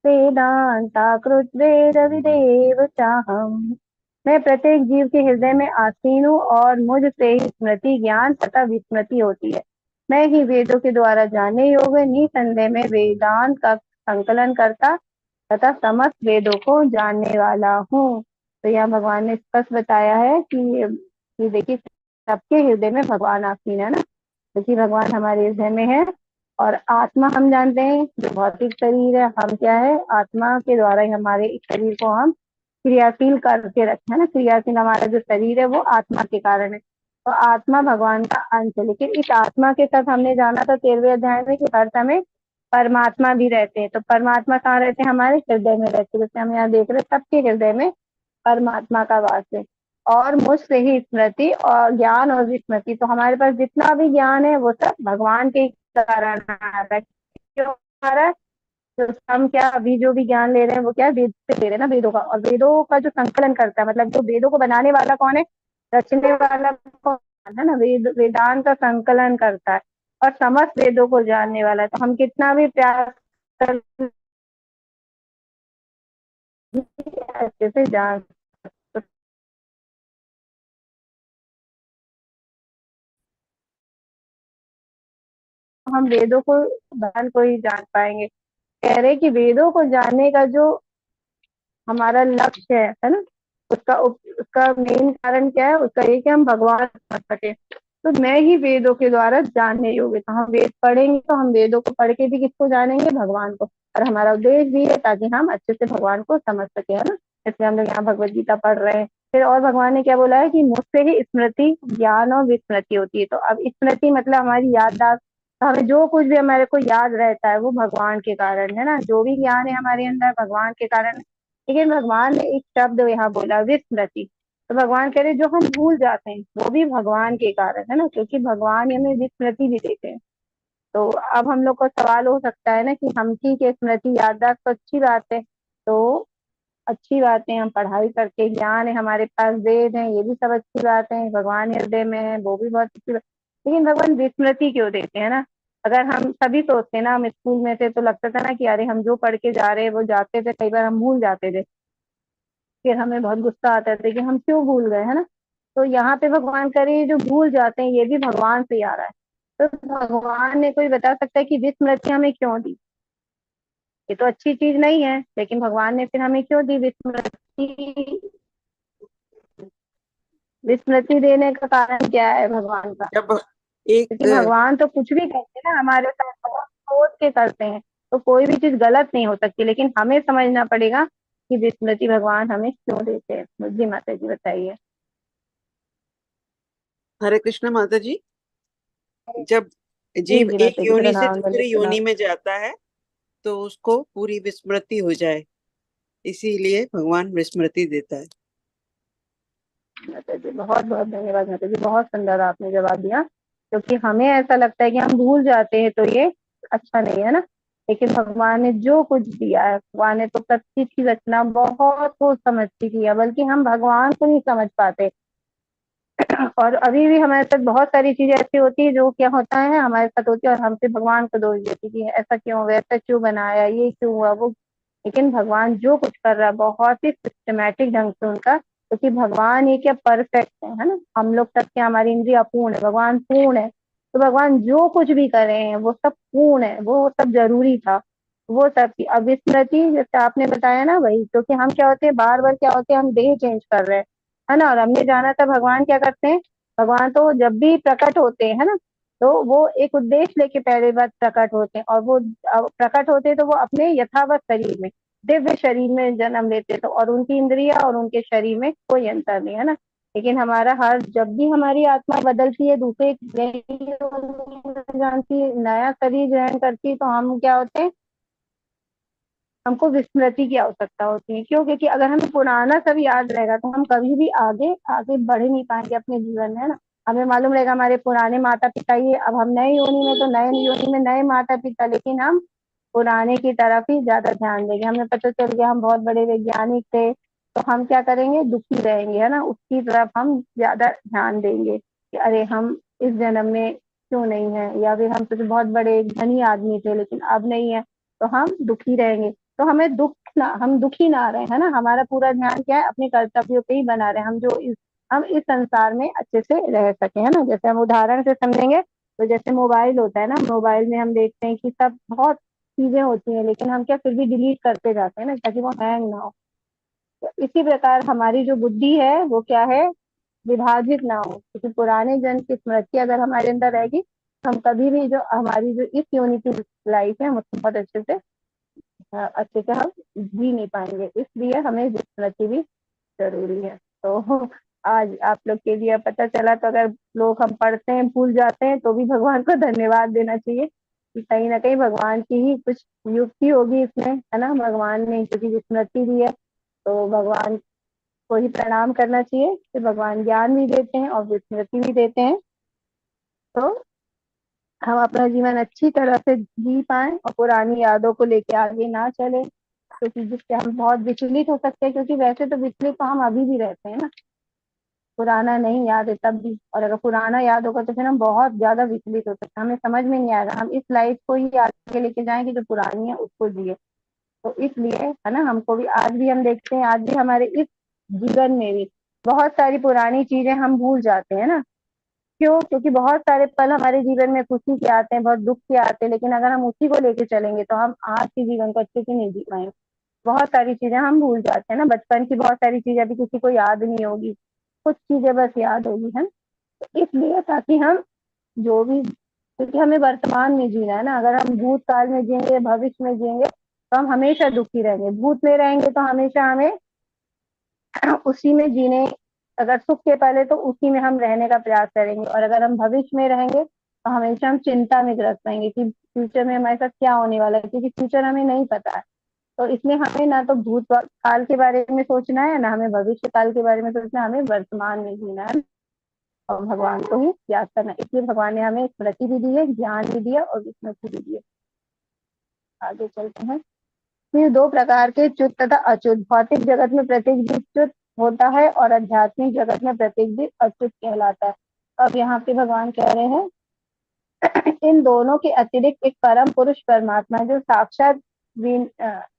वेदान्ताकृत् वेदविदेव चाहम्। मैं प्रत्येक जीव के हृदय में आसीन हूँ और मुझ से ही स्मृति, ज्ञान तथा विस्मृति होती है। मैं ही वेदों के द्वारा जाने योग्य निसंदेह में वेदांत का संकलन करता तथा समस्त वेदों को जानने वाला हूँ। तो यहाँ भगवान ने स्पष्ट बताया है कि देखिए सबके हृदय में भगवान आसीन है ना, क्योंकि भगवान हमारे हृदय में है। और आत्मा हम जानते हैं जो भौतिक शरीर है, हम क्या है, आत्मा के द्वारा ही हमारे इस शरीर को हम क्रियाशील करके रखे है ना। क्रियाशील हमारा जो शरीर है वो आत्मा के कारण है। तो आत्मा भगवान का अंश है, लेकिन इस आत्मा के साथ हमने जाना था 13वें अध्याय में कि हर समय परमात्मा भी रहते हैं। तो परमात्मा कहाँ रहते हैं? हमारे हृदय में रहते हैं। जैसे हम यहाँ देख रहे हैं सबके हृदय में परमात्मा का वास है। और मुझ से ही स्मृति और ज्ञान और विस्मृति, तो हमारे पास जितना भी ज्ञान है वो सब भगवान के कारण आ रहा है। क्यों आ रहा है? तो हम क्या अभी जो भी ज्ञान ले रहे हैं वो क्या वेद से ले रहे हैं ना, वेदों का। और वेदों का जो संकलन करता है, मतलब जो वेदों को बनाने वाला कौन है, रचने वाला कौन है ना, वेदांत का संकलन करता है और समस्त वेदों को जानने वाला है। तो हम कितना भी प्रयास कर अच्छे से जान, तो हम वेदों को भगवान को ही जान पाएंगे। कह रहे कि वेदों को जानने का जो हमारा लक्ष्य है ना, उसका मेन कारण क्या है? उसका ये कि हम भगवान समझ सके। तो मैं ही वेदों के द्वारा जानने योग्य, तो हम वेद पढ़ेंगे तो हम वेदों को पढ़ के भी किसको जानेंगे? भगवान को। और हमारा उद्देश्य भी है ताकि हम अच्छे से भगवान को समझ सके, है ना। इसलिए हम लोग यहाँ भगवत गीता पढ़ रहे हैं। फिर और भगवान ने क्या बोला है कि मुझसे ही स्मृति, ज्ञान और विस्मृति होती है। तो अब स्मृति मतलब हमारी याददाश्त। तो हमें जो कुछ भी हमारे को याद रहता है वो भगवान के कारण है ना। जो भी ज्ञान है हमारे अंदर भगवान के कारण। लेकिन भगवान ने एक शब्द यहाँ बोला, विस्मृति। तो भगवान कह रहे जो हम भूल जाते हैं वो भी भगवान के कारण है ना, क्योंकि भगवान हमें विस्मृति भी देते हैं। तो अब हम लोग को सवाल हो सकता है ना कि हम ठीक है, स्मृति याददाश्त तो अच्छी बात है, तो अच्छी बात है, हम पढ़ाई करके ज्ञान है हमारे पास, वेद है, ये भी सब अच्छी बात है, भगवान हृदय में है, वो भी बहुत अच्छी बात। लेकिन भगवान विस्मृति क्यों देते हैं ना? अगर हम सभी सोचते ना, हम स्कूल में थे तो लगता था ना कि अरे हम जो पढ़ के जा रहे हैं वो जाते थे, कई बार हम भूल जाते थे, फिर हमें बहुत गुस्सा आता था कि हम क्यों भूल गए, है ना। तो यहाँ पे भगवान करे जो भूल जाते हैं ये भी भगवान से ही आ रहा है। तो भगवान ने कोई बता सकता है कि विस्मृति हमें क्यों दी? ये तो अच्छी चीज नहीं है, लेकिन भगवान ने फिर हमें क्यों दी विस्मृति? विस्मृति देने का कारण क्या है भगवान का? जब एक क्योंकि भगवान तो कुछ भी करते हैं ना हमारे साथ बहुत सोच के करते हैं, तो कोई भी चीज गलत नहीं हो सकती। लेकिन हमें समझना पड़ेगा कि विस्मृति भगवान हमें क्यों देते हैं। जी माता जी बताइए। हरे कृष्ण माता जी, जब जी जीव जी एक माता जी, योनि से प्रणाम दूसरी प्रणाम। योनि में जाता है तो उसको पूरी विस्मृति हो जाए, इसीलिए भगवान विस्मृति देता है। माता जी बहुत बहुत धन्यवाद माता जी, बहुत सुंदर आपने जवाब दिया। क्योंकि हमें ऐसा लगता है कि हम भूल जाते हैं तो ये अच्छा नहीं है ना। लेकिन भगवान ने जो कुछ दिया है, भगवान ने तो प्रकृति की रचना बहुत सोच समझ के किया, बल्कि हम भगवान को नहीं समझ पाते। और अभी भी हमारे साथ बहुत सारी चीजें ऐसी होती है जो क्या होता है हमारे साथ होती है, और हम फिर भगवान को दोष देती कि ऐसा क्यों, वैसा क्यों बनाया, ये क्यों हुआ, वो। लेकिन भगवान जो कुछ कर रहा है बहुत ही सिस्टमेटिक ढंग से उनका, क्योंकि भगवान ये क्या परफेक्ट है ना। हम लोग तक क्या हमारी इंद्रिया अपूर्ण है, भगवान पूर्ण है। तो भगवान जो कुछ भी कर रहे हैं वो सब पूर्ण है, वो सब जरूरी था। वो सब की अविस्मृति जैसे आपने बताया ना, वही क्योंकि हम क्या होते हैं बार बार क्या होते हैं, हम देह चेंज कर रहे हैं, है ना। और हमने जाना था भगवान क्या करते हैं, भगवान तो जब भी प्रकट होते हैं, है ना, तो वो एक उद्देश्य लेके पहले बार प्रकट होते हैं। और वो प्रकट होते हैं तो वो अपने यथावत शरीर में, दिव्य शरीर में जन्म लेते, तो और उनकी इंद्रिया और उनके शरीर में कोई अंतर नहीं है ना। लेकिन हमारा हर जब भी हमारी आत्मा बदलती है, दूसरे जानती है, नया शरीर ग्रहण करती है, तो हम क्या होते हैं, हमको विस्मृति की आवश्यकता होती है। क्यों? क्योंकि अगर हमें पुराना सब याद रहेगा तो हम कभी भी आगे आगे बढ़ ही नहीं पाएंगे अपने जीवन में, है ना। हमें मालूम रहेगा हमारे पुराने माता पिता ही, अब हम नए योनि में, तो नए योनि में नए माता पिता, लेकिन हम पुराने की तरफ ही ज्यादा ध्यान देंगे। हमें पता चल गया हम बहुत बड़े वैज्ञानिक थे, तो हम क्या करेंगे, दुखी रहेंगे, है ना, उसकी तरफ हम ज्यादा ध्यान देंगे कि अरे हम इस जन्म में क्यों नहीं है, या फिर हम तो बहुत बड़े धनी आदमी थे लेकिन अब नहीं है, तो हम दुखी रहेंगे। तो हमें हम दुखी ना रहे, है ना। हमारा पूरा ध्यान क्या है, अपने कर्तव्यों पे ही बना रहे, हम इस संसार में अच्छे से रह सके, है ना। जैसे हम उदाहरण से समझेंगे तो जैसे मोबाइल होता है ना, मोबाइल में हम देखते हैं कि सब बहुत चीजें होती हैं, लेकिन हम क्या फिर भी डिलीट करते जाते हैं ना, ताकि वो हैंग ना हो। तो इसी प्रकार हमारी जो बुद्धि है वो क्या है, विभाजित ना हो, क्योंकि पुराने जन्म की स्मृति अगर हमारे अंदर रहेगी तो हम कभी भी जो हमारी जो इस यूनिटी लाइफ है हम उसको बहुत अच्छे से हम जी नहीं पाएंगे। इसलिए हमें स्मृति भी जरूरी है। तो आज आप लोग के लिए पता चला, तो अगर लोग हम पढ़ते हैं भूल जाते हैं तो भी भगवान को धन्यवाद देना चाहिए कि कहीं ना कहीं भगवान की ही कुछ युक्ति होगी इसमें, है ना। भगवान ने क्योंकि स्मृति दी है तो भगवान को ही प्रणाम करना चाहिए कि भगवान ज्ञान भी देते हैं और स्मृति भी देते हैं, तो हम अपना जीवन अच्छी तरह से जी पाए और पुरानी यादों को लेके आगे ना चले, क्योंकि जिससे हम बहुत विचलित हो सकते हैं। क्योंकि वैसे तो विचलित तो हम अभी भी रहते हैं ना, पुराना नहीं याद है तब भी, और अगर पुराना याद होगा तो फिर हम बहुत ज्यादा विचलित हो सकते हैं, हमें समझ में नहीं आएगा, हम इस लाइफ को ही आगे लेके जाएंगे जो पुरानी है उसको जिए। तो इसलिए है ना, हमको भी आज भी हम देखते हैं, आज भी हमारे इस जीवन में भी बहुत सारी पुरानी चीजें हम भूल जाते हैं ना। क्यों? क्योंकि बहुत सारे पल हमारे जीवन में खुशी के आते हैं, बहुत दुख के आते हैं, लेकिन अगर हम उसी को लेके चलेंगे तो हम आज के जीवन को अच्छे से नहीं जी पाएंगे। बहुत सारी चीजें हम भूल जाते हैं ना, बचपन की बहुत सारी चीजें अभी किसी को याद नहीं होगी, कुछ चीजें बस याद होगी, है ना। तो इसलिए ताकि हम जो भी, क्योंकि हमें वर्तमान में जीना है ना, अगर हम भूतकाल में जिएंगे भविष्य में जिएंगे तो हम हमेशा दुखी रहेंगे, भूत में रहेंगे तो हमेशा हमें उसी में जीने, अगर सुख के पहले तो उसी में हम रहने का प्रयास करेंगे, और अगर हम भविष्य में रहेंगे तो हमेशा हम चिंता में ग्रस्त रहेंगे कि फ्यूचर में हमारे साथ क्या होने वाला है, क्योंकि फ्यूचर हमें नहीं पता है। तो इसलिए हमें ना तो भूत काल के बारे में सोचना है, ना हमें भविष्य काल के बारे में सोचना है, हमें वर्तमान में जीना है और भगवान को ही याद करना है। इसलिए भगवान ने हमें स्मृति भी दी है, ज्ञान भी दिया और स्मृति भी दी है। आगे चलते हैं। फिर दो प्रकार के च्युत तथा अच्युत, भौतिक जगत में प्रत्येक जीव च्युत होता है और आध्यात्मिक जगत में प्रत्येक जीव अच्युत कहलाता है। अब यहाँ पे भगवान कह रहे हैं इन दोनों के अतिरिक्त एक परम पुरुष परमात्मा जो साक्षात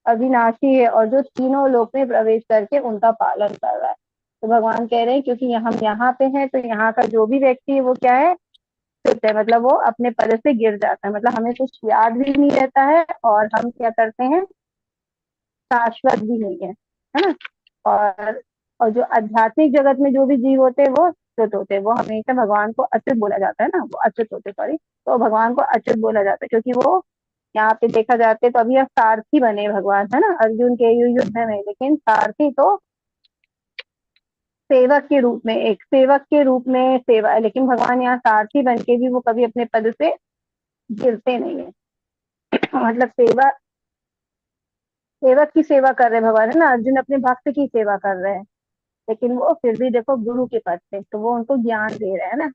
अविनाशी है और जो तीनों लोक में प्रवेश करके उनका पालन कर रहा है। तो भगवान कह रहे हैं क्योंकि हम यहाँ पे हैं तो यहाँ का जो भी व्यक्ति है वो क्या है, च्युत है, मतलब वो अपने पद से गिर जाता है, मतलब हमें कुछ याद भी नहीं रहता है और हम क्या करते हैं, शाश्वत भी नहीं है ना। और जो आध्यात्मिक जगत में जो भी जीव होते हैं वो अच्युत होते हैं, वो हमेशा भगवान को अच्युत बोला जाता है ना, वो अच्युत होते, सॉरी, तो भगवान को अच्युत बोला जाता है क्योंकि वो यहाँ पे देखा जाते तो अभी अब सारथी बने भगवान, है ना, अर्जुन के युद्ध में, लेकिन सारथी तो सेवक के रूप में, एक सेवक के रूप में सेवा है, लेकिन भगवान यहाँ सारथी बन के भी वो कभी अपने पद से गिरते नहीं है। मतलब सेवक की सेवा कर रहे हैं भगवान, है ना, अर्जुन अपने भक्त की सेवा कर रहे हैं, लेकिन वो फिर भी देखो गुरु के पद से, तो वो उनको ज्ञान दे रहे हैं ना।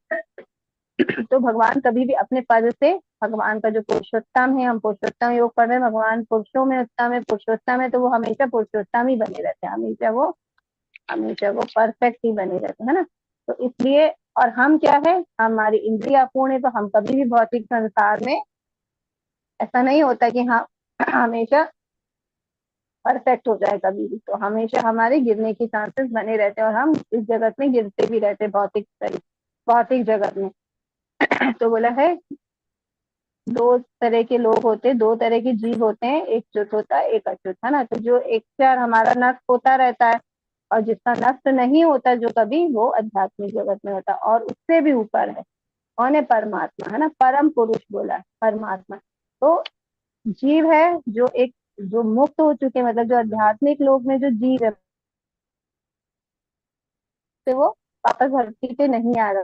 तो भगवान कभी भी अपने पद से, भगवान का जो पुरुषोत्तम है, हम पुरुषोत्तम योग पढ़ रहे हैं, भगवान पुरुषों में उत्तम है, पुरुषोत्तम है, तो वो हमेशा पुरुषोत्तम ही बने रहते हैं, हमेशा वो परफेक्ट ही बने रहते हैं ना। तो इसलिए, और हम क्या है, हमारी इंद्रिया पूर्ण है, तो हम कभी भी भौतिक संसार में ऐसा नहीं होता कि हाँ हमेशा परफेक्ट हो जाए, कभी भी तो हमेशा हमारे गिरने के चांसेस बने रहते हैं और हम इस जगत में गिरते भी रहते हैं, भौतिक जगत में। तो बोला है दो तरह के लोग होते हैं, दो तरह के जीव होते हैं, एक च्युत होता है एक अच्युत, है ना। तो जो एक चार हमारा नष्ट होता रहता है और जिसका नष्ट नहीं होता जो कभी, वो आध्यात्मिक जगत में होता है और उससे भी ऊपर है, कौन है, परमात्मा, है ना, परम पुरुष बोला है परमात्मा। तो जीव है जो एक, जो मुक्त हो चुके, मतलब जो आध्यात्मिक लोक में जो जीव है तो वो वापस धरती पे नहीं आ रहा।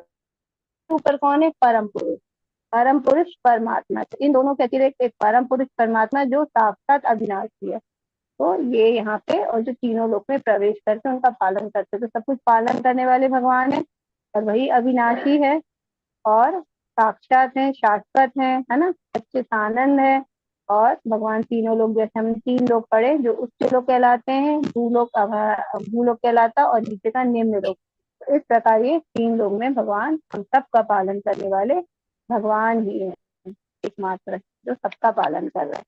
ऊपर कौन है, परम पुरुष, परम पुरुष परमात्मा। तो इन दोनों के अतिरिक्त एक परम पुरुष परमात्मा जो साक्षात अविनाशी है, तो ये यहाँ पे, और जो तीनों लोक में प्रवेश करके उनका पालन करते हैं, तो सब कुछ पालन करने वाले भगवान है और वही अविनाशी है और साक्षात है, शाश्वत है ना, सच्चिदानंद है। और भगवान तीनों लोग, जैसे हम तीन लोग पढ़े, जो उच्च लोग कहलाते हैं, भूलोक कहलाता और नीचे का निम्न लोक। तो इस प्रकार ये तीन लोग में भगवान हम सबका पालन करने वाले भगवान ही है, एकमात्र जो सबका पालन कर रहा है।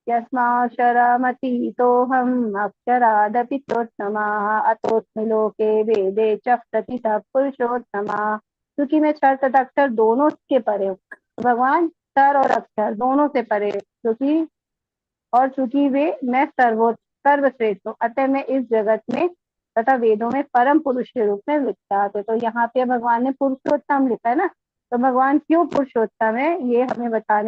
यस्माक्षरमतीतोऽहम् अक्षरादपि चोत्तमः अतोऽस्मि लोके वेदे च प्रतितः पुरुषोत्तमः। क्योंकि मैं क्षर तथा अक्षर दोनों के परे हूँ, भगवान क्षर और अक्षर दोनों से परे है, क्योंकि और चूंकि वे मैं सर्वश्रेष्ठ हूँ, अतः मैं इस जगत में तथा वेदों में परम पुरुष के रूप में विख्यात है। तो यहाँ पे भगवान ने पुरुषोत्तम लिखा है ना, तो भगवान क्यों पुरुषोत्तम है ये हमें बता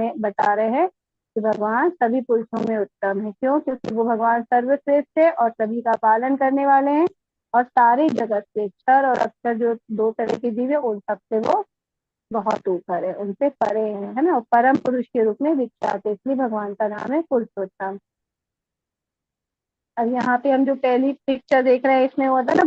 रहे हैं कि भगवान सभी पुरुषों में उत्तम है। क्यों? क्योंकि वो भगवान सर्वश्रेष्ठ है और सभी का पालन करने वाले हैं, और सारे जगत से क्षर और अक्षर जो दो तरह के जीव है उन सबसे वो बहुत ऊपर है, उनसे परे है ना, और परम पुरुष के रूप में विख्यात है, इसलिए भगवान का नाम है पुरुषोत्तम। अब यहाँ पे हम जो पहली पिक्चर देख रहे हैं इसमें हुआ था ना,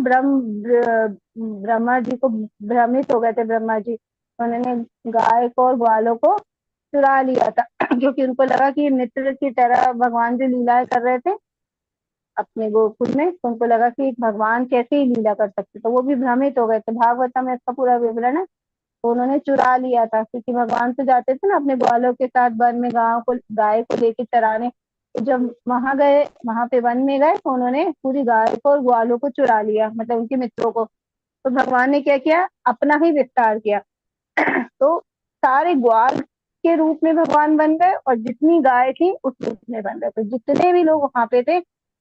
ब्रह्मा जी को भ्रमित हो गए थे ब्रह्मा जी, उन्होंने गाय को और ग्वालों को चुरा लिया था क्योंकि उनको लगा कि मित्र की तरह भगवान जो लीलाएं कर रहे थे अपने गोकुल में, तो उनको लगा कि भगवान कैसे ही लीला कर सकते, तो वो भी भ्रमित हो गए थे। भागवतम में इसका पूरा विवरण है। तो उन्होंने चुरा लिया था, क्योंकि भगवान तो जाते थे ना अपने ग्वालों के साथ वन में गाय को लेके चराने, तो जब वहां गए, वहां पे वन में गए, तो उन्होंने पूरी गाय को और ग्वालों को चुरा लिया, मतलब उनके मित्रों को। तो भगवान ने क्या किया, अपना ही विस्तार किया तो सारे ग्वाल के रूप में भगवान बन गए, और जितनी गाय थी उस रूप में बन गए, तो जितने भी लोग वहां पे थे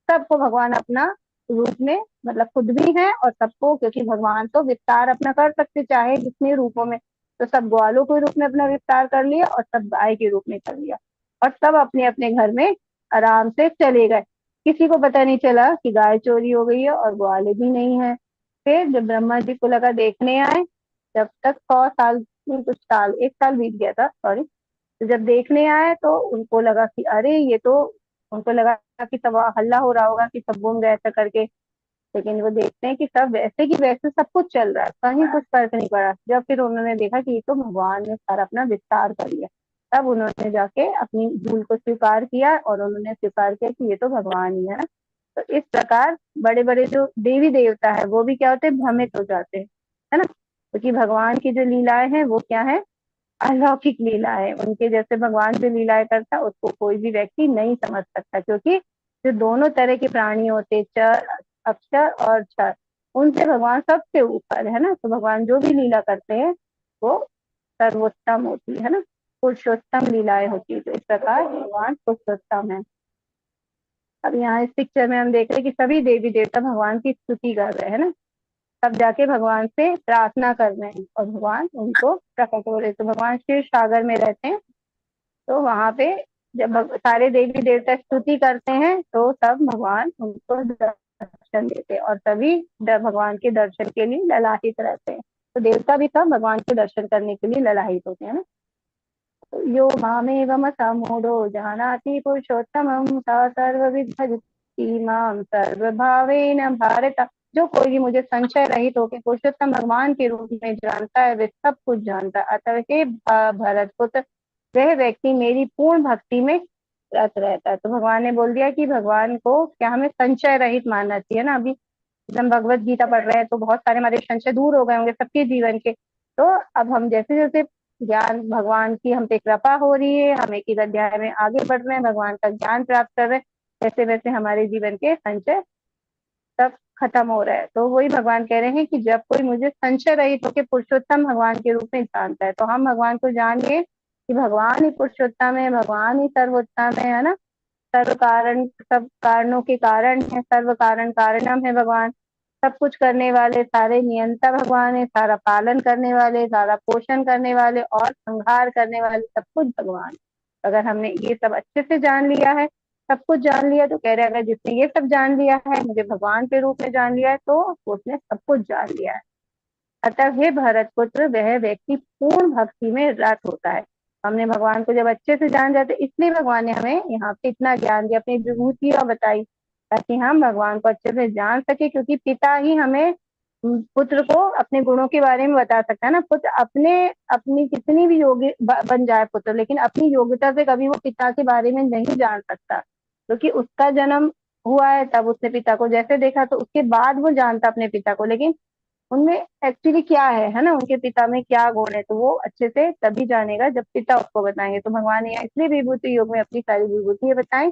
सबको भगवान अपना रूप में, मतलब खुद भी है और सबको, क्योंकि भगवान तो विस्तार अपना कर सकते चाहे जितने रूपों में, तो सब ग्वालों के रूप में अपना विस्तार कर लिया और सब गाय के रूप में कर लिया, और सब अपने अपने घर में आराम से चले गए। किसी को पता नहीं चला कि गाय चोरी हो गई है और ग्वाले भी नहीं है। फिर जब ब्रह्मा जी को लगा देखने आए, जब तक 100 साल, नहीं कुछ साल, 1 साल बीत गया था, सॉरी, तो जब देखने आए तो उनको लगा कि अरे ये तो, उनको लगा कि सब हल्ला हो रहा होगा कि सब गुम गए ऐसा करके, लेकिन वो देखते हैं कि सब वैसे की वैसे सब कुछ चल रहा है, कहीं कुछ फर्क नहीं पड़ा। जब फिर उन्होंने देखा कि ये तो भगवान ने सारा अपना विस्तार कर लिया, तब उन्होंने जाके अपनी भूल को स्वीकार किया, और उन्होंने स्वीकार किया कि ये तो भगवान ही है ना। तो इस प्रकार बड़े बड़े जो देवी देवता है वो भी क्या होते हैं, भ्रमित हो जाते हैं, है ना, क्योंकि भगवान की जो लीलाएं हैं वो क्या है, अलौकिक लीला है। उनके जैसे भगवान जो लीलाएं करता है उसको कोई भी व्यक्ति नहीं समझ सकता, क्योंकि जो दोनों तरह के प्राणी होते, चर, अक्षर और क्षर, उनसे भगवान सबसे ऊपर है ना, तो भगवान जो भी लीला करते हैं वो सर्वोत्तम होती है ना, पुरुषोत्तम लीलाएं होती है। तो इस प्रकार भगवान पुरुषोत्तम है। अब यहाँ इस पिक्चर में हम देख रहे हैं कि सभी देवी देवता भगवान की स्तुति कर रहे हैं ना, तब जाके भगवान से प्रार्थना कर रहे हैं और भगवान उनको प्रकट हो रहे। तो भगवान क्षीर सागर में रहते हैं, तो वहां पे जब सारे देवी देवता स्तुति करते हैं तो सब भगवान उनको दर्शन देते हैं, और सभी भगवान के दर्शन के लिए ललाहित रहते हैं। तो देवता भी सब भगवान के दर्शन करने के लिए ललाहित होते हैं ना। तो यो मामेवम समूढ़ो जानाति पुरुषोत्तमं स सर्वविद् भजति मां सर्वभावेन भारत। जो कोई भी मुझे संशय रहित होकर पुरुषोत्तम भगवान के रूप में जानता है वे सब कुछ जानता है। अतः हे भरत पुत्र, वह व्यक्ति मेरी पूर्ण भक्ति में रत रहता है। तो भगवान ने बोल दिया कि भगवान को क्या हमें संशय रहित मानना चाहिए ना। अभी जब हम भगवत गीता पढ़ रहे हैं तो बहुत सारे हमारे संशय दूर हो गए होंगे सबके जीवन के। तो अब हम जैसे जैसे ज्ञान, भगवान की हम पे कृपा हो रही है, हम एक एक अध्याय में आगे बढ़ रहे हैं, भगवान का ज्ञान प्राप्त कर रहे हैं, वैसे वैसे हमारे जीवन के संशय सब खत्म हो रहा है। तो वही भगवान कह रहे हैं कि जब कोई मुझे संशय रहित होकर पुरुषोत्तम भगवान के रूप में जानता है, तो हम भगवान को जानिए कि भगवान ही पुरुषोत्तम है, भगवान ही सर्वोत्तम है ना। सर्व कारण, सब कारणों के कारण है, सर्व कारण कारणम है भगवान। सब कुछ करने वाले, सारे नियंता भगवान है, सारा पालन करने वाले, सारा पोषण करने वाले और संहार करने वाले, सब कुछ भगवान। अगर हमने ये सब अच्छे से जान लिया है, सब कुछ जान लिया, तो कह रहे अगर जिसने ये सब जान लिया है, मुझे भगवान के रूप में जान लिया है, तो उसने सब कुछ जान लिया है। अतः हे भरत पुत्र, वह व्यक्ति पूर्ण भक्ति में रत होता है। हमने भगवान को जब अच्छे से जान जाते, इसलिए भगवान ने हमें यहाँ पे इतना ज्ञान दिया, अपनी विभूतियां बताई, ताकि हम भगवान को अच्छे से जान सके। क्योंकि पिता ही हमें, पुत्र को अपने गुणों के बारे में बता सकता है ना। पुत्र अपने, अपनी कितनी भी योग्य बन जाए पुत्र, लेकिन अपनी योग्यता से कभी वो पिता के बारे में नहीं जान सकता, क्योंकि उसका जन्म हुआ है तब उसने पिता को जैसे देखा, तो उसके बाद वो जानता अपने पिता को, लेकिन उनमें एक्चुअली क्या है ना, उनके पिता में क्या गुण है, तो वो अच्छे से तभी जानेगा जब पिता उसको बताएंगे। तो भगवान ने इसलिए विभूति योग में अपनी सारी विभूति बताएं,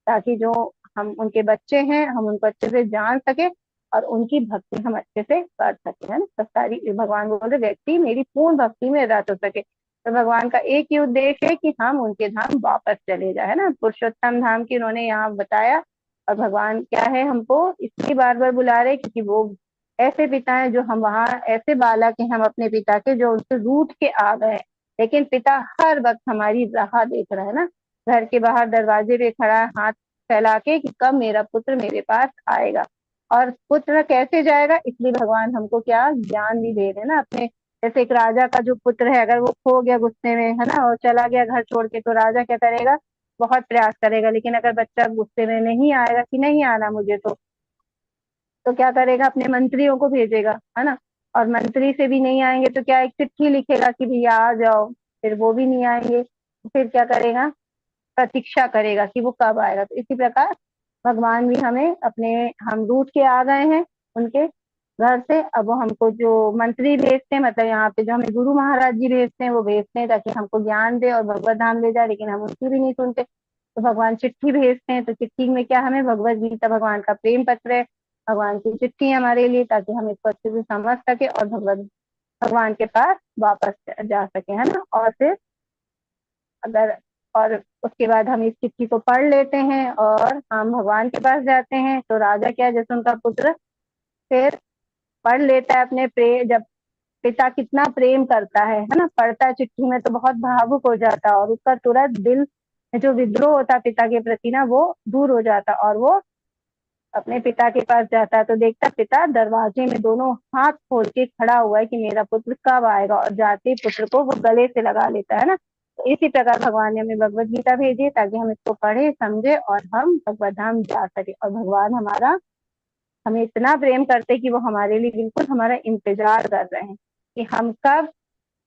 ताकि जो हम उनके बच्चे हैं हम उनको अच्छे से जान सके और उनकी भक्ति हम अच्छे से कर सके, है ना। तो सारी भगवान बोल रहे व्यक्ति मेरी पूर्ण भक्ति में रत हो सके। तो भगवान का एक ही उद्देश्य है कि हम उनके धाम वापस चले जाए, है ना। पुरुषोत्तम धाम की उन्होंने यहाँ बताया। और भगवान क्या है हमको इसलिए बार बार बुला रहे क्योंकि वो ऐसे पिता हैं जो हम वहाँ ऐसे बालक हैं हम अपने पिता के जो उनसे रूठ के आ गए, लेकिन पिता हर वक्त हमारी राह देख रहा है ना। घर के बाहर दरवाजे पे खड़ा है हाथ फैला के कि कब मेरा पुत्र मेरे पास आएगा। और पुत्र कैसे जाएगा इसलिए भगवान हमको क्या ज्ञान भी दे रहे हैं ना अपने। जैसे एक राजा का जो पुत्र है अगर वो खो गया गुस्से में, है ना, और चला गया घर छोड़ के, तो राजा क्या करेगा, बहुत प्रयास करेगा। लेकिन अगर बच्चा गुस्से में नहीं आएगा कि नहीं आना मुझे, तो क्या करेगा, अपने मंत्रियों को भेजेगा, है ना। और मंत्री से भी नहीं आएंगे तो क्या एक चिट्ठी लिखेगा कि भैया आ जाओ, फिर वो भी नहीं आएंगे तो फिर क्या करेगा, प्रतीक्षा करेगा कि वो कब आएगा। तो इसी प्रकार भगवान भी हमें अपने, हम रूठ के आ गए हैं उनके घर से, अब वो हमको जो मंत्री भेजते हैं, मतलब यहाँ पे जो हमें गुरु महाराज जी भेजते हैं वो भेजते हैं ताकि हमको ज्ञान दे और भगवत धाम ले जाए, लेकिन हम उसकी भी नहीं सुनते। तो भगवान चिट्ठी भेजते हैं, तो चिट्ठी में क्या, हमें भगवत गीता भगवान का प्रेम पत्र है, भगवान की चिट्ठी है हमारे लिए, ताकि हम इसको अच्छे से समझ सके और भगवान के पास वापस जा सके, है ना। और फिर अगर, और उसके बाद हम इस चिट्ठी को पढ़ लेते हैं और हम भगवान के पास जाते हैं, तो राजा क्या, जैसे उनका पुत्र फिर पढ़ लेता है अपने प्रेम, जब पिता कितना प्रेम करता है ना, पढ़ता है चिट्ठी में तो बहुत भावुक हो जाता है और उसका तुरंत दिल में जो विद्रोह होता है पिता के प्रति ना, वो दूर हो जाता और वो अपने पिता के पास जाता है। तो देखता पिता दरवाजे में दोनों हाथ खोल के खड़ा हुआ है कि मेरा पुत्र कब आएगा, और जाते ही पुत्र को वो गले से लगा लेता है ना। तो इसी प्रकार भगवान ने हमें भगवत गीता भेजी ताकि हम इसको पढ़े समझे और हम भगवत धाम जा सके। और भगवान हमारा, हमें इतना प्रेम करते कि वो हमारे लिए बिल्कुल हमारा इंतजार कर रहे हैं कि हम कब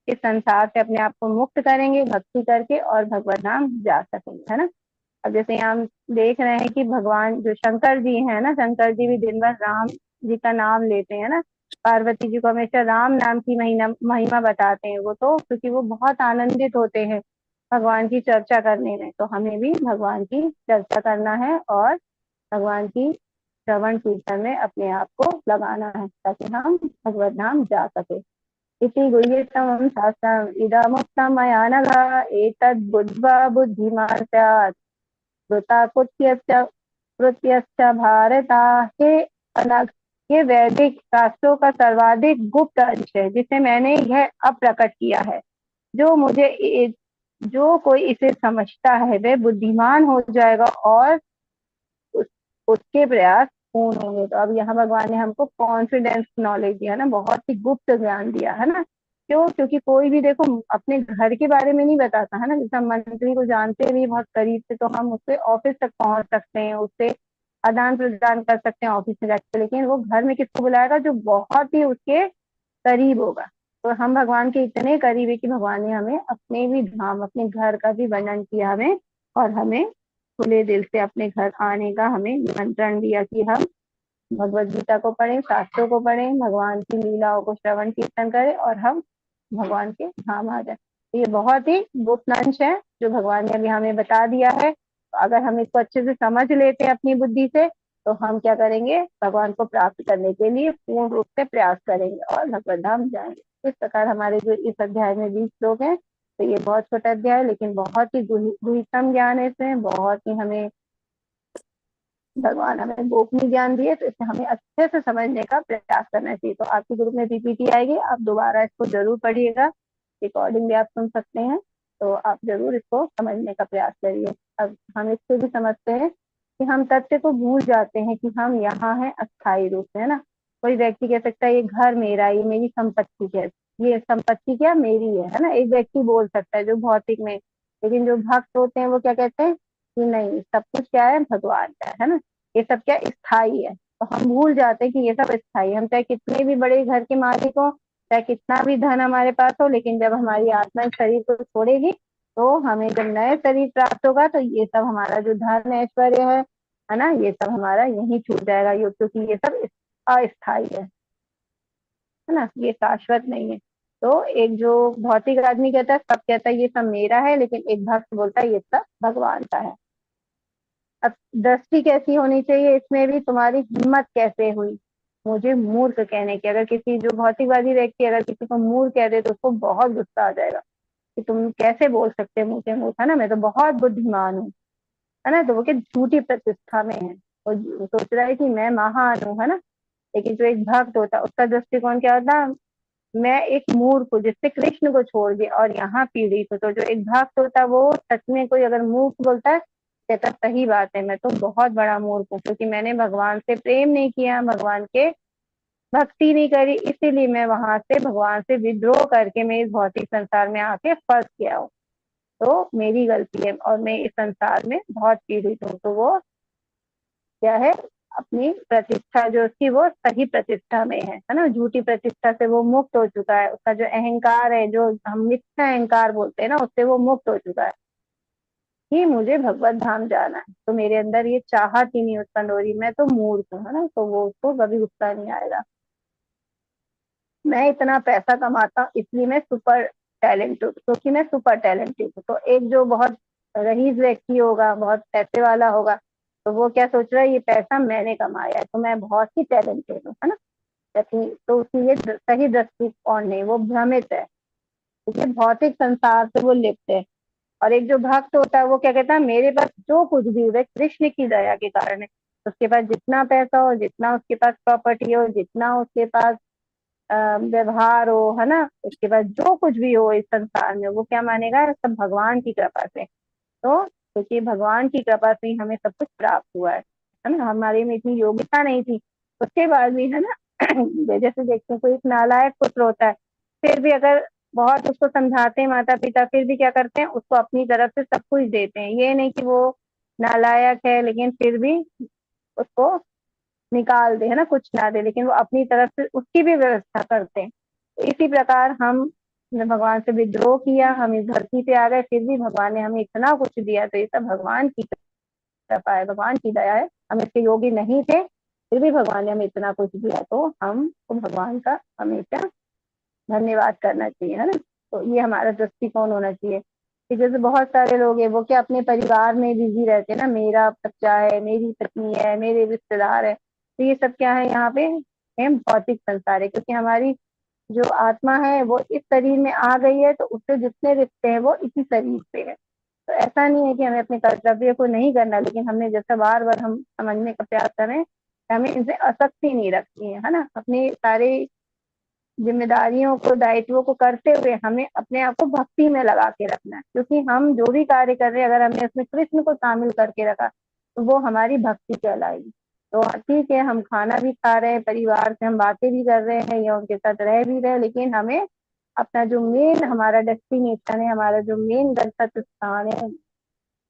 इस संसार से अपने आप को मुक्त करेंगे भक्ति करके और भगवत धाम जा सकेंगे, है ना। अब जैसे यहाँ हम देख रहे हैं कि भगवान जो शंकर जी हैं ना, शंकर जी भी दिन भर राम जी का नाम लेते हैं ना, पार्वती जी को हमेशा राम नाम की महिमा बताते हैं वो, तो क्योंकि वो बहुत आनंदित होते हैं भगवान की चर्चा करने में। तो हमें भी भगवान की चर्चा करना है और भगवान की श्रवण कीर्तन में अपने आप को लगाना है ताकि हम भगवत धाम जा सके। इति गुह्यतमं शास्त्रम् इदमुक्तं मया नघ एतद् बुद्ध्वा बुद्धिमान् स्यात् कृता कृत्यश्च भारत। हे अनग, ये वैदिक शास्त्रों का सर्वाधिक गुप्त अंश है जिसे मैंने यह अब प्रकट किया है। जो मुझे, जो कोई इसे समझता है वह बुद्धिमान हो जाएगा और उस, उसके प्रयास पूर्ण होंगे। तो अब यहाँ भगवान ने हमको कॉन्फिडेंस नॉलेज दिया ना, बहुत ही गुप्त ज्ञान दिया है ना। क्यों, क्योंकि कोई भी देखो अपने घर के बारे में नहीं बताता है ना। जैसे हम मंत्री को जानते भी बहुत करीब से तो हम उससे ऑफिस तक पहुंच सकते हैं, उससे आदान प्रदान कर सकते हैं ऑफिस में जाकर, लेकिन वो घर में किसको बुलाएगा, जो बहुत ही उसके करीब होगा। तो हम भगवान के इतने करीब है कि भगवान ने हमें अपने भी धाम, अपने घर का भी वर्णन किया हमें, और हमें खुले दिल से अपने घर आने का हमें निमंत्रण दिया कि हम भगवत गीता को पढ़ें, शास्त्रों को पढ़ें, भगवान की लीलाओं को श्रवण कीर्तन करें और हम भगवान के धाम आ जाए। तो ये बहुत ही गुप्त अंश है जो भगवान ने अभी हमें बता दिया है। तो अगर हम इसको अच्छे से समझ लेते हैं अपनी बुद्धि से, तो हम क्या करेंगे, भगवान को प्राप्त करने के लिए पूर्ण रूप से प्रयास करेंगे और भगवत धाम जाएंगे। इस प्रकार हमारे जो इस अध्याय में 20 श्लोक हैं, तो ये बहुत छोटा अध्याय है लेकिन बहुत ही गुहितम ज्ञान है इसमें, बहुत ही हमें भगवान हमें गोपनीय ज्ञान दिए, तो इसे हमें अच्छे से समझने का प्रयास करना चाहिए। तो आपके ग्रुप में पीपीटी आएगी, आप दोबारा इसको जरूर पढ़िएगा, रिकॉर्डिंग भी आप सुन सकते हैं, तो आप जरूर इसको समझने का प्रयास करिए। अब हम इससे भी समझते हैं कि हम तथ्य को भूल जाते हैं कि हम यहाँ हैं अस्थायी रूप से, है ना। कोई व्यक्ति कह सकता है ये घर मेरा, ये मेरी संपत्ति है, ये संपत्ति क्या मेरी है ना, एक व्यक्ति बोल सकता है जो भौतिक में। लेकिन जो भक्त होते हैं वो क्या कहते हैं कि नहीं, सब कुछ क्या है, भगवान का है ना, ये सब क्या स्थायी है। तो हम भूल जाते हैं कि ये सब स्थायी है। हम चाहे कितने भी बड़े घर के मालिक हो, चाहे कितना भी धन हमारे पास हो, लेकिन जब हमारी आत्मा इस शरीर को छोड़ेगी, तो हमें जब नए शरीर प्राप्त होगा तो ये सब हमारा जो धन ऐश्वर्य है ना, ये सब हमारा यहीं छूट जाएगा, ये क्योंकि ये सब अस्थायी है ना, ये शाश्वत नहीं है। तो एक जो भौतिक आदमी कहता है, सब कहता है ये सब मेरा है, लेकिन एक भक्त बोलता है ये सब भगवान का है। अब दृष्टि कैसी होनी चाहिए इसमें भी, तुम्हारी हिम्मत कैसे हुई मुझे मूर्ख कहने की। अगर किसी जो भौतिकवादी व्यक्ति अगर किसी को मूर्ख कह दे तो उसको बहुत गुस्सा आ जाएगा कि तुम कैसे बोल सकते हो मुझे मूर्ख, है ना, मैं तो बहुत बुद्धिमान हूँ, है ना। तो वो क्या झूठी प्रतिष्ठा में है, और सोच रहा है कि मैं महान हूँ, है ना। लेकिन जो एक भक्त होता है उसका दृष्टिकोण क्या होता है, मैं एक मूर्ख हूँ जिससे कृष्ण को छोड़ दिया और यहाँ पीड़ित हूँ। तो जो एक भक्त होता है वो सच में कोई अगर मूर्ख बोलता है, कहता सही बात है, मैं तो बहुत बड़ा मूर्ख हूँ क्योंकि मैंने भगवान से प्रेम नहीं किया, भगवान के भक्ति नहीं करी, इसीलिए मैं वहां से भगवान से विद्रोह करके मैं इस भौतिक संसार में आके फंस गया हूँ। तो मेरी गलती है और मैं इस संसार में बहुत पीड़ित हूँ। तो वो क्या है, अपनी प्रतिष्ठा जो उसकी वो सही प्रतिष्ठा में है ना, झूठी प्रतिष्ठा से वो मुक्त हो चुका है। उसका जो अहंकार है, जो हम मिथ्या अहंकार बोलते हैं ना, उससे वो मुक्त हो चुका है कि मुझे भगवत धाम जाना है। तो मेरे अंदर ये चाहत ही नहीं उत्पन्न हो रही, मैं तो मूर्ख हूँ, है ना। तो वो उसको कभी गुस्सा नहीं आएगा। मैं इतना पैसा कमाता हूँ इसलिए मैं सुपर टैलेंट हूँ, क्योंकि मैं सुपर टैलेंटेड हूँ। तो एक जो बहुत रईस व्यक्ति होगा, बहुत पैसे वाला होगा, तो वो क्या सोच रहा है, ये पैसा मैंने कमाया है तो मैं बहुत ही टैलेंटेड हूँ, है ना। जबकि तो उसकी ये सही दृष्टिकोण नहीं, वो भ्रमित है क्योंकि भौतिक संसार से वो लिप्त है। और एक जो भक्त होता है वो क्या कहता है, मेरे पास जो कुछ भी है कृष्ण की दया के कारण है। उसके पास जितना पैसा हो, जितना उसके पास प्रॉपर्टी हो, जितना उसके पास व्यवहार हो, है ना, उसके बाद जो कुछ भी हो इस संसार में, वो क्या मानेगा, सब भगवान की कृपा से। तो क्योंकि भगवान की कृपा से ही हमें सब कुछ प्राप्त हुआ है ना। हमारे में इतनी योग्यता नहीं थी, उसके बाद भी, है ना। जैसे देखते हैं कोई एक नालायक पुत्र होता है, फिर भी अगर बहुत उसको समझाते हैं माता पिता, फिर भी क्या करते हैं, उसको अपनी तरफ से सब कुछ देते हैं। ये नहीं कि वो नालायक है लेकिन फिर भी उसको निकाल दे, है ना, कुछ ना दे, लेकिन वो अपनी तरफ से उसकी भी व्यवस्था करते हैं। तो इसी प्रकार हम ने भगवान से विद्रोह किया, हम इस धरती पे आ गए, फिर भी भगवान ने हमें इतना कुछ दिया। तो ये सब भगवान की कृपा है, भगवान की दया है। हम इसके योग्य नहीं थे, फिर भी भगवान ने हमें इतना कुछ दिया, तो हमको भगवान का हमेशा धन्यवाद करना चाहिए, है ना। तो ये हमारा दृष्टिकोण होना चाहिए कि जैसे बहुत सारे लोग हैं वो क्या अपने परिवार में बिजी रहते हैं ना, मेरा बच्चा है, मेरी पत्नी है, मेरे रिश्तेदार है। तो ये सब क्या है, यहाँ पे है भौतिक संसार है, क्योंकि हमारी जो आत्मा है वो इस शरीर में आ गई है, तो उससे जितने रिश्ते हैं वो इसी शरीर पे है। तो ऐसा नहीं है कि हमें अपने कर्तव्य को नहीं करना, लेकिन हमने जैसा बार बार हम समझने का प्रयास करें, हमें इनसे आसक्ति नहीं रखनी है ना। अपने सारे जिम्मेदारियों को, दायित्वों को करते हुए हमें अपने आप को भक्ति में लगा के रखना है, क्योंकि हम जो भी कार्य कर रहे हैं अगर हमने उसमें कृष्ण को शामिल करके रखा तो वो हमारी भक्ति कहलाएगी। तो ठीक है, हम खाना भी खा रहे हैं, परिवार से हम बातें भी कर रहे हैं या उनके साथ रह भी रहे हैं, लेकिन हमें अपना जो मेन हमारा डेस्टिनेशन है, हमारा जो मेन गंतव्य स्थान है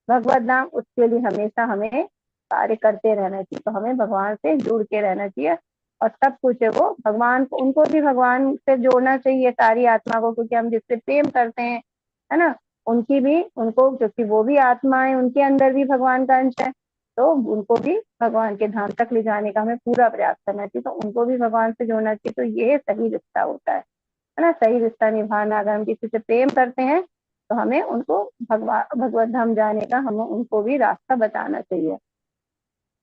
भगवत धाम, उसके लिए हमेशा हमें कार्य करते रहना चाहिए। तो हमें भगवान से जुड़ के रहना चाहिए, और सब कुछ है वो भगवान को, उनको भी भगवान से जोड़ना चाहिए सारी आत्मा को, क्योंकि हम जिससे प्रेम करते हैं, है ना, उनकी भी, उनको, क्योंकि वो भी आत्मा है, उनके अंदर भी भगवान का अंश है। तो उनको भी भगवान के धाम तक ले जाने का हमें पूरा प्रयास करना चाहिए। तो उनको भी भगवान से जोड़ना चाहिए। तो ये सही रिश्ता होता है ना, सही रिश्ता निभाना। अगर हम किसी से प्रेम करते हैं तो हमें उनको भगवत धाम जाने का, हमें उनको भी रास्ता बताना चाहिए।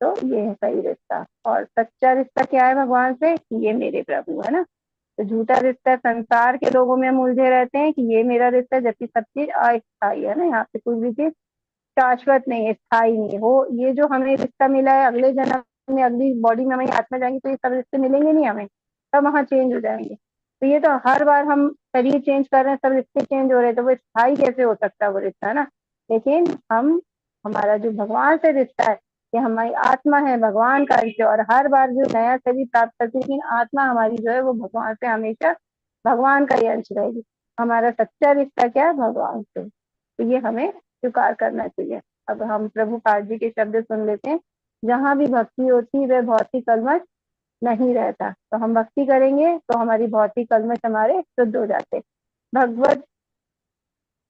तो ये है सही रिश्ता। और सच्चा रिश्ता क्या है भगवान से, कि ये मेरे प्रभु, है ना। तो झूठा रिश्ता संसार के लोगों में हम उलझे रहते हैं कि ये मेरा रिश्ता है, जबकि सब चीज अस्थायी है ना, यहाँ पे कोई भी चीज शाश्वत नहीं है, स्थायी नहीं है। वो ये जो हमें रिश्ता मिला है, अगले जन्म में, अगली बॉडी में हमारी आत्मा जाएंगी तो ये सब रिश्ते मिलेंगे नहीं हमें, सब वहाँ चेंज हो जाएंगे। तो ये तो हर बार हम शरीर चेंज कर रहे हैं, सब रिश्ते चेंज हो रहे हैं, तो वो स्थायी कैसे हो सकता है वो रिश्ता, है ना। लेकिन हम, हमारा जो भगवान से रिश्ता है, कि हमारी आत्मा है भगवान का अंश है, और हर बार जो नया शरीर प्राप्त करती है, लेकिन आत्मा हमारी जो है वो भगवान से हमेशा भगवान का ही अंश रहेगी। हमारा सच्चा रिश्ता क्या है, भगवान से। तो ये हमें स्वीकार करना चाहिए। अब हम प्रभु पाद जी के शब्द सुन लेते हैं, जहाँ भी भक्ति होती है वह भौतिक कलमश नहीं रहता। तो हम भक्ति करेंगे तो हमारी भौतिक कलमश हमारे शुद्ध हो जाते। भगवत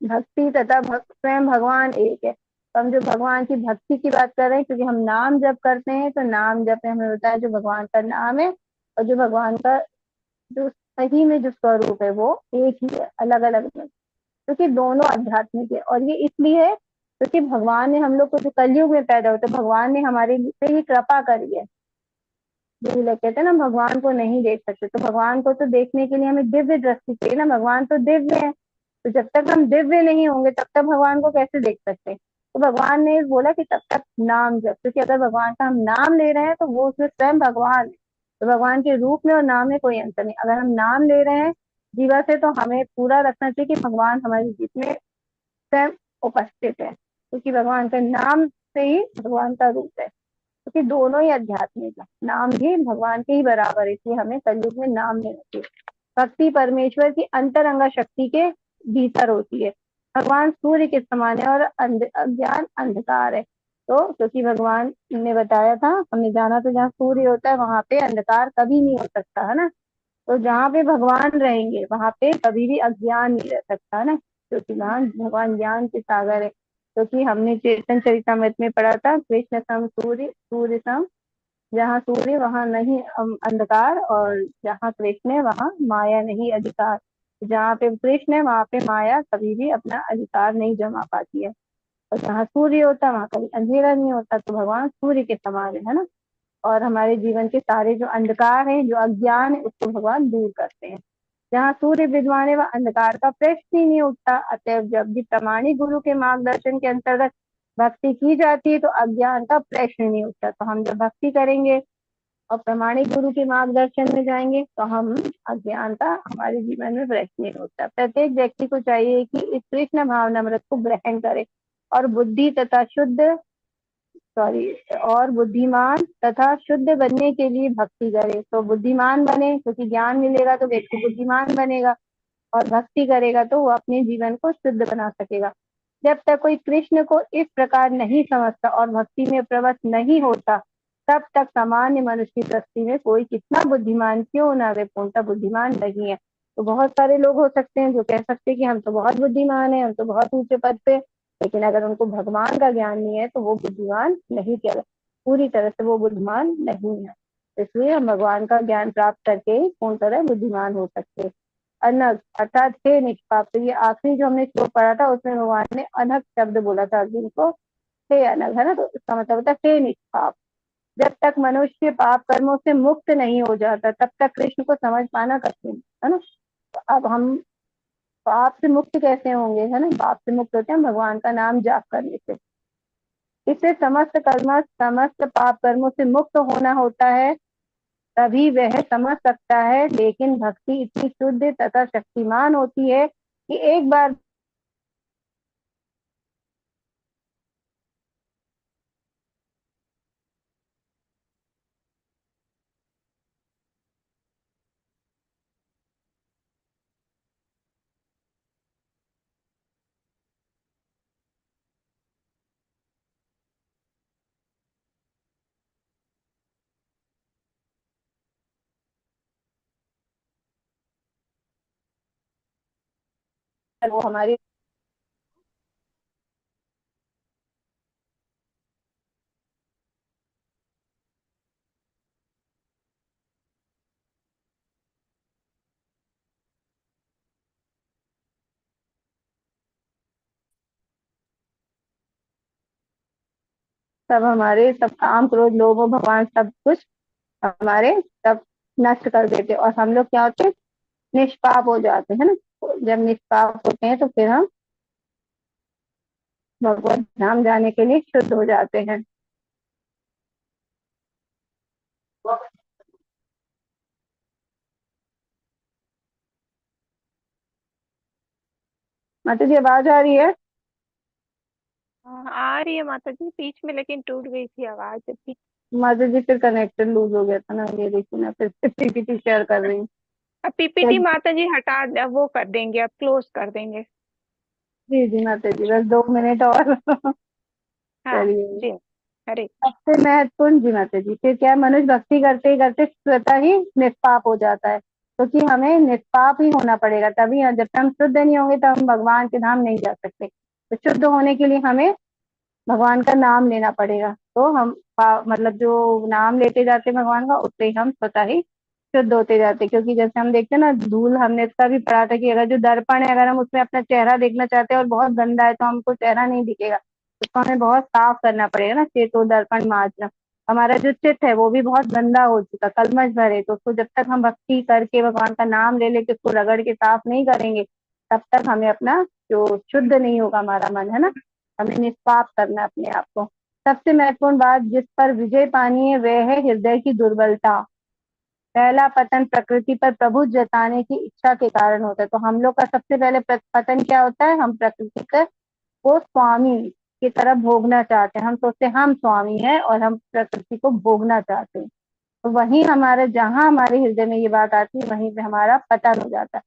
भक्ति तथा स्वयं भगवान एक है। तो हम जो भगवान की भक्ति की बात कर रहे हैं, क्योंकि हम नाम जप करते हैं, तो नाम जप में हमें होता है जो भगवान का नाम है, और जो भगवान का जो सही में जो स्वरूप है वो एक ही है, अलग अलग नहीं, क्योंकि दोनों आध्यात्मिक है। और ये इसलिए है क्योंकि भगवान ने हम लोग को जो कलयुग में पैदा होते भगवान ने हमारे पे ही कृपा करी है। जो लोग कहते हैं ना भगवान को नहीं देख सकते, तो भगवान को तो देखने के लिए हमें दिव्य दृष्टि चाहिए ना, भगवान तो दिव्य है। तो जब तक हम दिव्य नहीं होंगे तब तक भगवान को कैसे देख सकते हैं। तो भगवान ने बोला कि तब तक नाम जप, क्योंकि अगर भगवान का हम नाम ले रहे हैं तो वो उसमें स्वयं भगवान है। तो भगवान के रूप में और नाम में कोई अंतर नहीं। अगर हम नाम ले रहे हैं जीवा से तो हमें पूरा रखना चाहिए कि भगवान हमारे जीवन में स्वयं उपस्थित है, क्योंकि भगवान का नाम से ही भगवान का रूप है। क्योंकि दोनों ही आध्यात्मिक है, नाम भी भगवान के ही बराबर है, इसलिए हमें कलयुग में नाम लेना चाहिए। भक्ति परमेश्वर की अंतरंगा शक्ति के भीतर होती है। भगवान सूर्य के समान है और अज्ञान अंधकार है। तो क्योंकि भगवान ने बताया था, हमने जाना तो जहाँ सूर्य होता है वहां पे अंधकार कभी नहीं हो सकता है ना। तो जहाँ पे भगवान रहेंगे वहां पे कभी भी अज्ञान नहीं रह सकता है ना, क्योंकि भगवान ज्ञान के सागर है। क्योंकि हमने चेतन चरितमृत में पढ़ा था, कृष्ण सम सूर्य सूर्य सम, जहाँ सूर्य वहां नहीं अंधकार, और जहाँ कृष्ण है वहां माया नहीं अधिकार। जहाँ पे कृष्ण है वहां पे माया कभी भी अपना अधिकार नहीं जमा पाती है। और जहाँ सूर्य होता है वहां कभी अंधेरा नहीं होता। तो भगवान सूर्य के समान है ना। और हमारे जीवन के सारे जो अंधकार है, जो अज्ञान है, उसको भगवान दूर करते हैं। जहाँ सूर्य विद्वान है वह अंधकार का प्रश्न ही नहीं उठता। अतएव जब भी प्रामाणिक गुरु के मार्गदर्शन के अंतर्गत भक्ति की जाती है तो अज्ञान का प्रश्न नहीं उठता। तो हम जब भक्ति करेंगे और प्रामाणिक गुरु के मार्गदर्शन में जाएंगे तो हम अज्ञानता हमारे जीवन में प्रश्न नहीं होता। प्रत्येक व्यक्ति को चाहिए कि इस कृष्ण भावनामृत को ग्रहण करे और बुद्धि तथा शुद्ध सॉरी और बुद्धिमान तथा शुद्ध बनने के लिए भक्ति करे। तो बुद्धिमान बने, क्योंकि ज्ञान मिलेगा तो व्यक्ति बुद्धिमान बनेगा, और भक्ति करेगा तो वो अपने जीवन को शुद्ध बना सकेगा। जब तक कोई कृष्ण को इस प्रकार नहीं समझता और भक्ति में प्रवृत्त नहीं होता, तब तक सामान्य मनुष्य की दृष्टि में कोई कितना बुद्धिमान क्यों ना वे पूर्णतः बुद्धिमान नहीं है। तो बहुत सारे लोग हो सकते हैं जो कह सकते हैं कि हम तो बहुत बुद्धिमान है, हम तो बहुत ऊंचे पद पे, लेकिन अगर उनको भगवान का ज्ञान नहीं है तो वो बुद्धिमान नहीं कह, पूरी तरह से वो बुद्धिमान नहीं है। इसलिए हम भगवान का ज्ञान प्राप्त करके ही पूर्ण तरह बुद्धिमान हो सकते हैं। अनग अर्थात हे निष्पाप। तो ये आखिरी जो हमने श्लोक पढ़ा था उसमें भगवान ने अनग शब्द बोला था अर्जुन को, हे अनग है ना। तो इसका मतलब होता है हे निष्पाप। जब तक मनुष्य पाप कर्मों से मुक्त नहीं हो जाता तब तक कृष्ण को समझ पाना कठिन है ना। तो अब हम पाप से मुक्त कैसे होंगे है ना, पाप से मुक्त होते हैं भगवान का नाम जाप करने से। इससे समस्त पाप कर्मों से मुक्त होना होता है, तभी वह समझ सकता है। लेकिन भक्ति इतनी शुद्ध तथा शक्तिमान होती है कि एक बार वो हमारी सब काम क्रोध लोभ और भगवान सब कुछ हमारे सब नष्ट कर देते, और हम लोग क्या होते हैं, निष्पाप हो जाते हैं ना। तो जब निष्पाप होते हैं तो फिर हम भगवत धाम जाने के लिए शुद्ध हो जाते हैं। माता जी आवाज आ रही है? हाँ, आ रही है माता जी, बीच में लेकिन टूट गई थी आवाज अभी। माता जी फिर कनेक्शन लूज हो गया था ना, ये देखिए ना फिर से पीपीटी शेयर कर रही हूँ। अब पीपीटी माता जी वो कर देंगे, अब क्लोज कर देंगे। जी जी माता जी, बस 2 मिनट और हाँ चलिए। जी। हरे सबसे महत्वपूर्ण जी माता जी, फिर क्या है, मनुष्य भक्ति करते करते स्वतः ही निष्पाप हो जाता है, क्योंकि हमें निष्पाप ही होना पड़ेगा। तभी जब तक हम शुद्ध नहीं होंगे तब हम भगवान के धाम नहीं जा सकते। तो शुद्ध होने के लिए हमें भगवान का नाम लेना पड़ेगा। तो हम मतलब जो नाम लेते जाते हैं भगवान का, उससे ही हम स्वतः ही शुद्ध होते जाते हैं। क्योंकि जैसे हम देखते हैं ना, धूल, हमने इसका भी पढ़ा था कि अगर जो दर्पण है, अगर हम उसमें अपना चेहरा देखना चाहते हैं और बहुत गंदा है तो हमको चेहरा नहीं दिखेगा। उसको हमें बहुत साफ करना पड़ेगा ना, चेतो दर्पण मार्जनम। हमारा जो चित्त है वो भी बहुत गंदा हो चुका, कलमश भरे, तो उसको जब तक हम भक्ति करके भगवान का नाम ले लेके उसको रगड़ के साफ नहीं करेंगे, तब तक हमें अपना जो शुद्ध नहीं होगा हमारा मन, है ना। हमें निष्पाप करना है अपने आप को। सबसे महत्वपूर्ण बात जिस पर विजय पानी है वह है हृदय की दुर्बलता। पहला पतन प्रकृति पर प्रभु जताने की इच्छा के कारण होता है। तो हम लोग का सबसे पहले पतन क्या होता है, हम प्रकृति को स्वामी की तरह भोगना चाहते हैं। हम सोचते हैं हम स्वामी हैं और हम प्रकृति को भोगना चाहते हैं। तो वहीं हमारे, जहां हमारे हृदय में ये बात आती है, वहीं पे हमारा पतन हो जाता है।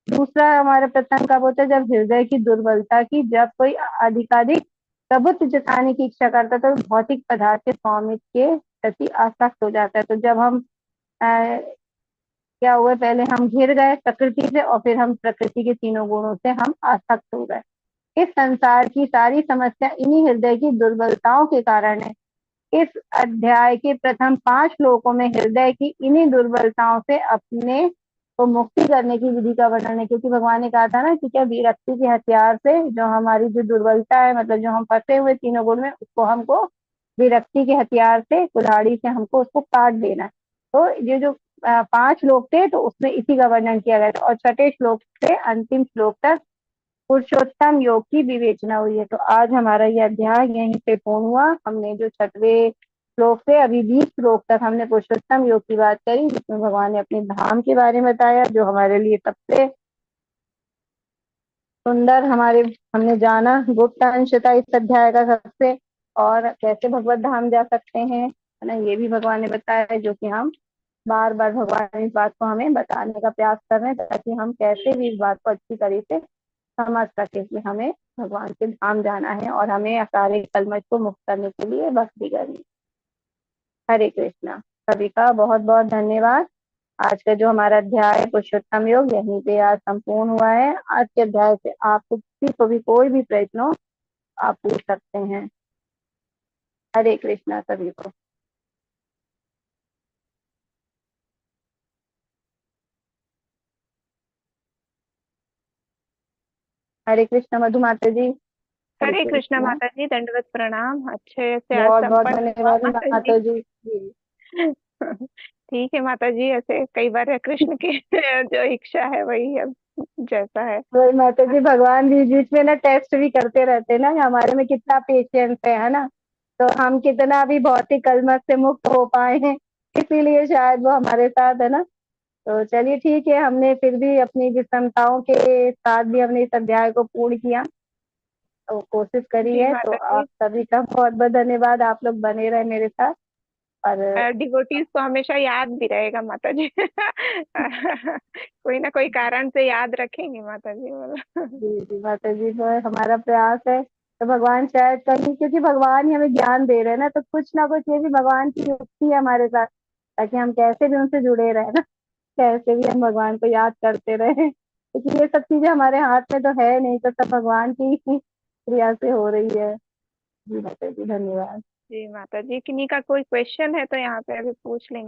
दूसरा हमारा पतन कब होता है, जब हृदय की दुर्बलता की, जब कोई अधिकाधिक प्रभुत्व जताने की इच्छा करता है तो भौतिक पदार्थ के स्वामित्व के प्रति आसक्त हो जाता है। तो जब हम क्या हुआ, पहले हम घिर गए प्रकृति से और फिर हम प्रकृति के तीनों गुणों से हम आसक्त हो गए। इस संसार की सारी समस्या इन्हीं हृदय की दुर्बलताओं के कारण है। इस अध्याय के प्रथम 5 श्लोकों में हृदय की इन्हीं दुर्बलताओं से अपने को मुक्ति करने की विधि का वर्णन है। क्योंकि भगवान ने कहा था ना कि क्या विरक्ति के हथियार से जो हमारी जो दुर्बलता है, मतलब जो हम फंसे हुए तीनों गुण में, उसको हमको विरक्ति के हथियार से, कुल्हाड़ी से हमको उसको काट देना है। तो ये जो 5 श्लोक थे तो उसमें इसी का वर्णन किया गया था, और छठे श्लोक से अंतिम श्लोक तक पुरुषोत्तम योग की विवेचना हुई है। तो आज हमारा ये अध्याय यहीं पे पूर्ण हुआ। हमने जो छठवें श्लोक से अभी 20 श्लोक तक हमने पुरुषोत्तम योग की बात करी, जिसमें भगवान ने अपने धाम के बारे में बताया, जो हमारे लिए सबसे सुंदर हमारे, हमने जाना गुप्त अंश था इस अध्याय का सबसे, और कैसे भगवत धाम जा सकते हैं, है ना, ये भी भगवान ने बताया है, जो कि हम बार बार भगवान इस बात को हमें बताने का प्रयास कर रहे हैं, ताकि हम कैसे भी इस बात को अच्छी तरीके से समझ सके कि हमें भगवान के धाम जाना है और हमें सारे कलमश को मुक्त करने के लिए भक्ति करनी। हरे कृष्णा। सभी का बहुत बहुत धन्यवाद। आज का जो हमारा अध्याय पुरुषोत्तम योग यहीं पे आज संपूर्ण हुआ है। आज के अध्याय से आपको किसी को भी कोई भी प्रश्न हो आप पूछ सकते हैं। हरे कृष्णा सभी को। हरे कृष्णा मधु माता जी। हरे कृष्णा माता जी, दंडवत प्रणाम। अच्छे से आज बहुत बहुत संपन्न हुआ धन्यवाद माता जी। माता जी। जी। ठीक है माता जी, ऐसे कई बार कृष्ण की जो इच्छा है वही अब जैसा है। वही माता जी, भगवान बीच बीच में ना टेस्ट भी करते रहते हैं ना, हमारे में कितना पेशेंस है ना, तो हम कितना भी भौतिक कलमश से मुक्त हो पाए हैं, इसीलिए शायद वो हमारे साथ है ना। तो चलिए ठीक है, हमने फिर भी अपनी विषमताओं के साथ भी हमने इस अध्याय को पूर्ण किया, तो कोशिश करी जी है। तो माता जी, आप सभी का बहुत बहुत धन्यवाद, आप लोग बने रहे मेरे साथ। और डिवोटीज को हमेशा याद भी रहेगा माता जी। कोई ना कोई कारण से याद रखेंगे माता जी बोलो। जी जी माता जी, जो है हमारा प्रयास है, तो भगवान शायद कहीं, क्योंकि भगवान ही हमें ज्ञान दे रहे हैं ना, तो कुछ ना कुछ ये भी भगवान की युक्ति है हमारे साथ, ताकि हम कैसे भी उनसे जुड़े रहे ना, कैसे भी हम भगवान को याद करते रहे, क्योंकि ये सब चीजें हमारे हाथ में तो है नहीं, तो सब भगवान की ही क्रिया से हो रही है। जी माता जी धन्यवाद। जी माता जी, किन्हीं का कोई क्वेश्चन है तो यहाँ पे अभी पूछ लेंगे।